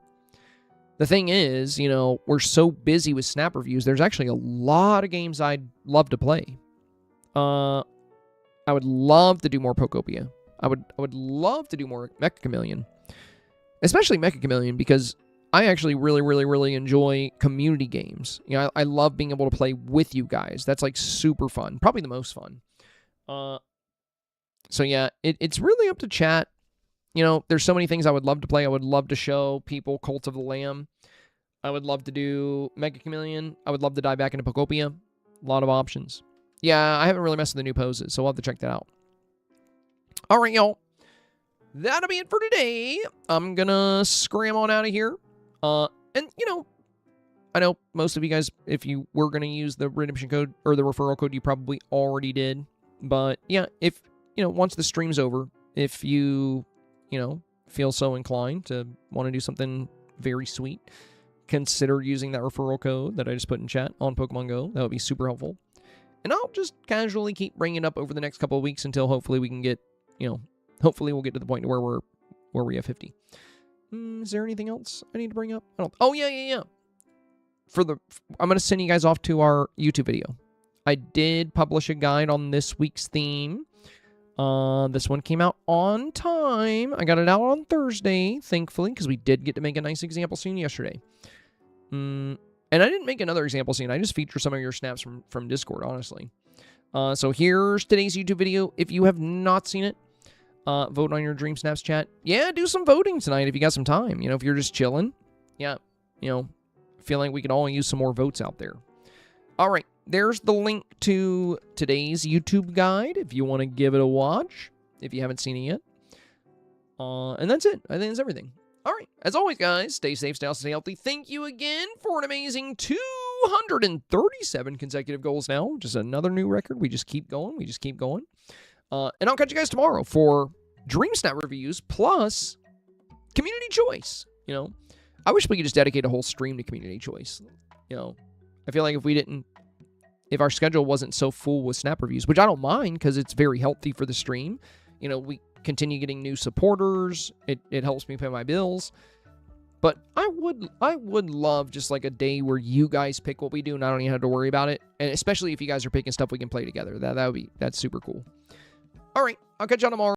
The thing is, you know, we're so busy with Snap Reviews, there's actually a lot of games I'd love to play. I would love to do more Pokopia. I would love to do more Meccha Chameleon. Especially Meccha Chameleon, because I actually really enjoy community games. You know, I love being able to play with you guys. That's like super fun. Probably the most fun. So yeah, it's really up to chat. You know, there's so many things I would love to play. I would love to show people Cult of the Lamb. I would love to do Meccha Chameleon. I would love to dive back into Pokopia. A lot of options. Yeah, I haven't really messed with the new poses, so we'll have to check that out. All right, y'all. That'll be it for today. I'm gonna scram on out of here. And, you know, I know most of you guys, if you were going to use the redemption code or the referral code, you probably already did. But, yeah, if, you know, once the stream's over, if you know, feel so inclined to want to do something very sweet, consider using that referral code that I just put in chat on Pokemon Go. That would be super helpful. And I'll just casually keep bringing it up over the next couple of weeks until hopefully we can get, you know, hopefully we'll get to the point where we have 50. Is there anything else I need to bring up? Oh, yeah. I'm going to send you guys off to our YouTube video. I did publish a guide on this week's theme. This one came out on time. I got it out on Thursday, thankfully, because we did get to make a nice example scene yesterday. And I didn't make another example scene. I just featured some of your snaps from Discord, honestly. So here's today's YouTube video. If you have not seen it, vote on your Dreamsnaps chat. Yeah, do some voting tonight if you got some time. You know, if you're just chilling. Yeah, you know, feeling we could all use some more votes out there. All right, there's the link to today's YouTube guide if you want to give it a watch, if you haven't seen it yet. And that's it. I think that's everything. All right, as always, guys, stay safe, stay healthy. Thank you again for an amazing 237 consecutive goals now. Just another new record. We just keep going. And I'll catch you guys tomorrow for Dreamsnap Reviews plus Community Choice. You know, I wish we could just dedicate a whole stream to Community Choice. You know, I feel like if our schedule wasn't so full with Snap Reviews, which I don't mind because it's very healthy for the stream. You know, we continue getting new supporters. It helps me pay my bills. But I would love just like a day where you guys pick what we do and I don't even have to worry about it. And especially if you guys are picking stuff we can play together. That's super cool. All right, I'll catch you on tomorrow.